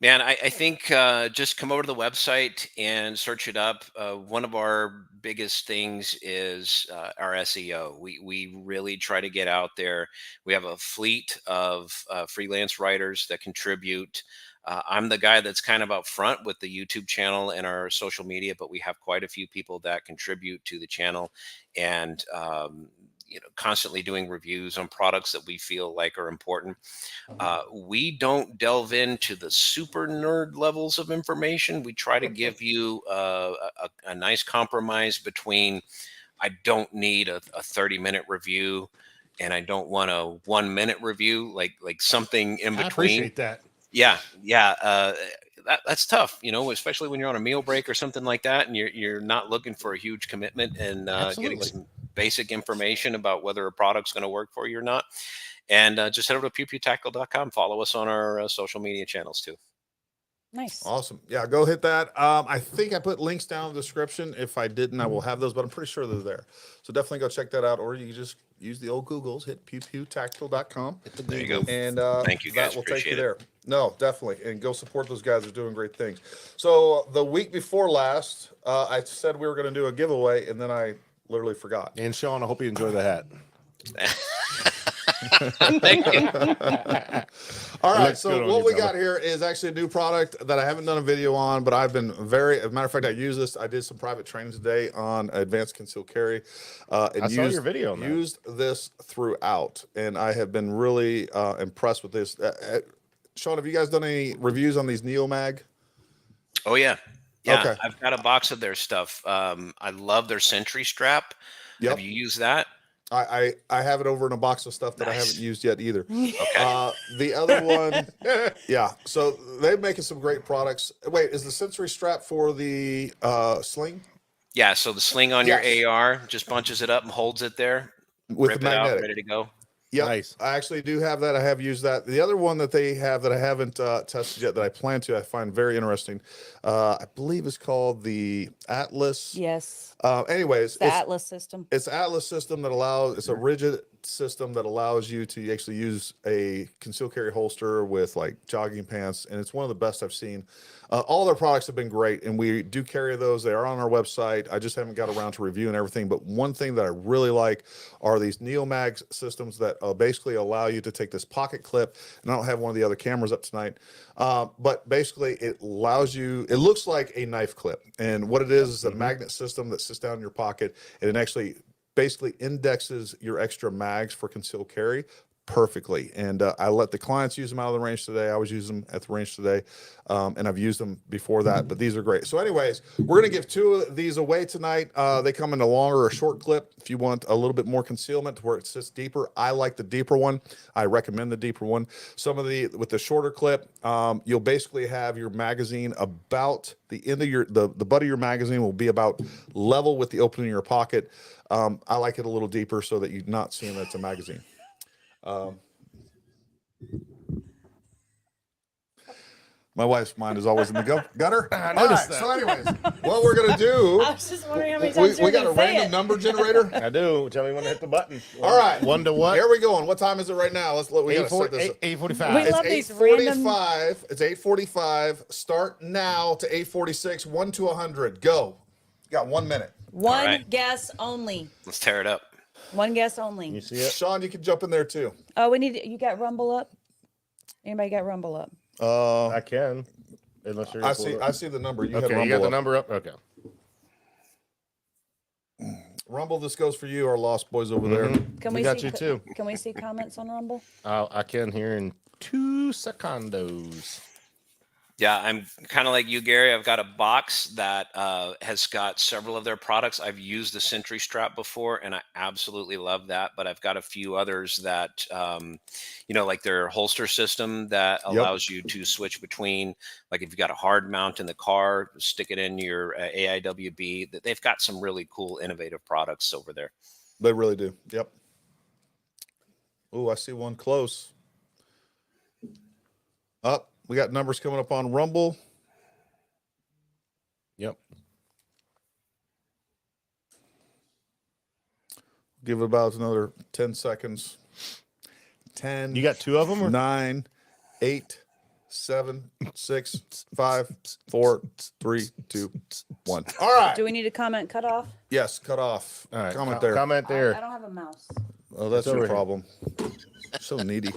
Speaker 4: Man, I think just come over to the website and search it up. One of our biggest things is our SEO. We really try to get out there. We have a fleet of freelance writers that contribute. I'm the guy that's kind of up front with the YouTube channel and our social media, but we have quite a few people that contribute to the channel and constantly doing reviews on products that we feel like are important. We don't delve into the super nerd levels of information. We try to give you a nice compromise between I don't need a 30-minute review and I don't want a 1-minute review, like something in between.
Speaker 3: I appreciate that.
Speaker 4: Yeah. That's tough, especially when you're on a meal break or something like that, and you're not looking for a huge commitment and getting some basic information about whether a product's going to work for you or not. And just head over to PewPewTactical.com. Follow us on our social media channels too.
Speaker 2: Nice.
Speaker 1: Awesome. Yeah, go hit that. I think I put links down in the description. If I didn't, I will have those, but I'm pretty sure they're there. So definitely go check that out, or you can just use the old Googles, hit PewPewTactical.com.
Speaker 4: There you go.
Speaker 1: And
Speaker 4: Thank you, guys.
Speaker 1: that will take you
Speaker 4: Appreciate it.
Speaker 1: there. No, definitely. And go support those guys. They're doing great things. So the week before last, I said we were going to do a giveaway, and then I literally forgot.
Speaker 3: And Sean, I hope you enjoy the hat.
Speaker 4: Thank you.
Speaker 1: All right,
Speaker 3: Looks good
Speaker 1: so
Speaker 3: on
Speaker 1: what
Speaker 3: you,
Speaker 1: we
Speaker 3: brother.
Speaker 1: got here is actually a new product that I haven't done a video on, but I've been very, as a matter of fact, I use this. I did some private training today on advanced concealed carry. And
Speaker 3: I saw your video on that.
Speaker 1: used this throughout, and I have been really impressed with this. Sean, have you guys done any reviews on these Neomag?
Speaker 4: Oh yeah. Yeah.
Speaker 1: Okay.
Speaker 4: I've got a box of their stuff. I love their Sentry strap.
Speaker 1: Yep.
Speaker 4: Have you used that?
Speaker 1: I have it over in a box of stuff that I
Speaker 4: Nice.
Speaker 1: haven't used yet either.
Speaker 4: Okay.
Speaker 1: The other one, yeah. So they're making some great products. Wait, is the sensory strap for the sling
Speaker 4: Yeah. So the sling on
Speaker 1: Yes.
Speaker 4: your AR just bunches it up and holds it there.
Speaker 1: with
Speaker 4: Rip
Speaker 1: the
Speaker 4: it out,
Speaker 1: magnetic?
Speaker 4: ready to go.
Speaker 1: Yep.
Speaker 3: Nice.
Speaker 1: I actually do have that. I have used that. The other one that they have that I haven't tested yet that I plan to, I find very interesting. I believe it's called the Atlas.
Speaker 2: Yes.
Speaker 1: Anyways,
Speaker 2: The Atlas system.
Speaker 1: it's an Atlas system that allows, it's a rigid system that allows you to actually use a concealed carry holster with like jogging pants. And it's one of the best I've seen. All their products have been great, and we do carry those. They are on our website. I just haven't got around to reviewing everything. But one thing that I really like are these Neomag systems that basically allow you to take this pocket clip. And I don't have one of the other cameras up tonight, but basically it allows you, it looks like a knife clip. And what it is a magnet system that sits down in your pocket, and it actually basically indexes your extra mags for concealed carry perfectly. And I let the clients use them out of the range today. I was using them at the range today, and I've used them before that, but these are great. So anyways, we're going to give 2 of these away tonight. They come in a longer or short clip if you want a little bit more concealment to where it sits deeper. I like the deeper one. I recommend the deeper one. Some of the, with the shorter clip, you'll basically have your magazine about the end of your, the butt of your magazine will be about level with the opening of your pocket. I like it a little deeper so that you're not seeing that it's a magazine. My wife's mind is always in the gutter.
Speaker 3: I
Speaker 1: All
Speaker 3: noticed
Speaker 1: right,
Speaker 3: that.
Speaker 1: so anyways, what we're gonna do,
Speaker 2: I was just wondering how many times
Speaker 1: we got a random number generator.
Speaker 3: I do. Tell me when to hit the button.
Speaker 1: All right,
Speaker 3: 1 to what?
Speaker 1: Here we go. And what time is it right now? Let's look. We gotta set this up.
Speaker 3: 8:45.
Speaker 2: We
Speaker 1: It's
Speaker 2: love these random-
Speaker 1: 8:45. It's 8:45. Start now to 8:46. 1 to 100. Go. You got 1 minute.
Speaker 2: One
Speaker 4: right.
Speaker 2: guess only.
Speaker 4: Let's tear it up.
Speaker 2: One guess only.
Speaker 3: You see it?
Speaker 1: Sean, you can jump in there too.
Speaker 2: Oh, we need. You got Rumble up? Anybody got Rumble up?
Speaker 3: I can. Unless you're
Speaker 1: I see the number. You have
Speaker 3: Okay,
Speaker 1: Rumble
Speaker 3: you got the
Speaker 1: up.
Speaker 3: number up? Okay.
Speaker 1: Rumble, this goes for you, our lost boys over there.
Speaker 2: Can
Speaker 3: We
Speaker 2: we
Speaker 3: got
Speaker 2: see,
Speaker 3: you too.
Speaker 2: Can we see comments on Rumble?
Speaker 3: I can here in 2 secondos.
Speaker 4: Yeah, I'm kind of like you, Gary. I've got a box that has got several of their products. I've used the Sentry strap before, and I absolutely love that. But I've got a few others that, like their holster system that allows you to switch between, like if you've got a hard mount in the car, stick it in your AIWB. They've got some really cool, innovative products over there.
Speaker 1: They really do. Yep. Oh, I see one close. Up. We got numbers coming up on Rumble.
Speaker 3: Yep.
Speaker 1: Give it about another 10 seconds. 10.
Speaker 3: You got 2 of them? Or?
Speaker 1: 9, 8, 7, 6, 5, 4, 3, 2, 1. All right.
Speaker 2: Do we need a comment cut off?
Speaker 1: Yes, cut off.
Speaker 3: All right.
Speaker 1: Comment there.
Speaker 3: Comment
Speaker 2: I
Speaker 3: there.
Speaker 2: don't have a mouse.
Speaker 1: Oh, that's
Speaker 3: It's over
Speaker 1: your
Speaker 3: here.
Speaker 1: problem. So needy.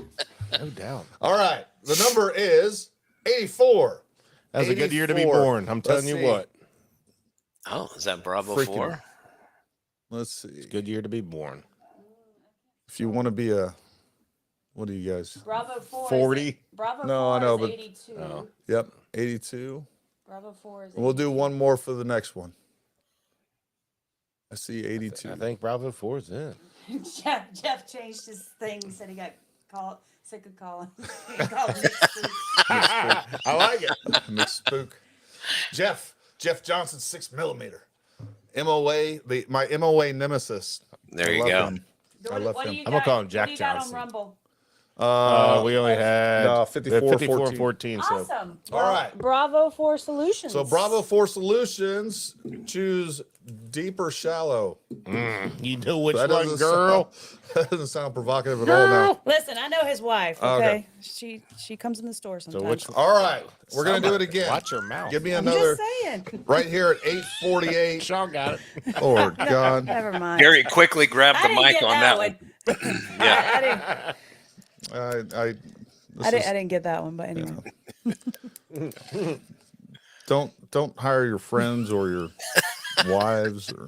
Speaker 3: No doubt.
Speaker 1: All right. The number is 84.
Speaker 3: That was a good year to be
Speaker 1: 84.
Speaker 3: born. I'm telling
Speaker 1: Let's
Speaker 3: you
Speaker 1: see.
Speaker 3: what.
Speaker 4: Oh, is that Bravo
Speaker 1: Freaking-
Speaker 4: 4?
Speaker 1: Let's see.
Speaker 3: Good year to be born.
Speaker 1: If you want to be a, what do you guys?
Speaker 2: Bravo 4.
Speaker 3: 40.
Speaker 2: Bravo
Speaker 1: No,
Speaker 2: 4
Speaker 1: I know,
Speaker 2: is
Speaker 1: but-
Speaker 2: 82.
Speaker 3: Oh.
Speaker 1: Yep, 82.
Speaker 2: Bravo 4 is.
Speaker 1: We'll do one more for the next one. I see 82.
Speaker 3: I think Bravo 4 is it.
Speaker 2: Jeff changed his thing. He said he got sick of calling. He called Nick Spook.
Speaker 3: I like it.
Speaker 1: Mixed spook. Jeff Johnson, 6mm. MOA, my MOA nemesis.
Speaker 4: There
Speaker 1: I
Speaker 4: you
Speaker 1: love
Speaker 4: go.
Speaker 1: him.
Speaker 2: What,
Speaker 1: I love
Speaker 2: what do
Speaker 1: him.
Speaker 2: you
Speaker 3: I'm gonna
Speaker 2: got-
Speaker 3: call him
Speaker 2: what
Speaker 3: Jack
Speaker 2: do you got
Speaker 3: Johnson.
Speaker 2: on Rumble?
Speaker 3: We only had
Speaker 1: no, 54, 14.
Speaker 3: 14. So
Speaker 2: Awesome.
Speaker 1: All right.
Speaker 2: Bravo 4 Solutions.
Speaker 1: So Bravo 4 Solutions, choose deep or shallow.
Speaker 3: you know which
Speaker 1: That
Speaker 3: one,
Speaker 1: doesn't
Speaker 3: girl.
Speaker 1: That doesn't sound provocative at all now.
Speaker 2: Listen, I know his wife.
Speaker 1: Oh,
Speaker 2: Okay,
Speaker 1: okay.
Speaker 2: she comes in the store sometimes.
Speaker 3: which
Speaker 1: All right, we're gonna do it again.
Speaker 3: Watch your mouth.
Speaker 1: Give me
Speaker 2: I'm
Speaker 1: another
Speaker 2: just saying.
Speaker 1: right here at 8:48.
Speaker 3: Sean got it.
Speaker 1: Lord God.
Speaker 2: Never mind.
Speaker 4: Gary quickly grabbed
Speaker 2: I
Speaker 4: the
Speaker 2: didn't
Speaker 4: mic
Speaker 2: get
Speaker 4: on that one. Yeah.
Speaker 2: I didn't get that one, but anyway.
Speaker 1: Don't hire your friends or your wives or.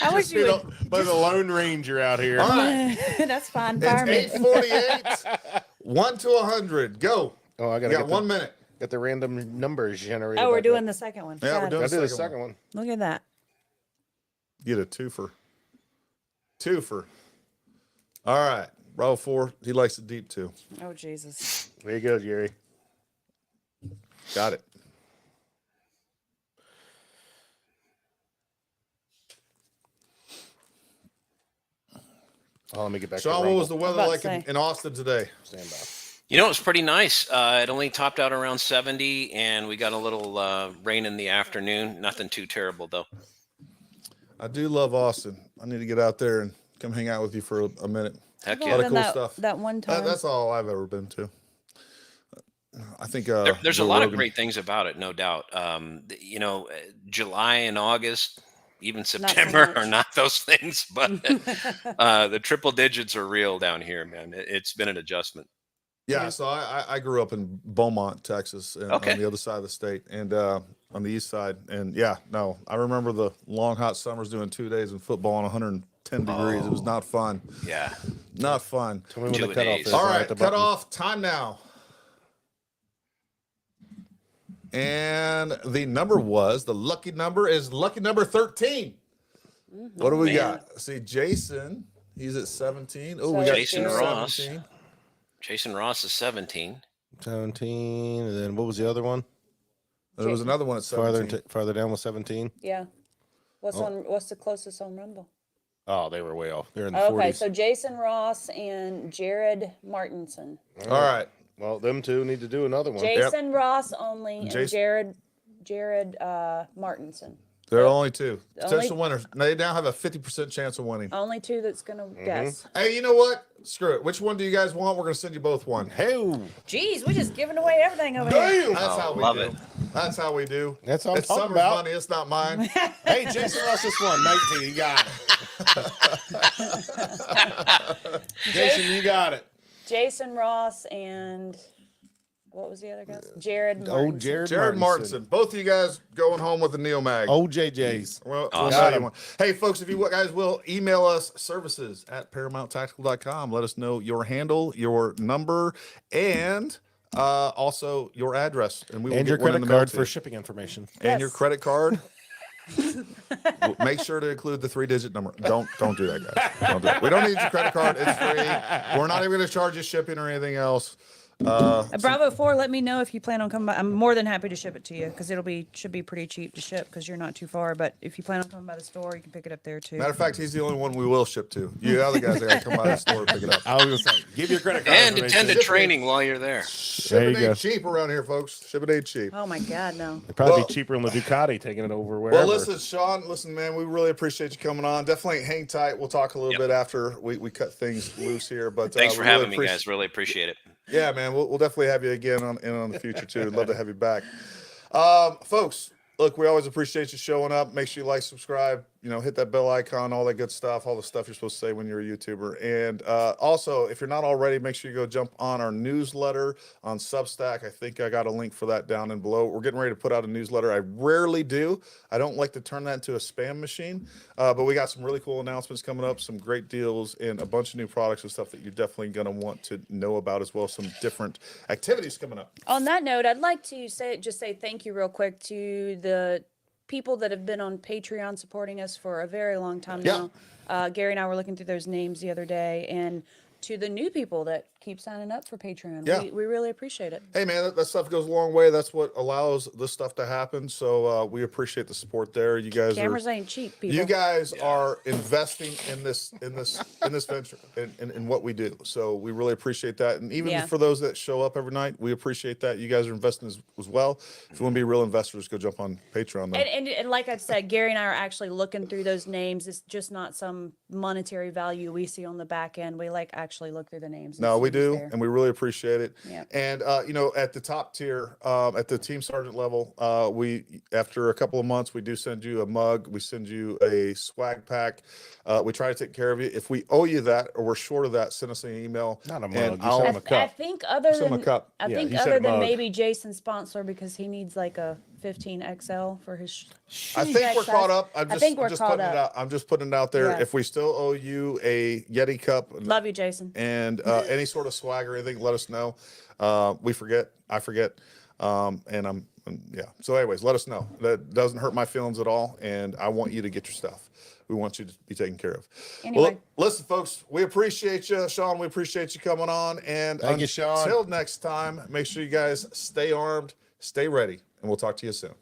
Speaker 2: I wish you would.
Speaker 3: By the Lone Ranger out here.
Speaker 1: All right,
Speaker 2: That's fine.
Speaker 1: it's
Speaker 2: Fireman.
Speaker 1: 8:48. 1 to 100. Go.
Speaker 3: Oh, I
Speaker 1: You
Speaker 3: gotta
Speaker 1: got
Speaker 3: get
Speaker 1: 1 minute.
Speaker 3: Get the random numbers generated.
Speaker 2: Oh, we're
Speaker 3: back
Speaker 2: doing
Speaker 3: up.
Speaker 2: the second one.
Speaker 1: Yeah, we're
Speaker 2: God,
Speaker 1: doing
Speaker 3: Gotta do the
Speaker 1: second
Speaker 3: second one.
Speaker 2: Look at that.
Speaker 1: Get a twofer. Twofer. All right. Bravo 4. He likes the deep two.
Speaker 2: Oh, Jesus.
Speaker 3: There you go, Jerry.
Speaker 1: Got it.
Speaker 3: Oh, let me get back
Speaker 1: Sean,
Speaker 3: to
Speaker 1: what was the weather
Speaker 2: about to
Speaker 1: like
Speaker 2: say.
Speaker 1: in Austin today?
Speaker 3: Stand by.
Speaker 4: You know, it was pretty nice. It only topped out around 70, and we got a little rain in the afternoon. Nothing too terrible, though.
Speaker 1: I do love Austin. I need to get out there and come hang out with you for a minute.
Speaker 4: Heck
Speaker 2: I've
Speaker 4: yeah.
Speaker 2: only
Speaker 1: of
Speaker 2: been
Speaker 1: cool stuff.
Speaker 2: That one time.
Speaker 1: That's all I've ever been to. I think
Speaker 4: There's a
Speaker 1: Joe
Speaker 4: lot of
Speaker 1: Rogan-
Speaker 4: great things about it, no doubt. You know, July and August, even
Speaker 2: so
Speaker 4: September
Speaker 2: much.
Speaker 4: are not those things, but the triple digits are real down here, man. It's been an adjustment.
Speaker 1: Yeah, so I grew up in Beaumont, Texas, and
Speaker 4: Okay.
Speaker 1: on the other side of the state, and on the east side. And yeah, no, I remember the long hot summers doing 2 days in football on 110 degrees. It was not fun.
Speaker 4: Yeah.
Speaker 1: Not fun.
Speaker 3: Tell me when the
Speaker 4: 2
Speaker 3: cutoff
Speaker 4: days.
Speaker 3: is.
Speaker 1: All
Speaker 3: I'll
Speaker 1: right,
Speaker 3: hit the
Speaker 1: cut
Speaker 3: button.
Speaker 1: off. Time now. And the number was, the lucky number is lucky number 13. What do we
Speaker 4: man.
Speaker 1: got? See, Jason, he's at 17. Oh, we got
Speaker 4: Jason
Speaker 1: two
Speaker 4: Ross.
Speaker 1: 17.
Speaker 4: Jason Ross is 17.
Speaker 3: 17, and then what was the other one?
Speaker 1: There was another one at 17.
Speaker 3: Farther down was 17.
Speaker 2: Yeah. What's the closest on Rumble?
Speaker 3: Oh, they were way off. They're in the
Speaker 2: Okay,
Speaker 3: 40s.
Speaker 2: so Jason Ross and Jared Martinson.
Speaker 1: All right.
Speaker 3: Well, them two need to do another one.
Speaker 2: Jason Ross only and
Speaker 1: Jason-
Speaker 2: Jared Martinson.
Speaker 1: There are only two
Speaker 2: Only-
Speaker 1: potential winners. They now have a 50% chance of winning.
Speaker 2: Only two that's gonna guess.
Speaker 1: Hey, you know what? Screw it. Which one do you guys want? We're going to send you both one.
Speaker 3: Hey,
Speaker 2: Jeez, we're just giving away everything over here.
Speaker 1: Damn! That's how we
Speaker 4: love
Speaker 1: do.
Speaker 4: it.
Speaker 1: That's how we do.
Speaker 3: That's what I'm
Speaker 1: It's
Speaker 3: talking
Speaker 1: Summer's
Speaker 3: about.
Speaker 1: money. It's not mine.
Speaker 3: Hey, Jason Ross just won 19. You got it. Jason, you got it.
Speaker 2: Jason Ross and what was the other guy? Jared Martinson.
Speaker 3: Oh,
Speaker 1: Jared Martinson. Both of you guys going home with the Neo Mag.
Speaker 3: OJJs.
Speaker 1: Well,
Speaker 4: Awesome.
Speaker 1: we'll send you one. Hey, folks, if you guys will email us services at ParamountTactical.com. Let us know your handle, your number, and also your address. And we will
Speaker 3: And
Speaker 1: get
Speaker 3: your
Speaker 1: one in
Speaker 3: credit
Speaker 1: the mail
Speaker 3: card
Speaker 1: to
Speaker 3: for
Speaker 1: you.
Speaker 3: shipping information.
Speaker 1: And your
Speaker 2: Yes.
Speaker 1: credit card. Make sure to include the 3-digit number. Don't do that, guys. Don't do it. We don't need your credit card. It's free. We're not even going to charge you shipping or anything else.
Speaker 2: Bravo 4, let me know if you plan on coming by. I'm more than happy to ship it to you because should be pretty cheap to ship because you're not too far. But if you plan on coming by the store, you can pick it up there too.
Speaker 1: Matter of fact, he's the only one we will ship to. You other guys that got to come by the store and pick it up.
Speaker 3: I was going to say, give your credit card
Speaker 4: And
Speaker 3: information.
Speaker 4: attend a training while you're there.
Speaker 1: Shipping
Speaker 3: you go.
Speaker 1: ain't cheap around here, folks. Shipping ain't cheap.
Speaker 2: Oh my God, no.
Speaker 3: It'd probably
Speaker 1: Well-
Speaker 3: be cheaper on the Ducati taking it over wherever.
Speaker 1: Well, listen, Sean, man, we really appreciate you coming on. Definitely hang tight. We'll talk a little bit after we cut things loose here. But
Speaker 4: Thanks for
Speaker 1: we really
Speaker 4: having me, guys. Really appreciate it.
Speaker 1: Yeah, man, we'll definitely have you again in the future too. I'd love to have you back, folks. Look, we always appreciate you showing up. Make sure you like, subscribe, hit that bell icon, all that good stuff, all the stuff you're supposed to say when you're a YouTuber. And also, if you're not already, make sure you go jump on our newsletter on Substack. I think I got a link for that down and below. We're getting ready to put out a newsletter. I rarely do. I don't like to turn that into a spam machine, but we got some really cool announcements coming up, some great deals, and a bunch of new products and stuff that you're definitely going to want to know about as well. Some different activities coming up.
Speaker 2: On that note, I'd like to say thank you real quick to the people that have been on Patreon supporting us for a very long time
Speaker 1: Yeah.
Speaker 2: now. Gary and I were looking through those names the other day, and to the new people that keep signing up for Patreon,
Speaker 1: Yeah.
Speaker 2: we really appreciate it.
Speaker 1: Hey, man, that stuff goes a long way. That's what allows this stuff to happen. So we appreciate the support there. You guys
Speaker 2: Cameras ain't cheap, people.
Speaker 1: You guys are investing in this venture in what we do. So we really appreciate that. And even
Speaker 2: Yeah.
Speaker 1: for those that show up every night, we appreciate that. You guys are investing as well. If you want to be real investors, go jump on Patreon. Though.
Speaker 2: And like I said, Gary and I are actually looking through those names. It's just not some monetary value we see on the back end. We like actually actually look through the names.
Speaker 1: No,
Speaker 2: and
Speaker 1: we
Speaker 2: see who's
Speaker 1: do,
Speaker 2: there.
Speaker 1: and we really appreciate it.
Speaker 2: Yeah.
Speaker 1: And at the top tier, at the team sergeant level, we after a couple of months, we do send you a mug. We send you a swag pack. We try to take care of you. If we owe you that or we're short of that, send us an email.
Speaker 3: Not a
Speaker 1: and
Speaker 3: mug. You
Speaker 1: I'll-
Speaker 3: sent him a
Speaker 2: I
Speaker 3: cup.
Speaker 2: think other
Speaker 1: Send 'em a
Speaker 2: than
Speaker 1: cup.
Speaker 2: I
Speaker 3: Yeah,
Speaker 2: think
Speaker 3: he said
Speaker 2: other than
Speaker 3: mug.
Speaker 2: maybe Jason's sponsor because he needs like a 15 XL for his.
Speaker 1: I think we're
Speaker 2: size.
Speaker 1: caught up.
Speaker 2: I think we're caught
Speaker 1: putting it out.
Speaker 2: up.
Speaker 1: I'm just putting it out there.
Speaker 2: Yeah.
Speaker 1: If we still owe you a Yeti cup,
Speaker 2: Love you, Jason.
Speaker 1: and any sort of swag or anything, let us know. We forget. I forget. Yeah. So, anyways, let us know. That doesn't hurt my feelings at all, and I want you to get your stuff. We want you to be taken care of.
Speaker 2: Anyway.
Speaker 1: Well, listen, folks, we appreciate you, Sean. We appreciate you coming on. And
Speaker 3: Thank you, Sean.
Speaker 1: Until next time, make sure you guys stay armed, stay ready, and we'll talk to you soon.